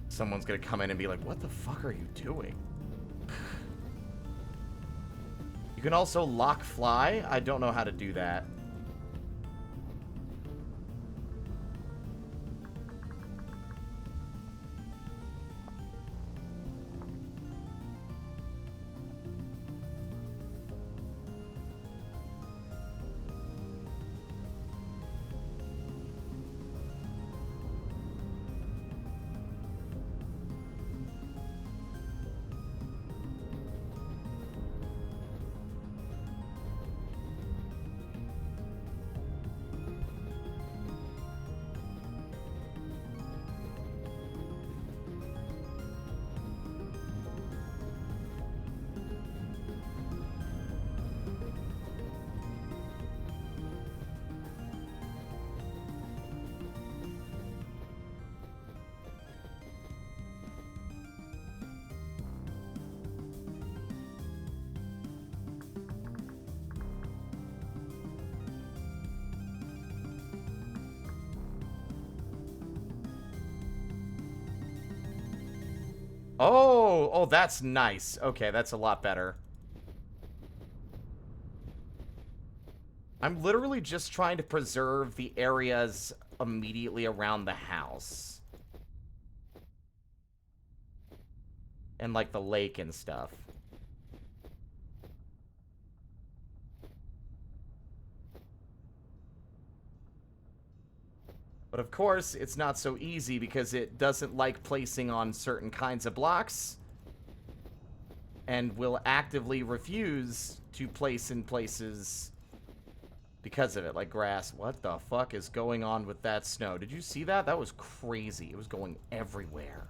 Someone's gonna come in and be like, what the fuck are you doing? You can also lock fly. I don't know how to do that. Oh, that's nice. Okay, that's a lot better. I'm literally just trying to preserve the areas immediately around the house. And, like, the lake and stuff. But of course, it's not so easy because it doesn't like placing on certain kinds of blocks and will actively refuse to place in places because of it, like grass. What the fuck is going on with that snow? Did you see that? That was crazy. It was going everywhere.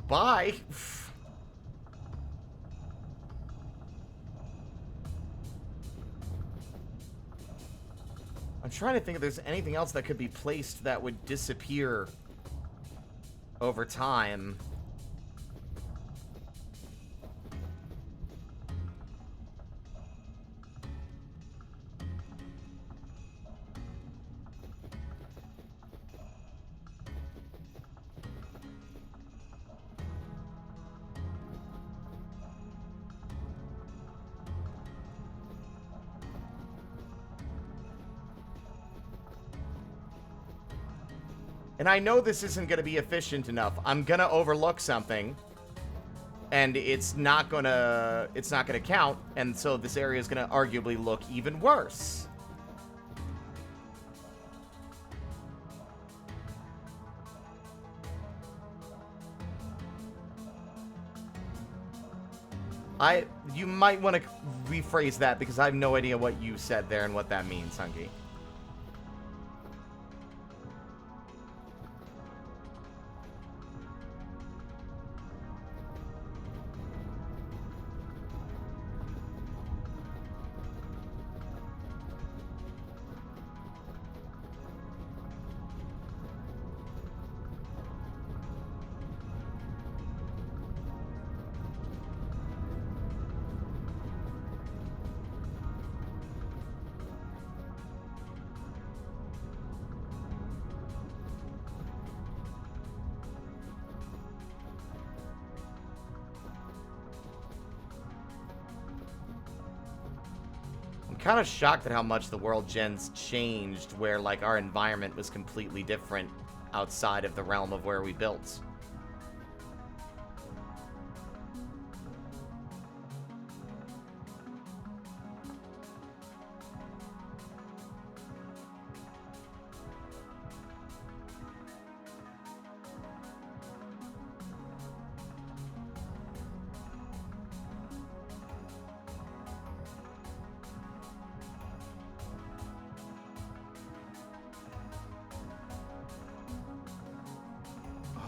Bye. I'm trying to think if there's anything else that could be placed that would disappear over time. And I know this isn't going to be efficient enough. I'm going to overlook something, and it's not going to count, and so this area is going to arguably look even worse. You might want to rephrase that, because I have no idea what you said there and what that means, Hunky. Kind of shocked at how much the world gens changed, where like our environment was completely different outside of the realm of where we built.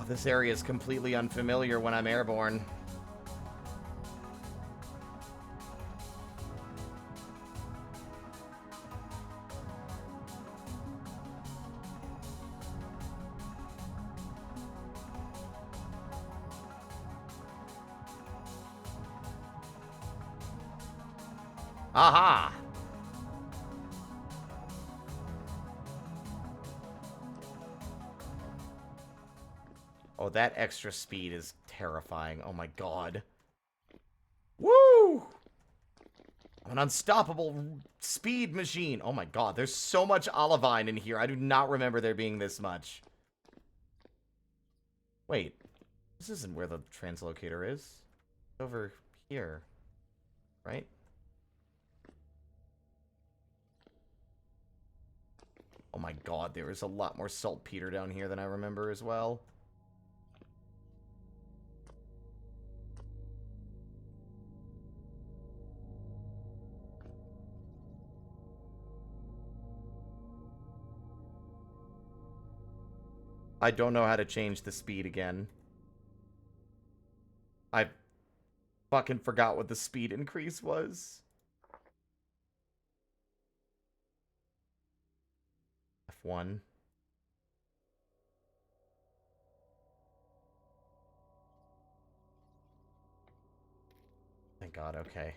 This area is completely unfamiliar when I'm airborne. Aha! Oh, that extra speed is terrifying. Oh my god. Woo! I'm an unstoppable speed machine. Oh my god, there's so much olivine in here. I do not remember there being this much. Wait. This isn't where the translocator is. It's over here. Right? Oh my god, there is a lot more saltpeter down here than I remember as well. I don't know how to change the speed again. I fucking forgot what the speed increase was. F1. Thank God, okay.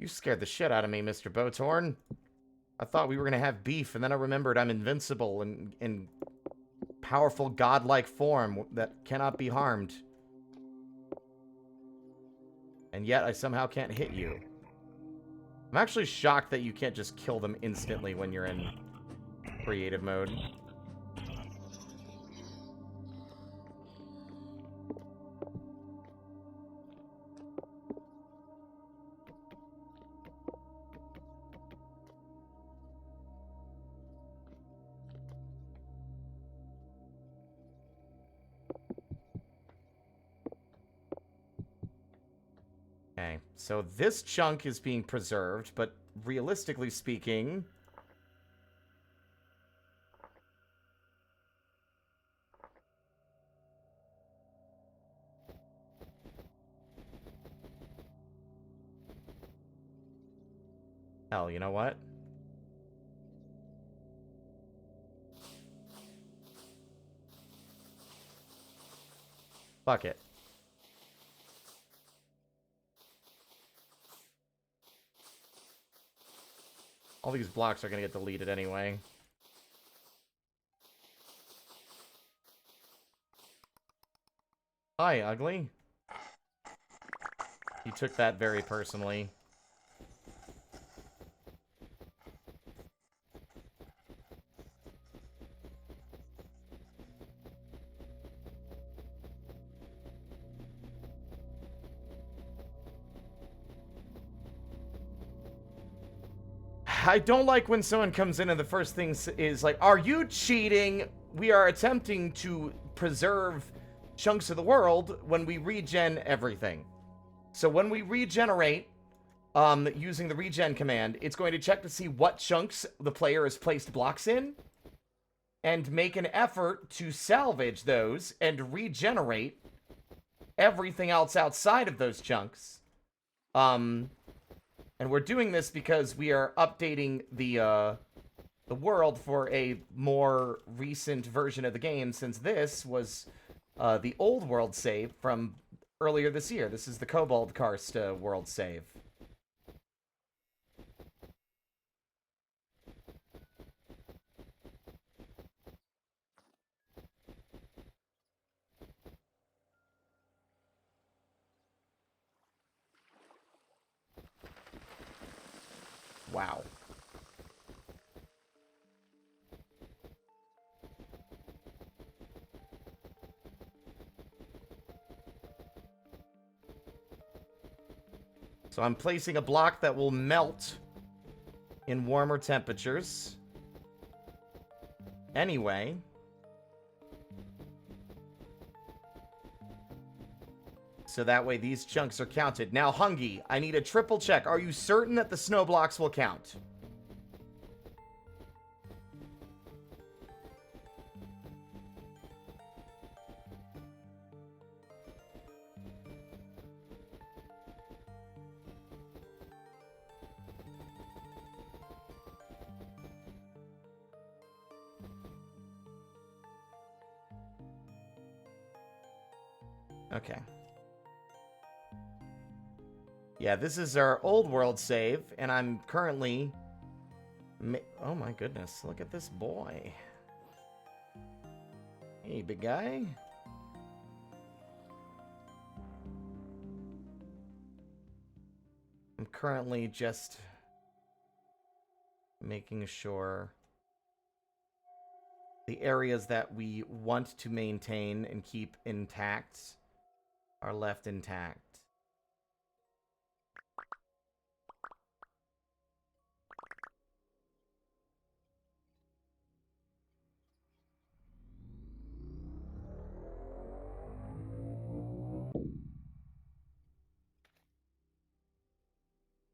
You scared the shit out of me, Mr. Botorn. I thought we were gonna have beef, and then I remembered I'm invincible and in powerful godlike form that cannot be harmed. And yet I somehow can't hit you. I'm actually shocked that you can't just kill them instantly when you're in creative mode. Okay, so this chunk is being preserved, but realistically speaking... Hell, you know what? Fuck it. All these blocks are gonna get deleted anyway. Hi, ugly. He took that very personally. I don't like when someone comes in and the first thing is like, are you cheating? We are attempting to preserve chunks of the world when we regen everything. So when we regenerate, using the regen command, it's going to check to see what chunks the player has placed blocks in and make an effort to salvage those and regenerate everything else outside of those chunks. And we're doing this because we are updating the world for a more recent version of the game, since this was the old world save from earlier this year. This is the Kobold Karst world save. Wow. So I'm placing a block that will melt in warmer temperatures. Anyway. So that way these chunks are counted. Now, Hungy, I need a triple check. Are you certain that the snow blocks will count? Okay. Yeah, this is our old world save, and I'm currently... Oh my goodness, look at this boy. Hey, big guy. I'm currently just making sure the areas that we want to maintain and keep intact are left intact.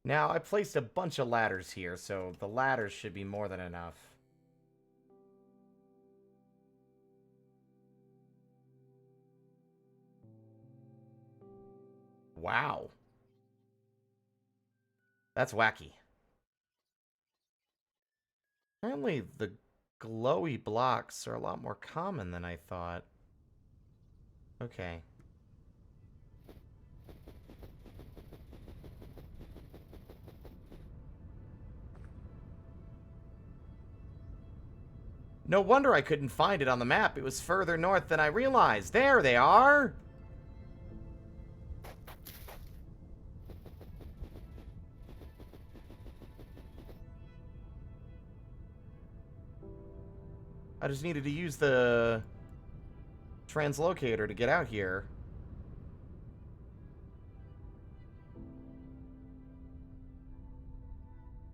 Now, I placed a bunch of ladders here, so the ladders should be more than enough. Wow. That's wacky. Apparently, the glowy blocks are a lot more common than I thought. Okay. No wonder I couldn't find it on the map. It was further north than I realized. There they are! I just needed to use the translocator to get out here.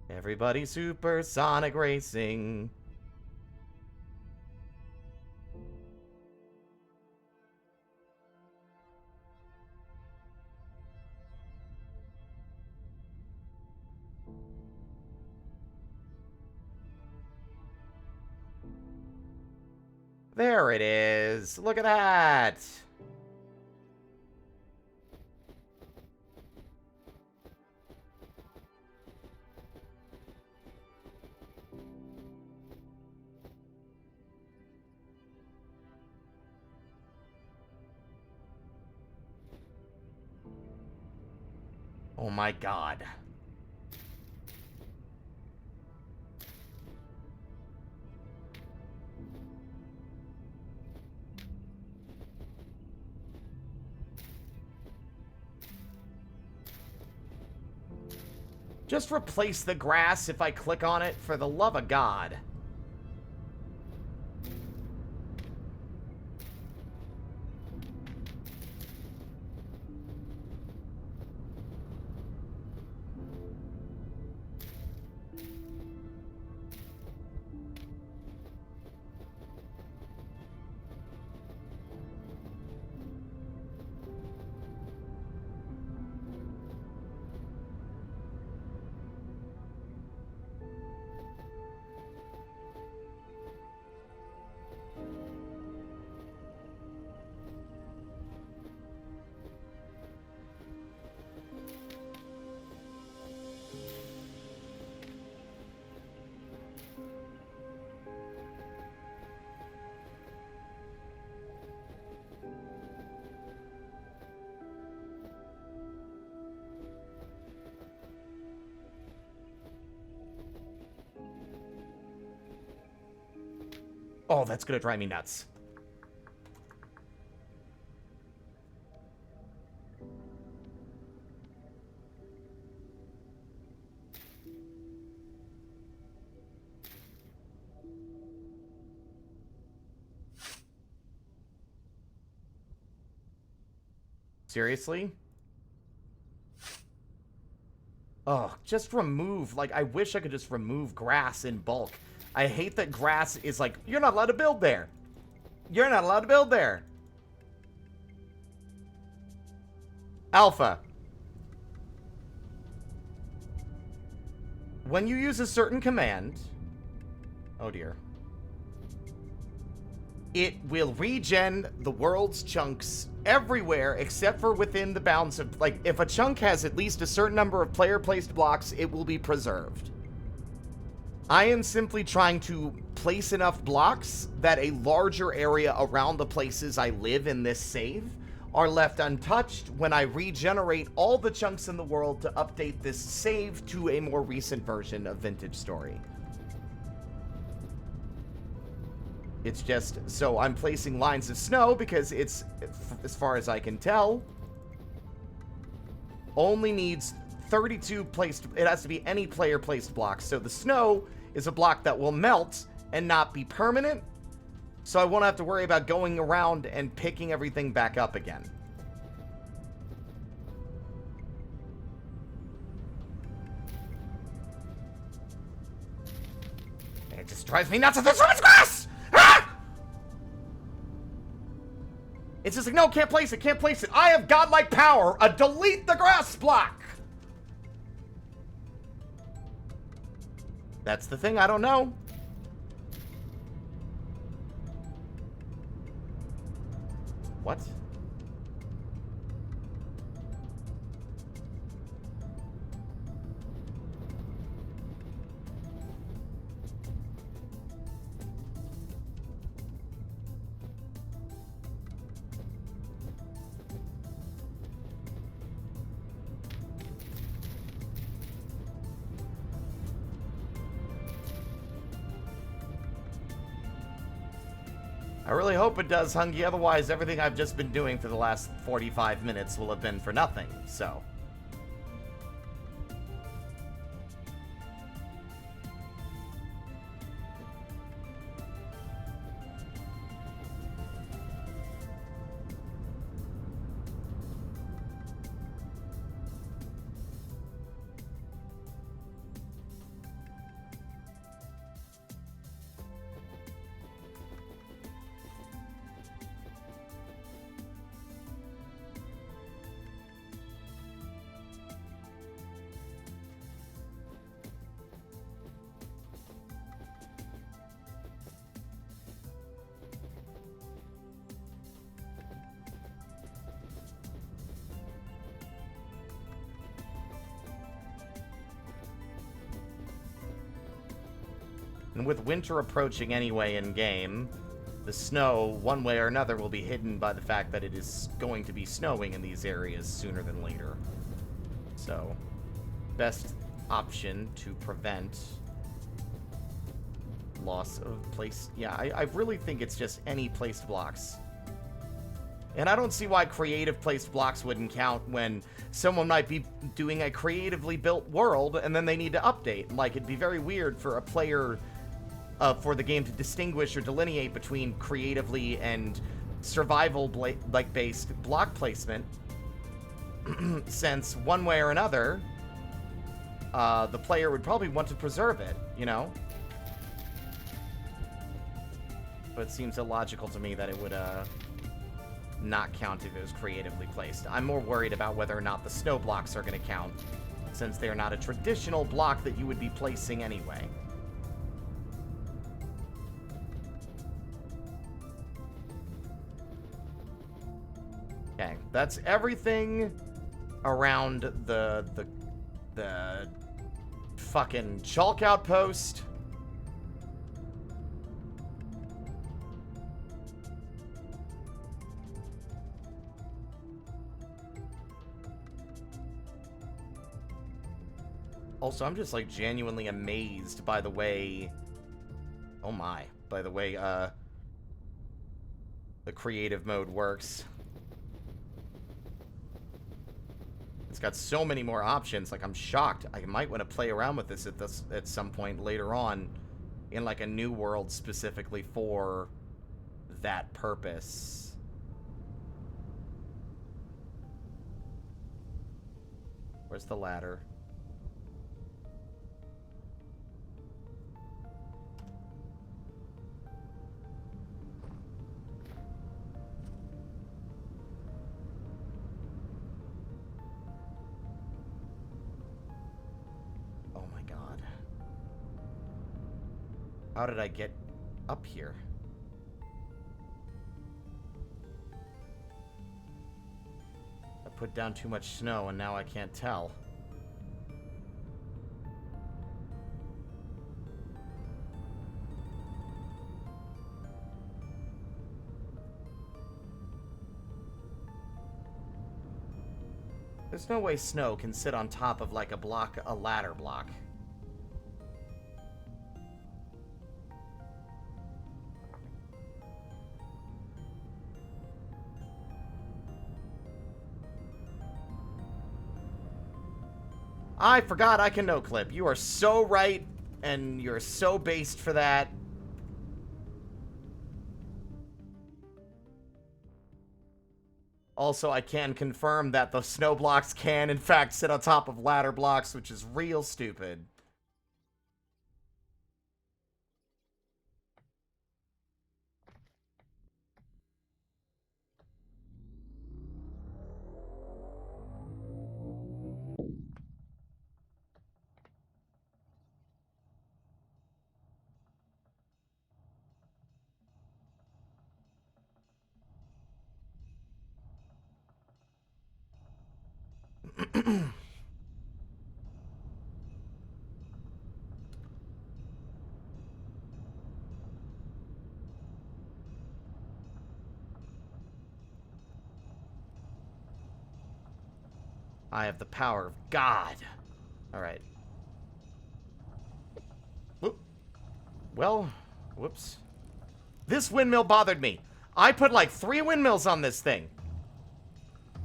Everybody supersonic racing. There it is. Look at that. Oh my god. Just replace the grass if I click on it, for the love of God. Oh, that's gonna drive me nuts. Seriously? Oh, just remove, like, I wish I could just remove grass in bulk. I hate that grass is like, you're not allowed to build there. You're not allowed to build there. Alpha. When you use a certain command... Oh dear. It will regen the world's chunks everywhere except for within the bounds of... Like, if a chunk has at least a certain number of player-placed blocks, it will be preserved. I am simply trying to place enough blocks that a larger area around the places I live in this save are left untouched when I regenerate all the chunks in the world to update this save to a more recent version of Vintage Story. It's just, so I'm placing lines of snow because it's, as far as I can tell, only needs 32 placed, it has to be any player placed blocks. So the snow is a block that will melt and not be permanent. So I won't have to worry about going around and picking everything back up again. It just drives me nuts that there's so much grass! Ah! It's just like, no, can't place it, can't place it. I have godlike power. Delete the grass block. That's the thing, I don't know. What? I really hope it does, Hungy. Otherwise, everything I've just been doing for the last 45 minutes will have been for nothing, so... And with winter approaching anyway in-game, the snow, one way or another, will be hidden by the fact that it is going to be snowing in these areas sooner than later. So, best option to prevent loss of place... Yeah, I really think it's just any placed blocks. And I don't see why creative placed blocks wouldn't count when someone might be doing a creatively built world and then they need to update. Like, it'd be very weird for a player... for the game to distinguish or delineate between creatively and survival-based block placement, since one way or another, the player would probably want to preserve it, you know? But it seems illogical to me that it would not count if it was creatively placed. I'm more worried about whether or not the snow blocks are going to count, since they are not a traditional block that you would be placing anyway. Okay, that's everything around the fucking chalk outpost. Also, I'm just like genuinely amazed by the way, oh my, by the way the creative mode works. It's got so many more options. Like, I'm shocked. I might want to play around with this at some point later on in like a new world specifically for that purpose. Where's the ladder? How did I get up here? I put down too much snow and now I can't tell. There's no way snow can sit on top of like a ladder block. I forgot I can no-clip. You are so right, and you're so based for that. Also, I can confirm that the snow blocks can, in fact, sit on top of ladder blocks, which is real stupid. I have the power of God. Alright. Whoop. Well, whoops. This windmill bothered me. I put like 3 windmills on this thing.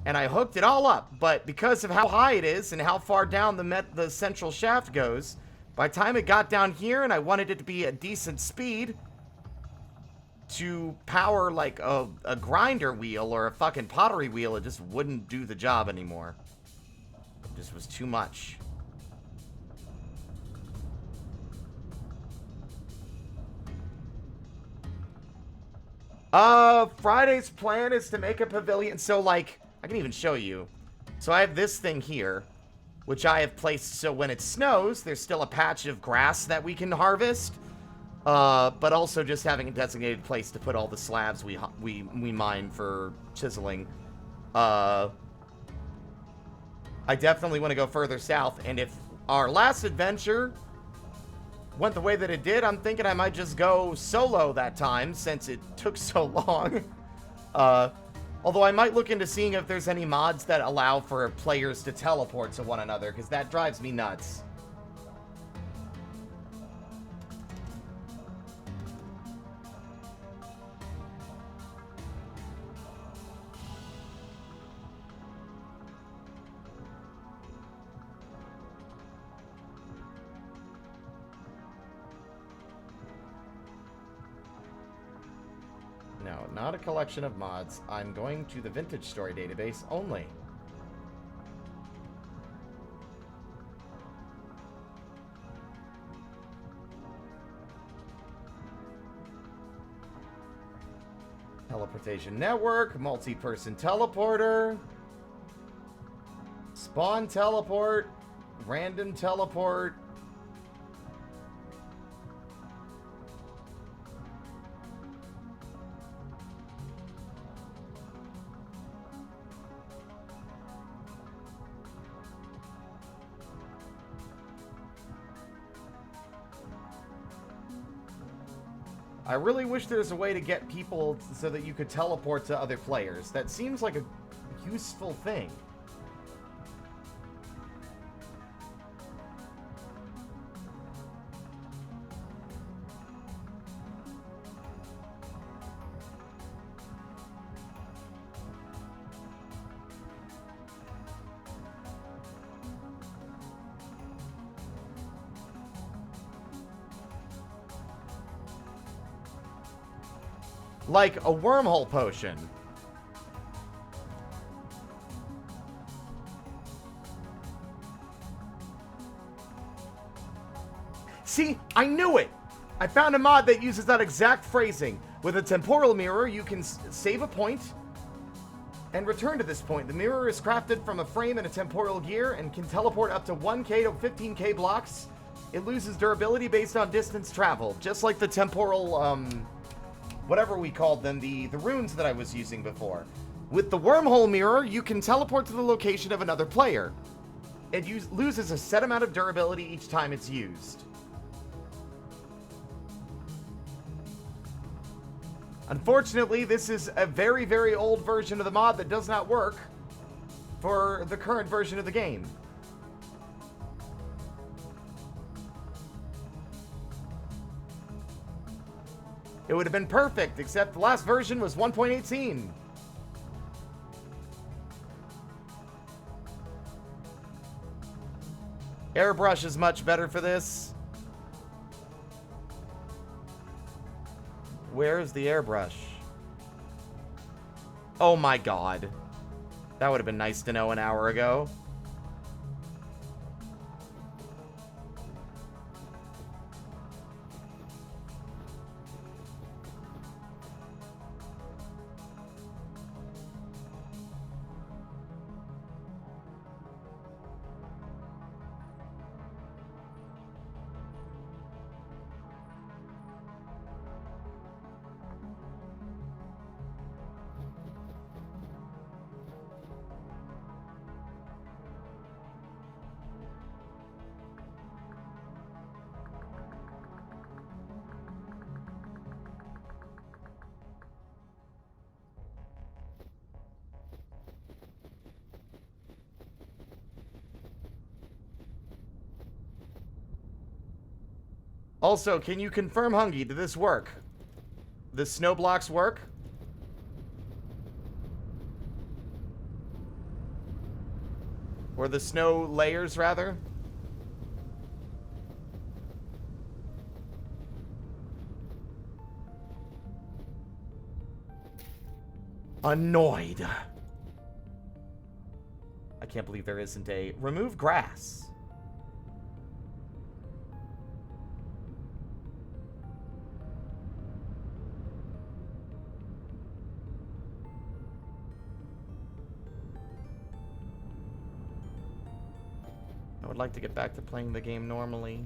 And I hooked it all up. But because of how high it is and how far down the central shaft goes, by the time it got down here and I wanted it to be a decent speed to power like a grinder wheel or a fucking pottery wheel, it just wouldn't do the job anymore. It just was too much. Friday's plan is to make a pavilion. So, like, I can even show you. So I have this thing here, which I have placed so when it snows, there's still a patch of grass that we can harvest. But also just having a designated place to put all the slabs we mine for chiseling. I definitely want to go further south, and if our last adventure went the way that it did, I'm thinking I might just go solo that time, since it took so long. Although I might look into seeing if there's any mods that allow for players to teleport to one another, because that drives me nuts. No, not a collection of mods. I'm going to the Vintage Story database only. Teleportation network, multi-person teleporter, spawn teleport, random teleport. I really wish there was a way to get people so that you could teleport to other players. That seems like a useful thing. Like a wormhole potion. See, I knew it! I found a mod that uses that exact phrasing. With a temporal mirror, you can save a point and return to this point. The mirror is crafted from a frame and a temporal gear and can teleport up to 1k to 15k blocks. It loses durability based on distance traveled, just like the temporal, whatever we called them, the runes that I was using before. With the wormhole mirror, you can teleport to the location of another player. It loses a set amount of durability each time it's used. Unfortunately, this is a very, very old version of the mod that does not work for the current version of the game. It would have been perfect, except the last version was 1.18. Airbrush is much better for this. Where's the airbrush? Oh my god. That would have been nice to know an hour ago. Also, can you confirm, Hungy, did this work? The snow blocks work? Or the snow layers, rather? Annoyed. I can't believe there isn't a remove grass. I would like to get back to playing the game normally.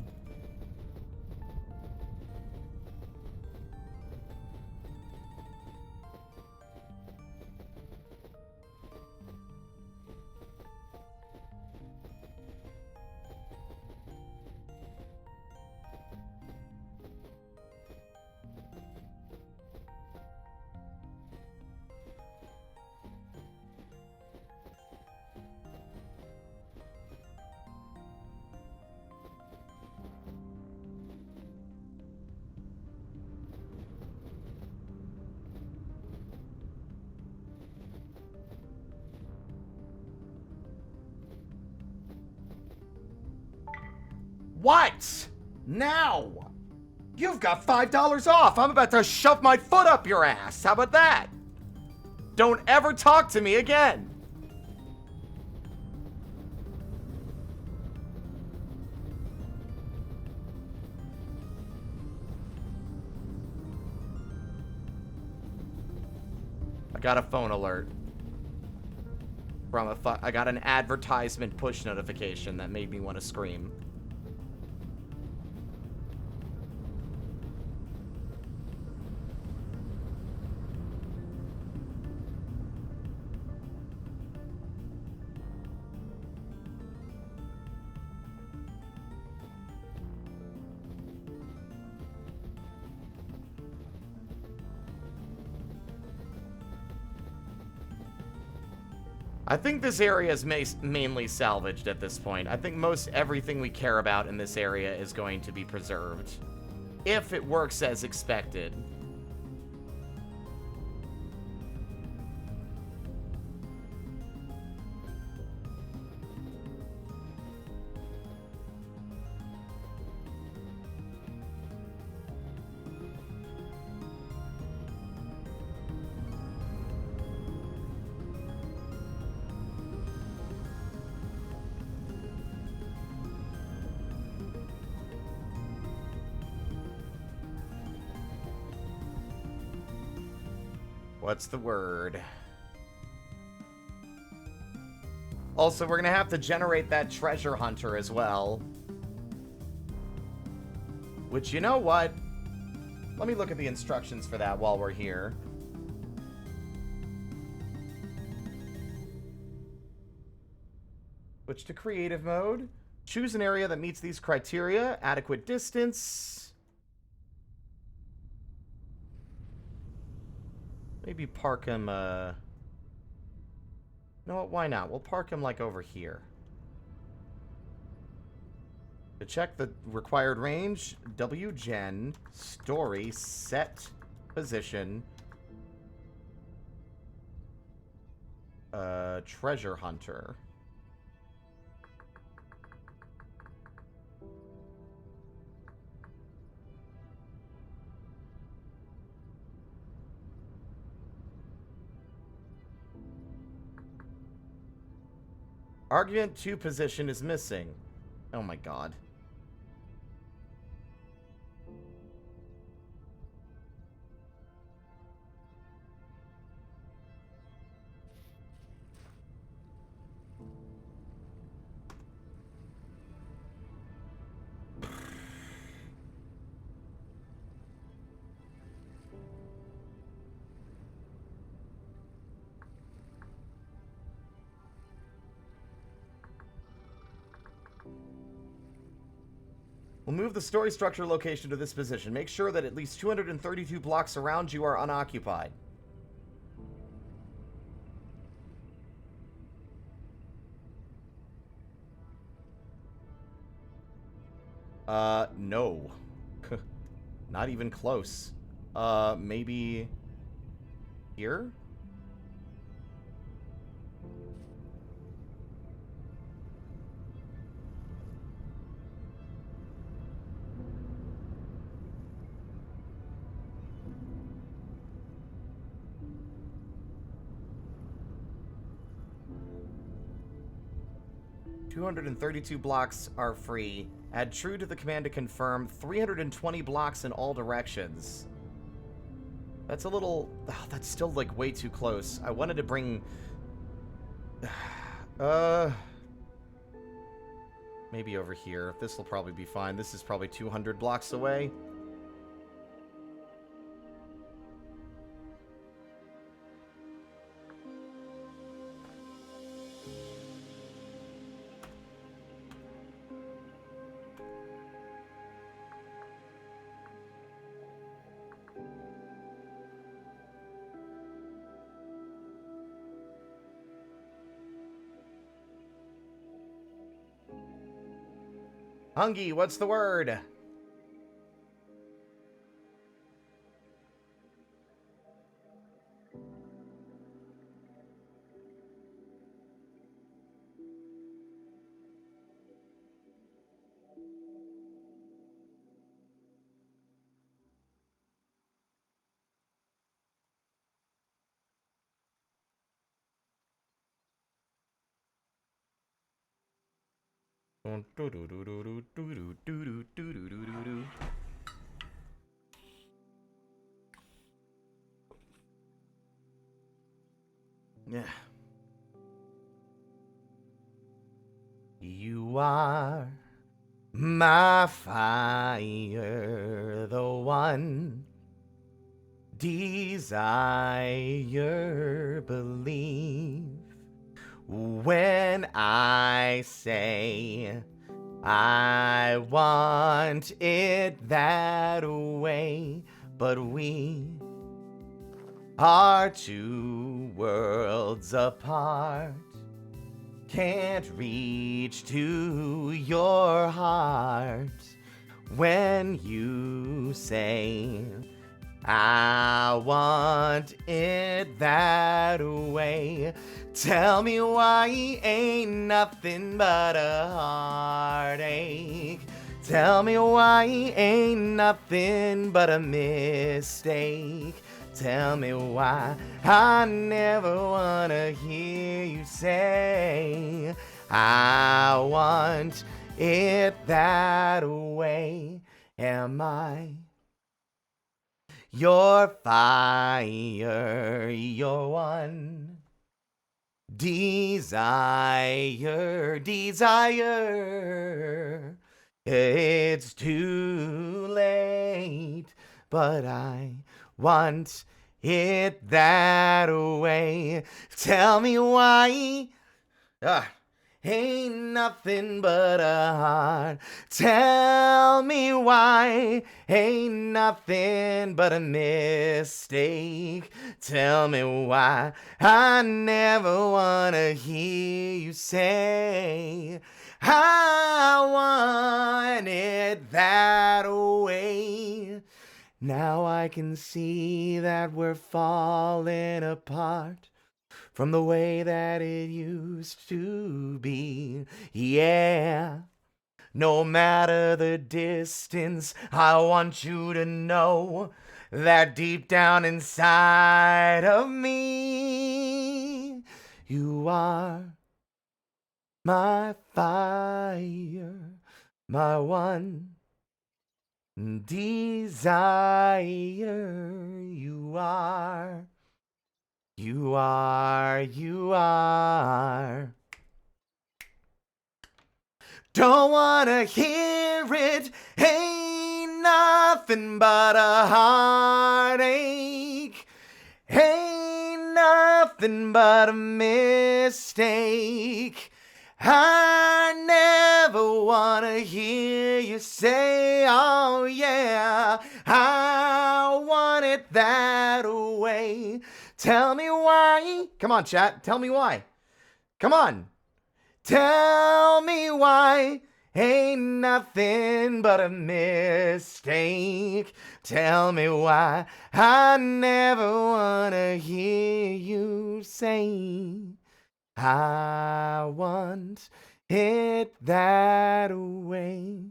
What? Now? You've got $5 off. I'm about to shove my foot up your ass. How about that? Don't ever talk to me again. I got a phone alert. I got an advertisement push notification that made me want to scream. I think this area is mainly salvaged at this point. I think most everything we care about in this area is going to be preserved. If it works as expected. What's the word? Also, we're gonna have to generate that treasure hunter as well. Which, you know what? Let me look at the instructions for that while we're here. Switch to creative mode. Choose an area that meets these criteria. Adequate distance. Maybe park him, No, why not? We'll park him, like, over here. To check the required range, WGen, story, set, position, treasure hunter. Argument 2 position is missing. Oh my god. We'll move the story structure location to this position. Make sure that at least 232 blocks around you are unoccupied. No. Not even close. Maybe here? 232 blocks are free. Add true to the command to confirm. 320 blocks in all directions. That's a little... Oh, that's still, like, way too close. I wanted to bring... Maybe over here. This will probably be fine. This is probably 200 blocks away. Hungy, what's the word? Yeah. You are my fire, the one desire, believe when I say I want it that way, but we are two worlds apart. Can't reach to your heart when you say I want it that way. Tell me why ain't nothing but a heartache. Tell me why ain't nothing but a mistake. Tell me why I never wanna hear you say I want it that way. Am I your fire, your one desire? It's too late, but I want it that way. Tell me why ain't nothing but a heart. Tell me why ain't nothing but a mistake. Tell me why I never wanna hear you say I want it that way. Now I can see that we're falling apart from the way that it used to be. Yeah. No matter the distance, I want you to know that deep down inside of me, you are my fire, my one desire. You are. Don't wanna hear it, ain't nothing but a heartache. Ain't nothing but a mistake. I never wanna hear you say, oh yeah, I want it that way. Tell me why. Come on, chat. Tell me why. Come on. Tell me why ain't nothing but a mistake. heartache. Tell me why I never wanna hear you say I want it that way.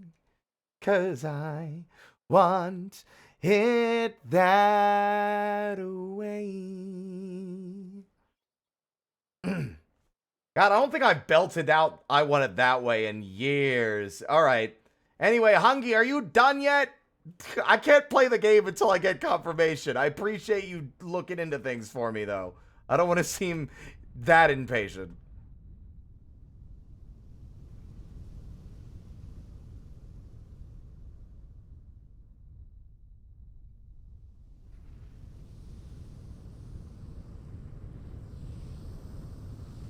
'Cause I want it that way. God, I don't think I've belted out I Want It That Way in years. All right. Anyway, Hungy, are you done yet? I can't play the game until I get confirmation. I appreciate you looking into things for me, though. I don't want to seem that impatient.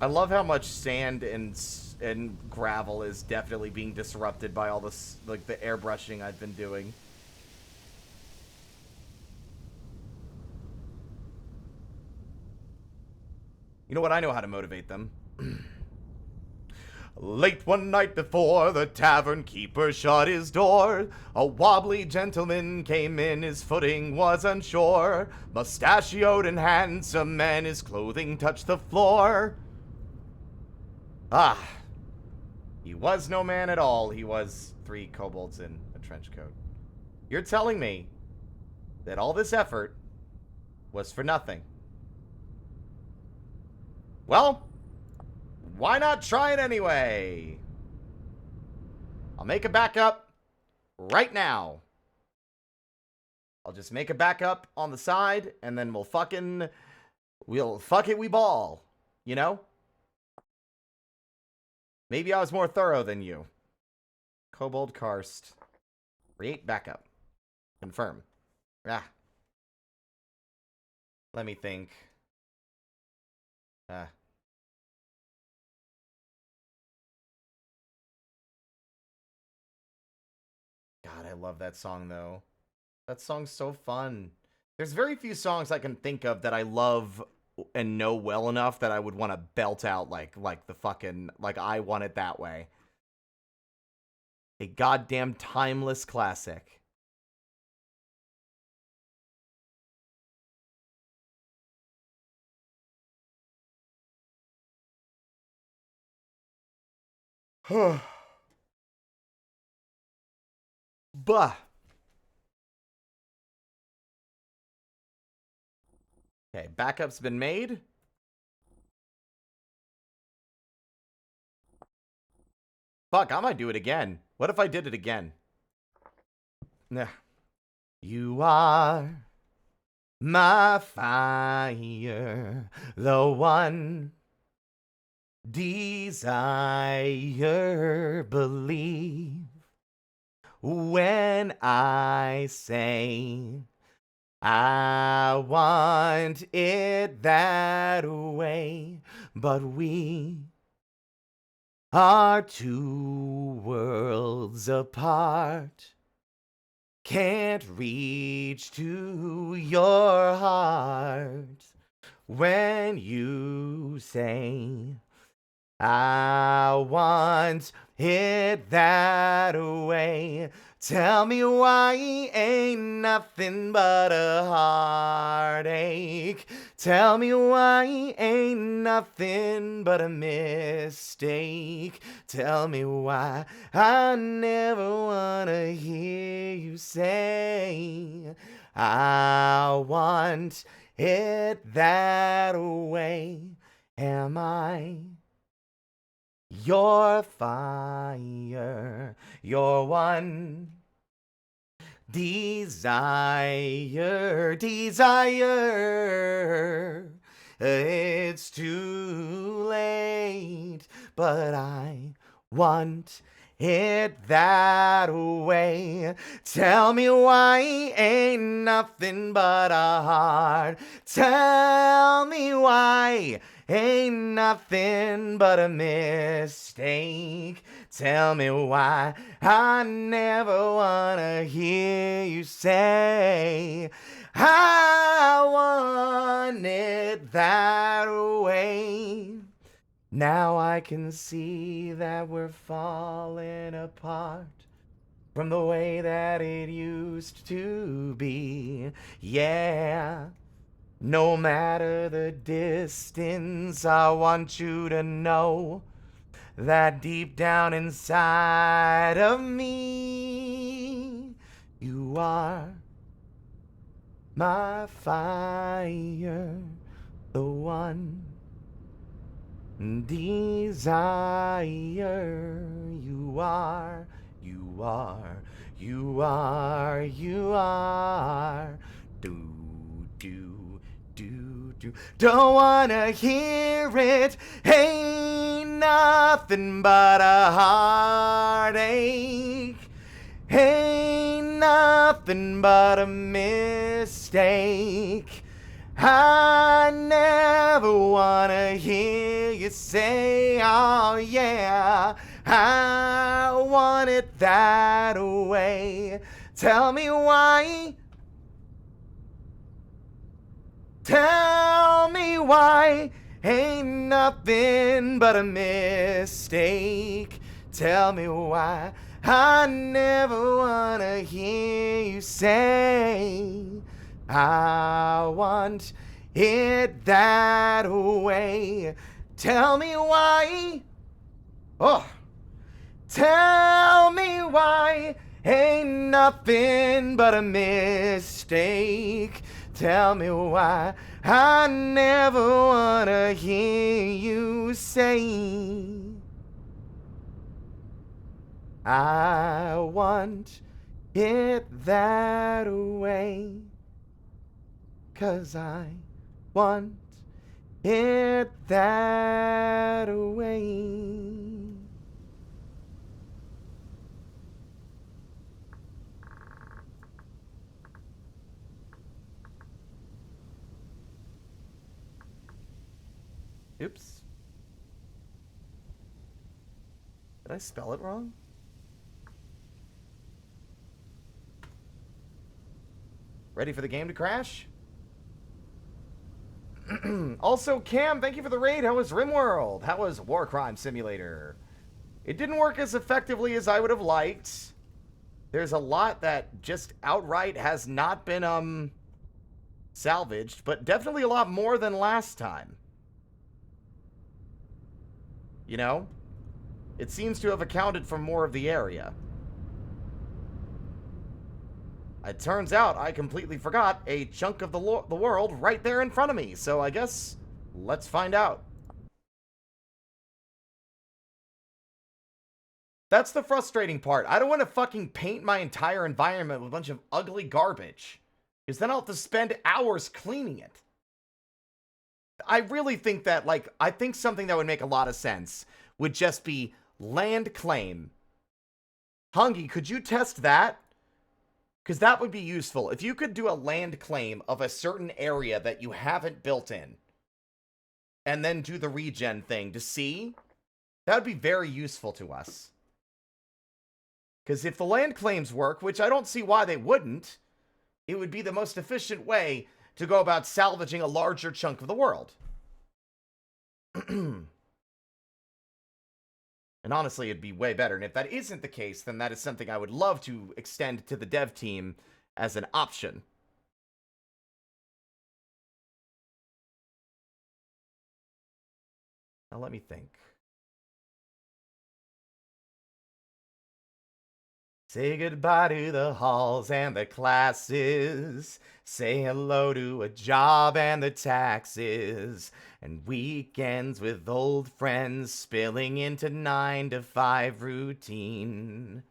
I love how much sand and gravel is definitely being disrupted by all this, like, the airbrushing I've been doing. You know what? I know how to motivate them. Late one night before the tavern keeper shut his door, a wobbly gentleman came in, his footing was unsure. Mustachioed and handsome, and his clothing touched the floor. Ah, he was no man at all. He was 3 kobolds in a trench coat. You're telling me that all this effort was for nothing? Well, why not try it anyway? I'll make a backup right now. I'll just make a backup on the side, and then we'll fuck it, we ball. You know? Maybe I was more thorough than you. Kobold Karst. Create backup. Confirm. Ah. Let me think. God, I love that song, though. That song's so fun. There's very few songs I can think of that I love and know well enough that I would want to belt out like the fucking, like, I Want It That Way. A goddamn timeless classic. Bah. Okay, backup's been made. Fuck, I might do it again. What if I did it again? Nah. You are my fire, the one desire. Believe when I say I want it that way, but we are 2 worlds apart. Can't reach to your heart when you say I want it that way. Tell me why ain't nothing but a heartache. Tell me why ain't nothing but a mistake. Tell me why I never wanna hear you say I want it that way. Am I your fire, your one desire? It's too late, but I want it that way. Tell me why ain't nothing but a heart. Tell me why ain't nothing but a mistake. Tell me why I never wanna hear you say I want it that way. Now I can see that we're falling apart. from the way that it used to be. Yeah. No matter the distance, I want you to know that deep down inside of me, you are my fire, the one desire. You are, you are, you are, you are. Do, do, do. Don't wanna hear it. Ain't nothing but a heartache. Ain't nothing but a mistake. I never wanna hear you say, oh yeah, I want it that way. Tell me why. Tell me why. Ain't nothing but a mistake. Tell me why. I never wanna hear you say, I want it that way. Tell me why. Oh, tell me why. Ain't nothing but a mistake. Tell me why. I never wanna hear you say, I want it that way. 'Cause I want it that way. Oops. Did I spell it wrong? Ready for the game to crash? Also, Cam, thank you for the raid. How was RimWorld? How was War Crime Simulator? It didn't work as effectively as I would have liked. There's a lot that just outright has not been, salvaged, but definitely a lot more than last time. You know? It seems to have accounted for more of the area. It turns out I completely forgot a chunk of the world right there in front of me, so I guess let's find out. That's the frustrating part. I don't want to fucking paint my entire environment with a bunch of ugly garbage, because then I'll have to spend hours cleaning it. I really think that, like, I think something that would make a lot of sense would just be land claim. Hungy, could you test that? Because that would be useful. If you could do a land claim of a certain area that you haven't built in, and then do the regen thing to see, that would be very useful to us. Because if the land claims work, which I don't see why they wouldn't, it would be the most efficient way to go about salvaging a larger chunk of the world. And honestly, it'd be way better. And if that isn't the case, then that is something I would love to extend to the dev team as an option. Now let me think. Say goodbye to the halls and the classes. Say hello to a job and the taxes. And weekends with old friends spilling into 9 to 5 routine.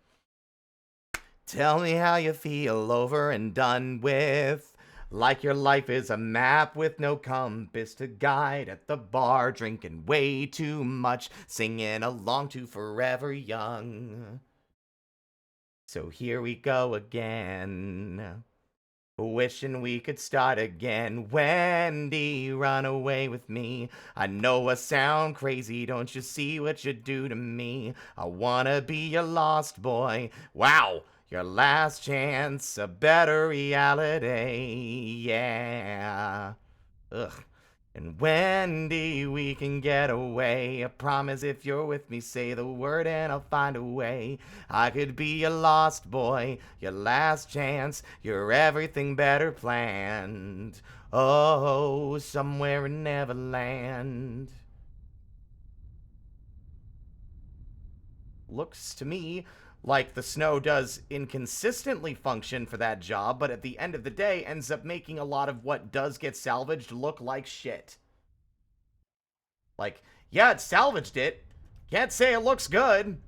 Tell me how you feel over and done with. Like your life is a map with no compass to guide at the bar, drinking way too much, singing along to Forever Young. So here we go again, wishing we could start again. Wendy, run away with me. I know I sound crazy, don't you see what you do to me? I wanna be your lost boy. Wow, your last chance, a better reality, yeah. Ugh. And Wendy, we can get away. I promise if you're with me, say the word and I'll find a way. I could be your lost boy, your last chance, your everything better planned. Oh, somewhere in Neverland. Looks to me like the snow does inconsistently function for that job, but at the end of the day ends up making a lot of what does get salvaged look like shit. Like, yeah, it salvaged it. Can't say it looks good.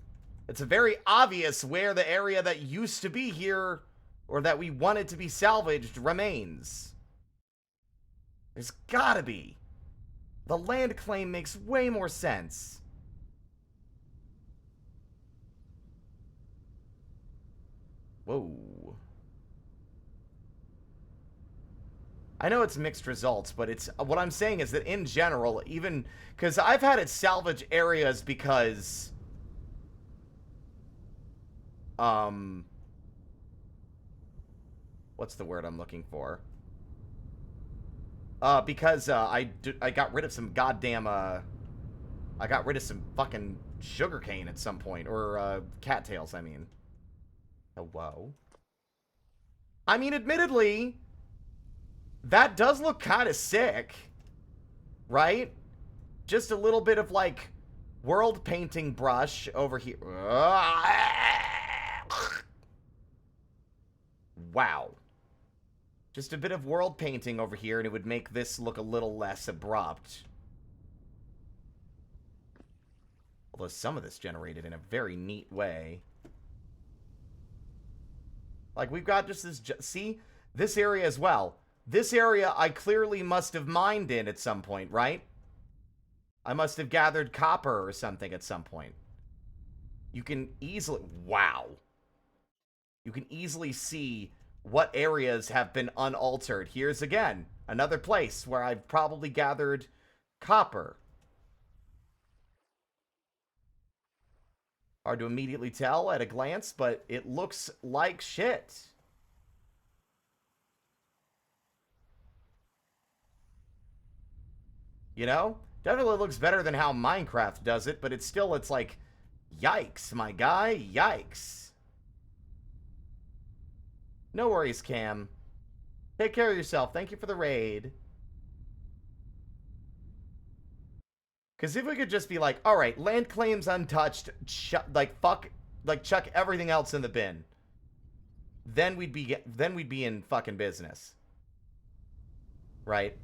It's very obvious where the area that used to be here, or that we wanted to be salvaged, remains. There's gotta be. The land claim makes way more sense. Whoa. I know it's mixed results, but it's what I'm saying is that in general, even because I've had it salvage areas because what's the word I'm looking for? Because I got rid of some goddamn I got rid of some fucking sugarcane at some point, or cattails, I mean. Hello? I mean, admittedly, that does look kind of sick, right? Just a little bit of, like, world painting brush over here. Wow. Just a bit of world painting over here, and it would make this look a little less abrupt. Although some of this generated in a very neat way. Like, we've got just this... See? This area as well. This area I clearly must have mined in at some point, right? I must have gathered copper or something at some point. You can easily... Wow. You can easily see what areas have been unaltered. Here's, again, another place where I've probably gathered copper. Hard to immediately tell at a glance, but it looks like shit. You know? Definitely looks better than how Minecraft does it, but it's like, yikes, my guy, yikes. No worries, Cam. Take care of yourself. Thank you for the raid. Because if we could just be like, all right, land claims untouched, chuck everything else in the bin, then we'd be in fucking business, right?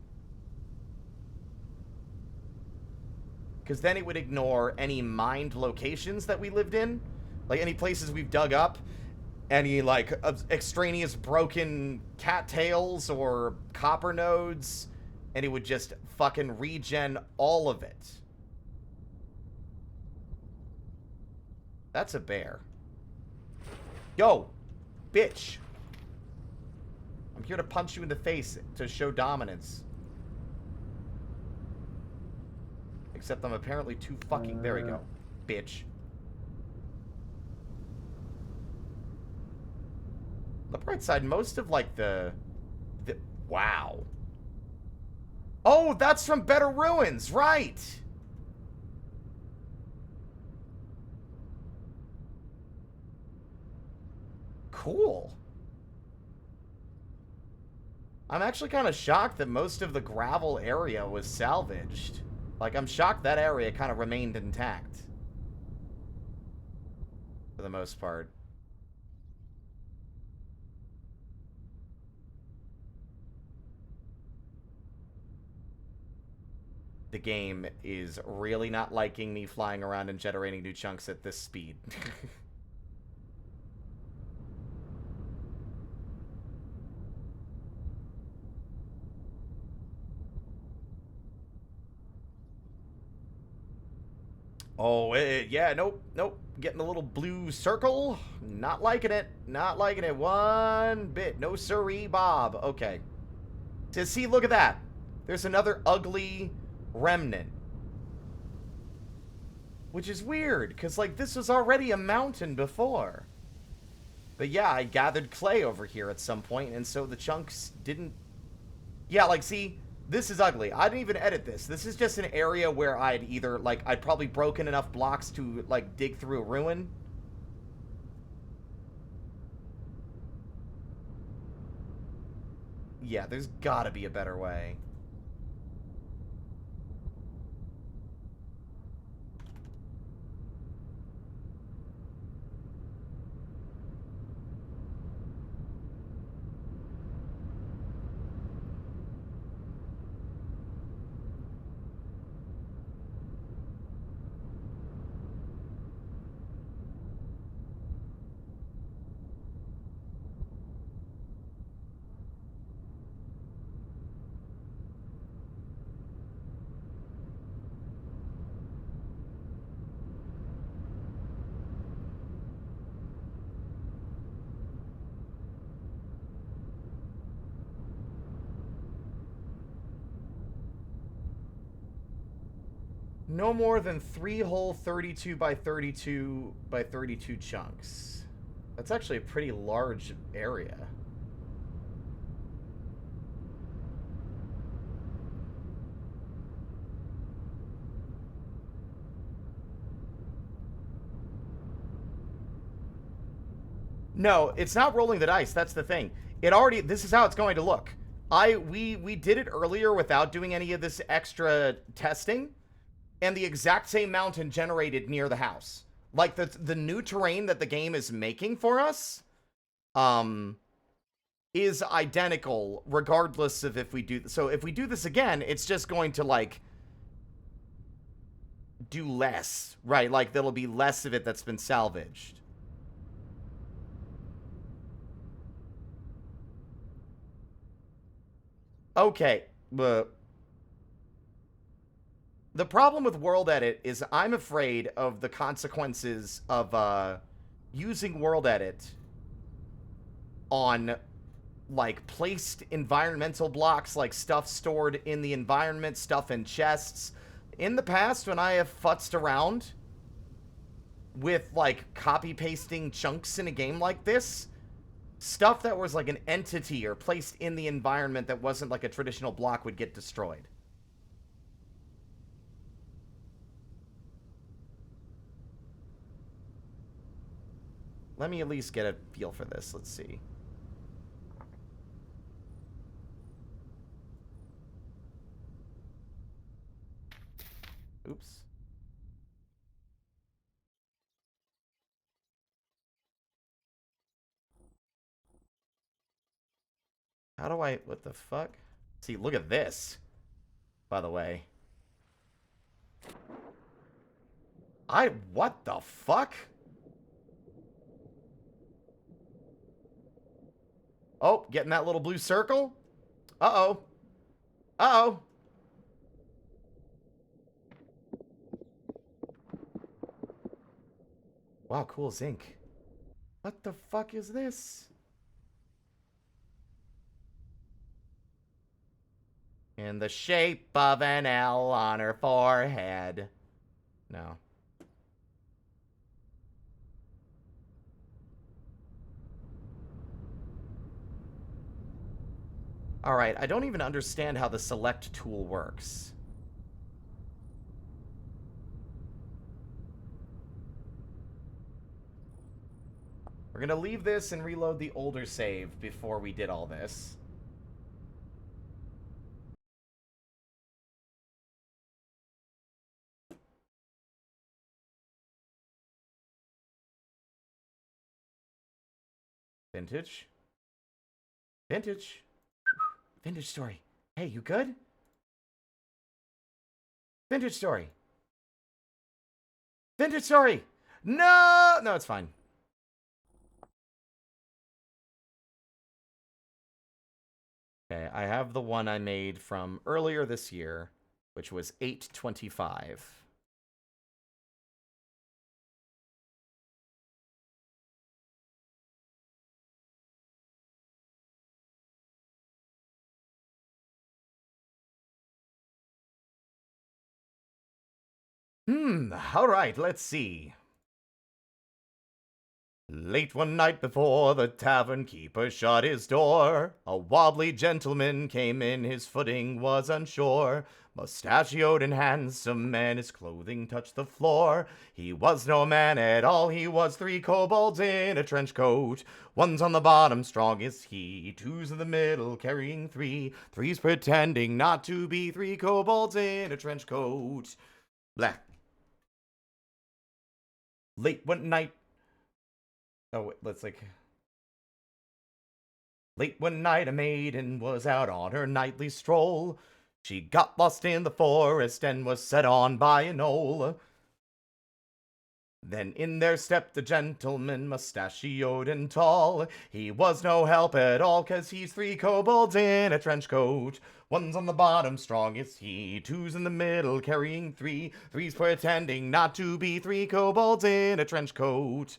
Because then it would ignore any mined locations that we lived in, like any places we've dug up, any like extraneous broken cattails or copper nodes, and it would just fucking regen all of it. That's a bear. Yo, bitch. I'm here to punch you in the face to show dominance. Except I'm apparently too fucking... There we go. Bitch. On the bright side, most of, like, the... Wow. Oh, that's from Better Ruins, right! Cool. I'm actually kind of shocked that most of the gravel area was salvaged. Like, I'm shocked that area kind of remained intact. For the most part. The game is really not liking me flying around and generating new chunks at this speed. Oh, yeah, nope. Getting a little blue circle. Not liking it. Not liking it one bit. No siree, Bob. Okay. To see, look at that. There's another ugly remnant. Which is weird, because, like, this was already a mountain before. But yeah, I gathered clay over here at some point, and so the chunks didn't... Yeah, like, see, This is ugly. I didn't even edit this. This is just an area where I'd either, like, I'd probably broken enough blocks to, like, dig through a ruin. Yeah, there's gotta be a better way. No more than 3 whole 32 by 32 by 32 chunks. That's actually a pretty large area. No, it's not rolling the dice. That's the thing. It already. This is how it's going to look. We did it earlier without doing any of this extra testing, and the exact same mountain generated near the house. Like the new terrain that the game is making for us, is identical regardless of if we do. So if we do this again, it's just going to like do less, right? Like there'll be less of it that's been salvaged. Okay, but the problem with World Edit is I'm afraid of the consequences of using World Edit on like placed environmental blocks, like stuff stored in the environment, stuff in chests. In the past, when I have futzed around with like copy pasting chunks in a game like this, stuff that was like an entity or placed in the environment that wasn't like a traditional block would get destroyed. Let me at least get a feel for this. Let's see. Oops. How do I... What the fuck? See, look at this. By the way. What the fuck? Oh, getting that little blue circle? Uh-oh. Uh-oh. Wow, cool zinc. What the fuck is this? In the shape of an L on her forehead. No. Alright, I don't even understand how the select tool works. We're gonna leave this and reload the older save before we did all this. Vintage. Vintage. Vintage story. Hey, you good? Vintage story. Vintage story. No! No, it's fine. Okay, I have the one I made from earlier this year, which was 8/25. Alright, let's see. Late one night before the tavern keeper shut his door, a wobbly gentleman came in, his footing was unsure. Mustachioed and handsome, and his clothing touched the floor. He was no man at all, he was three kobolds in a trench coat. One's on the bottom, strong is he, two's in the middle, carrying three, three's pretending not to be, three kobolds in a trench coat. Blah. Late one night. Oh, wait, let's like. Late one night, a maiden was out on her nightly stroll. She got lost in the forest and was set on by a knoll. Then in there stepped a gentleman, mustachioed and tall. He was no help at all, 'cause he's three kobolds in a trench coat. One's on the bottom, strong is he, two's in the middle, carrying three, three's pretending not to be, three kobolds in a trench coat.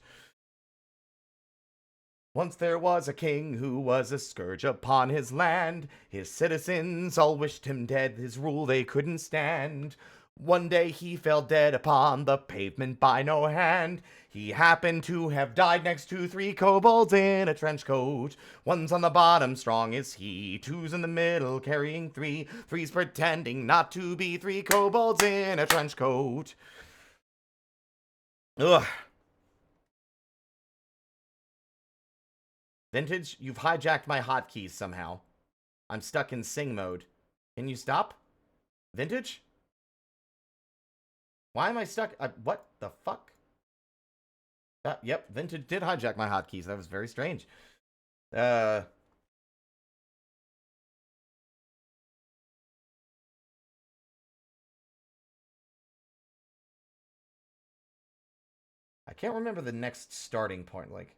Once there was a king who was a scourge upon his land. His citizens all wished him dead, his rule they couldn't stand. One day he fell dead upon the pavement by no hand. He happened to have died next to three kobolds in a trench coat. One's on the bottom, strong is he, two's in the middle, carrying three, three's pretending not to be, three kobolds in a trench coat. Ugh. Vintage, you've hijacked my hotkeys somehow. I'm stuck in sing mode. Can you stop? Vintage? Why am I stuck? What the fuck? Yep, Vintage did hijack my hotkeys. That was very strange. I can't remember the next starting point, like...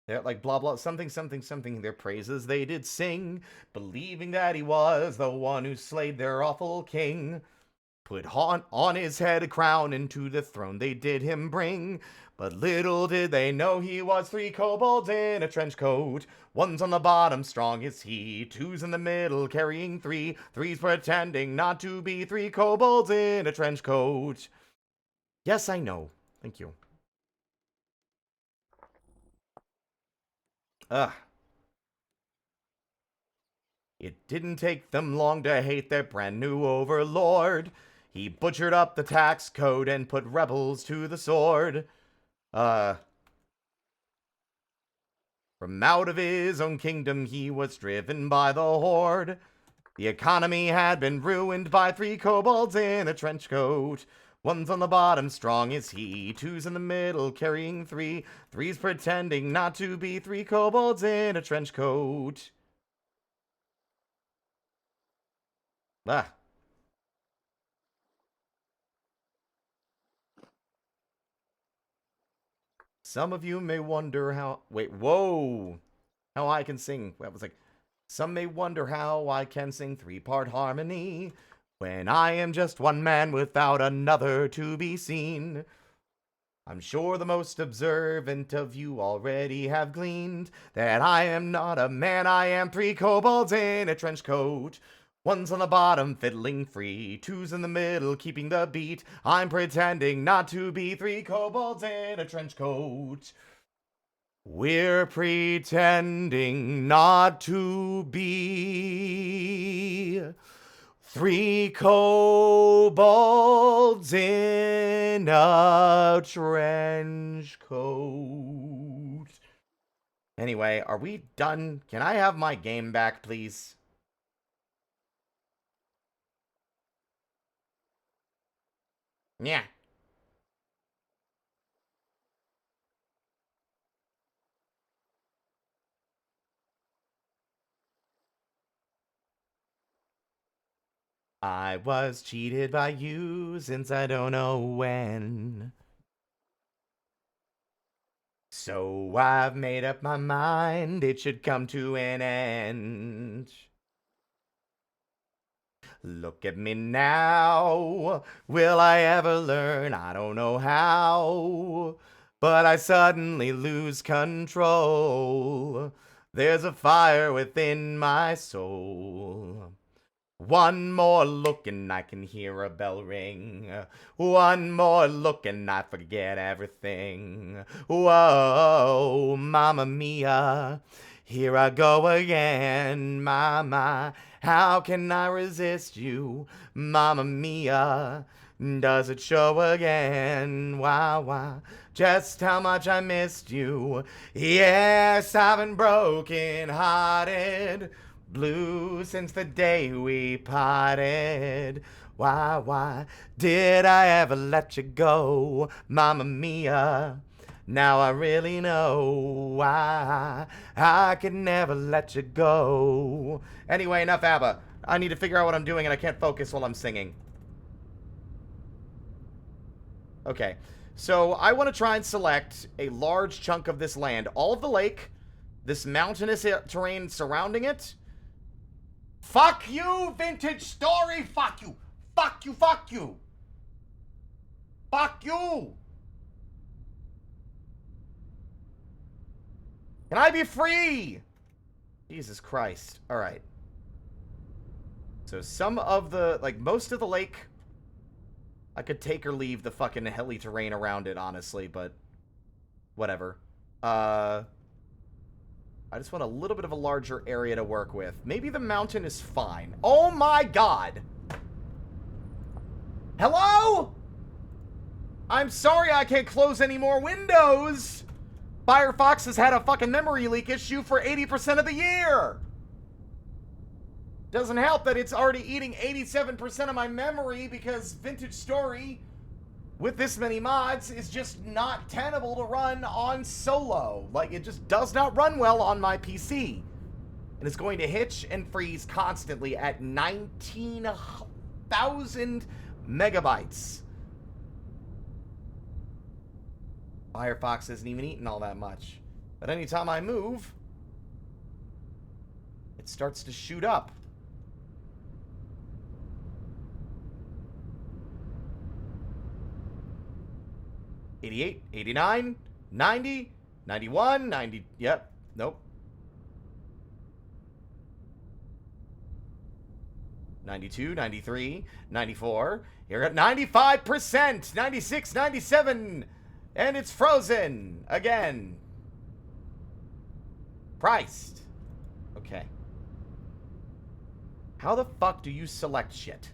They're like blah blah something something something, their praises they did sing, believing that he was the one who slayed their awful king. Put on his head a crown, and to the throne they did him bring. But little did they know he was three kobolds in a trench coat. One's on the bottom, strong is he, two's in the middle, carrying three, three's pretending not to be, three kobolds in a trench coat. Yes, I know. Thank you. Ugh. It didn't take them long to hate their brand new overlord. He butchered up the tax code and put rebels to the sword. From out of his own kingdom he was driven by the horde. The economy had been ruined by three kobolds in a trench coat. One's on the bottom, strong is he, two's in the middle, carrying three, three's pretending not to be, three kobolds in a trench coat. Ah. Some of you may wonder how... Wait, whoa! How I can sing... That was like... Some may wonder how I can sing three-part harmony when I am just one man without another to be seen. I'm sure the most observant of you already have gleaned that I am not a man, I am three kobolds in a trench coat. One's on the bottom, fiddling free, two's in the middle, keeping the beat. I'm pretending not to be, three kobolds in a trench coat. We're pretending not to be three kobolds in a trench coat. Anyway, are we done? Can I have my game back, please? Yeah. I was cheated by you since I don't know when. So I've made up my mind, it should come to an end. Look at me now, will I ever learn? I don't know how, but I suddenly lose control. There's a fire within my soul. One more look and I can hear a bell ring. One more look and I forget everything. Whoa, mamma mia, here I go again. Mama, how can I resist you? Mamma mia, does it show again? Wow, just how much I missed you. Yes, I've been broken hearted. Blue since the day we parted. Why did I ever let you go, Mamma Mia? Now I really know why I could never let you go. Anyway, enough ABBA. I need to figure out what I'm doing and I can't focus while I'm singing. Okay, so I want to try and select a large chunk of this land. All of the lake, this mountainous terrain surrounding it. Fuck you, Vintage Story! Fuck you! Fuck you, fuck you! Fuck you! Can I be free? Jesus Christ. Alright. So some of the, like, most of the lake, I could take or leave the fucking hilly terrain around it, honestly, but whatever. I just want a little bit of a larger area to work with. Maybe the mountain is fine. Oh my god! Hello? I'm sorry I can't close any more windows! Firefox has had a fucking memory leak issue for 80% of the year! Doesn't help that it's already eating 87% of my memory because Vintage Story, with this many mods, is just not tenable to run on solo. Like, it just does not run well on my PC. And it's going to hitch and freeze constantly at 19,000 megabytes. Firefox isn't even eating all that much. But anytime I move, it starts to shoot up. $88, $89, $90, $91, $90, yep, nope. $92, $93, $94, you're at 95%, $96, $97, and it's frozen again. Priced. Okay. How the fuck do you select shit?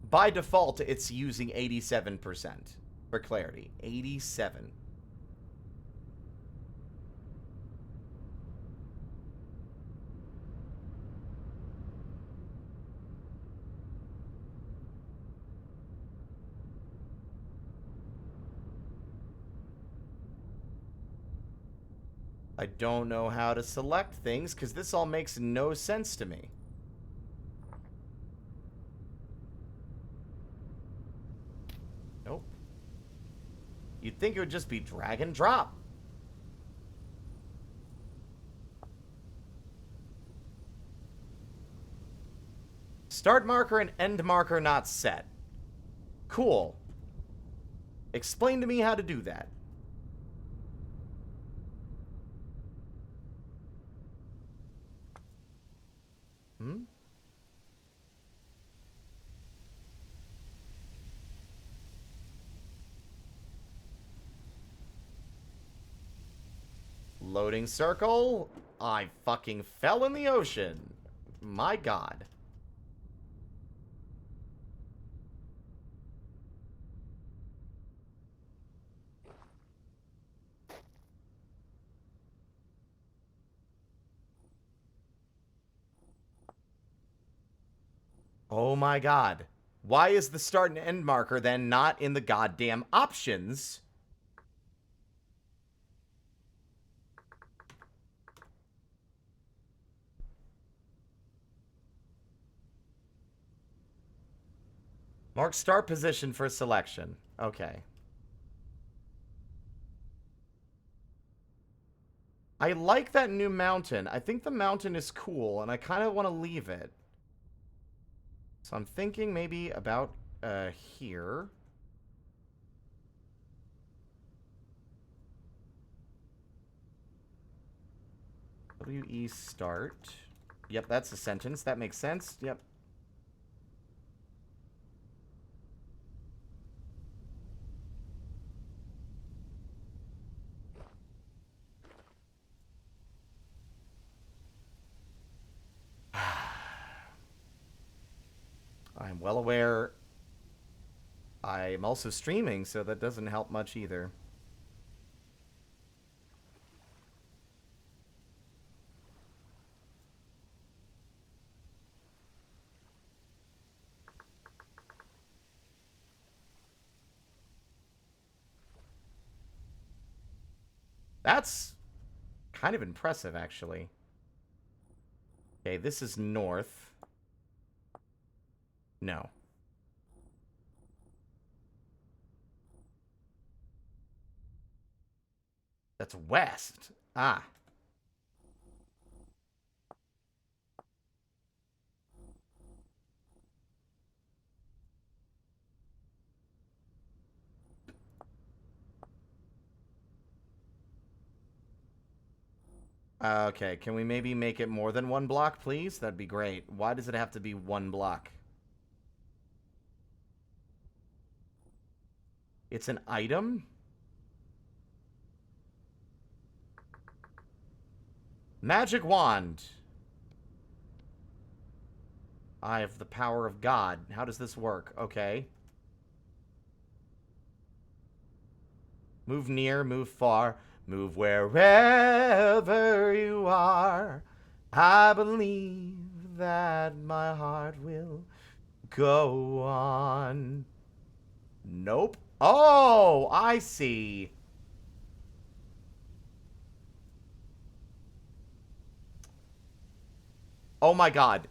By default, it's using 87%. For clarity. 87. I don't know how to select things, because this all makes no sense to me. Nope. You'd think it would just be drag and drop. Start marker and end marker not set. Cool. Explain to me how to do that. Loading circle. I fucking fell in the ocean. My god. Oh my god. Why is the start and end marker then not in the goddamn options? Mark start position for selection. Okay. I like that new mountain. I think the mountain is cool, and I kind of want to leave it. So I'm thinking maybe about here. WE start. Yep, that's a sentence. That makes sense. Yep. I'm well aware I'm also streaming, so that doesn't help much either. That's kind of impressive, actually. Okay, this is north. No. That's west. Ah. Okay, can we maybe make it more than one block, please? That'd be great. Why does it have to be one block? It's an item? Magic wand. I have the power of God. How does this work? Okay. Move near, move far, move wherever you are. I believe that my heart will go on. Nope. Oh, I see. Oh my god.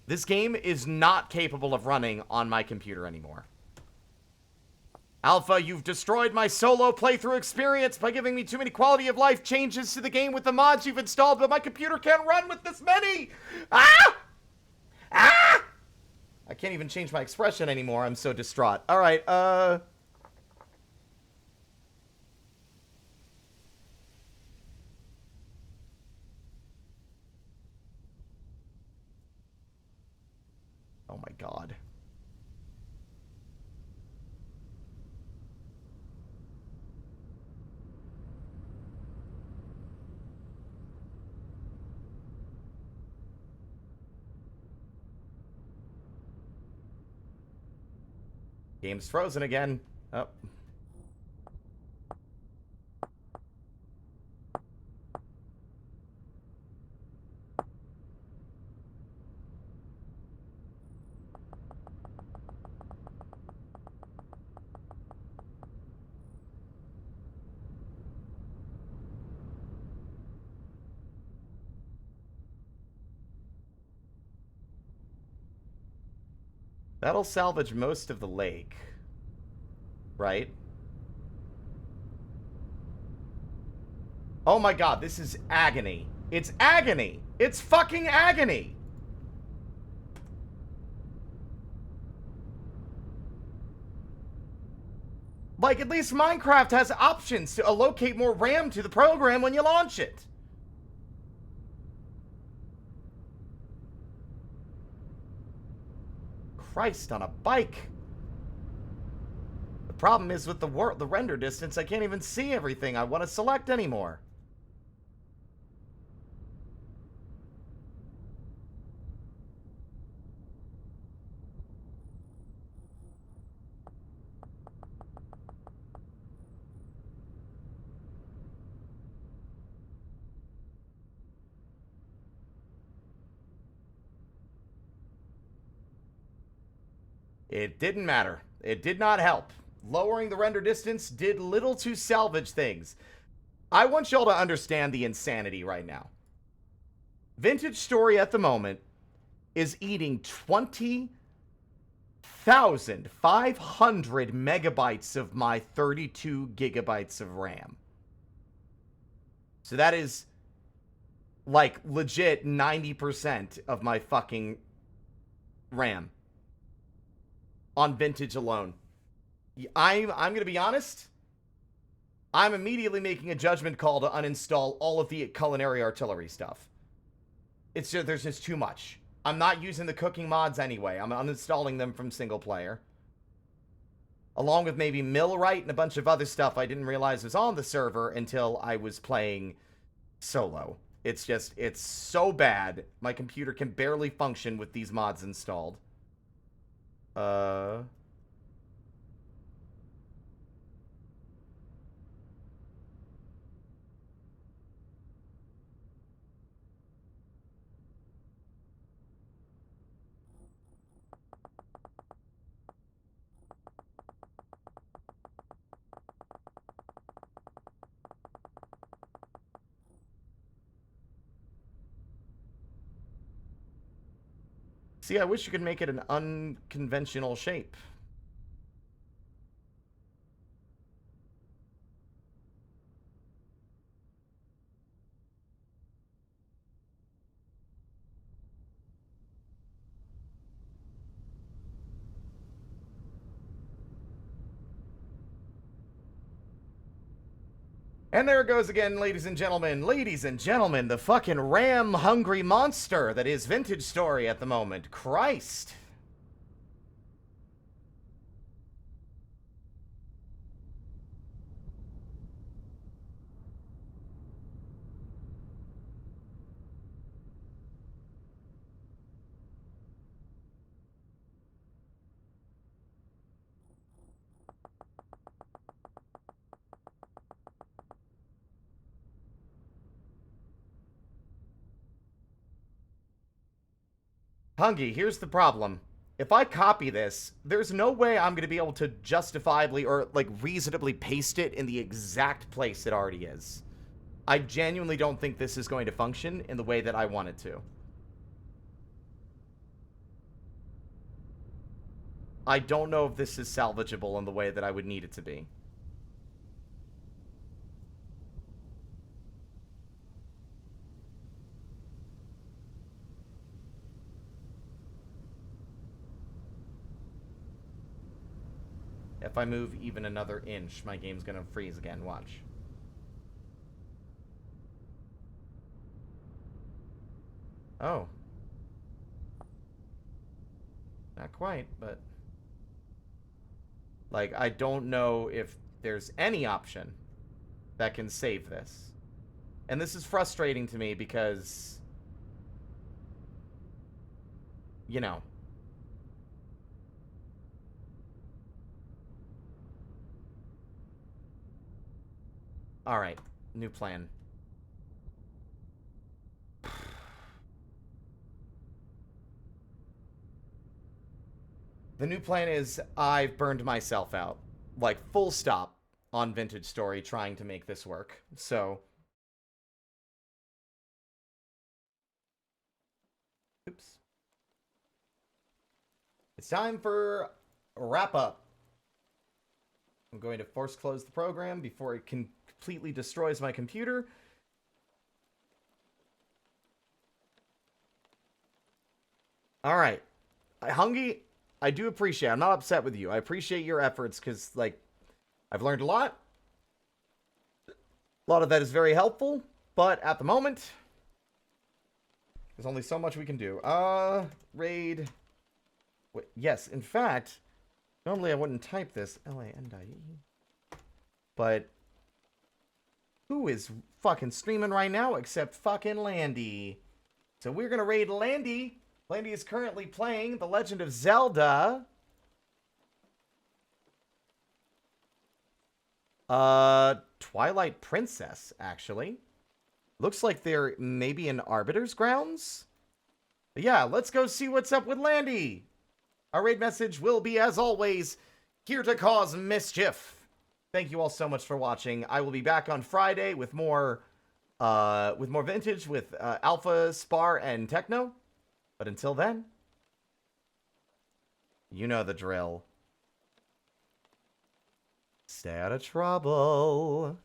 This game is not capable of running on my computer anymore. Alpha, you've destroyed my solo playthrough experience by giving me too many quality of life changes to the game with the mods you've installed, but my computer can't run with this many! Ah! Ah! I can't even change my expression anymore. I'm so distraught. Alright, Oh my god. Game's frozen again. Oh. That'll salvage most of the lake. Right? Oh my god, this is agony. It's agony! It's fucking agony! Like, at least Minecraft has options to allocate more RAM to the program when you launch it. Christ on a bike. The problem is with the render distance, I can't even see everything I want to select anymore. It didn't matter. It did not help. Lowering the render distance did little to salvage things. I want y'all to understand the insanity right now. Vintage Story at the moment is eating 20,500 megabytes of my 32 gigabytes of RAM. So that is like legit 90% of my fucking RAM on Vintage alone. I'm going to be honest. I'm immediately making a judgment call to uninstall all of the culinary artillery stuff. It's just, there's just too much. I'm not using the cooking mods anyway. I'm uninstalling them from single player. Along with maybe Millwright and a bunch of other stuff I didn't realize was on the server until I was playing solo. It's just, it's so bad. My computer can barely function with these mods installed. See, I wish you could make it an unconventional shape. And there it goes again, ladies and gentlemen. Ladies and gentlemen, the fucking ram-hungry monster that is Vintage Story at the moment. Christ. Hungy, here's the problem. If I copy this, there's no way I'm going to be able to justifiably or, like, reasonably paste it in the exact place it already is. I genuinely don't think this is going to function in the way that I want it to. I don't know if this is salvageable in the way that I would need it to be. If I move even another inch, my game's gonna freeze again. Watch. Oh. Not quite, but... like, I don't know if there's any option that can save this. And this is frustrating to me because... you know... Alright, new plan. The new plan is I've burned myself out. Like, full stop on Vintage Story trying to make this work. So... oops. It's time for a wrap-up. I'm going to force close the program before it completely destroys my computer. Alright. Hungy, I do appreciate it. I'm not upset with you. I appreciate your efforts because, like, I've learned a lot. A lot of that is very helpful, but at the moment, there's only so much we can do. Raid. Wait, yes, in fact, normally I wouldn't type this. L-A-N-D-I-E. But who is fucking streaming right now except fucking Landy? So we're gonna raid Landy. Landy is currently playing The Legend of Zelda. Twilight Princess, actually. Looks like they're maybe in Arbiter's Grounds. But yeah, let's go see what's up with Landy. Our raid message will be, as always, here to cause mischief. Thank you all so much for watching. I will be back on Friday with more vintage, with Alpha, Spar, and Techno. But until then, you know the drill. Stay out of trouble.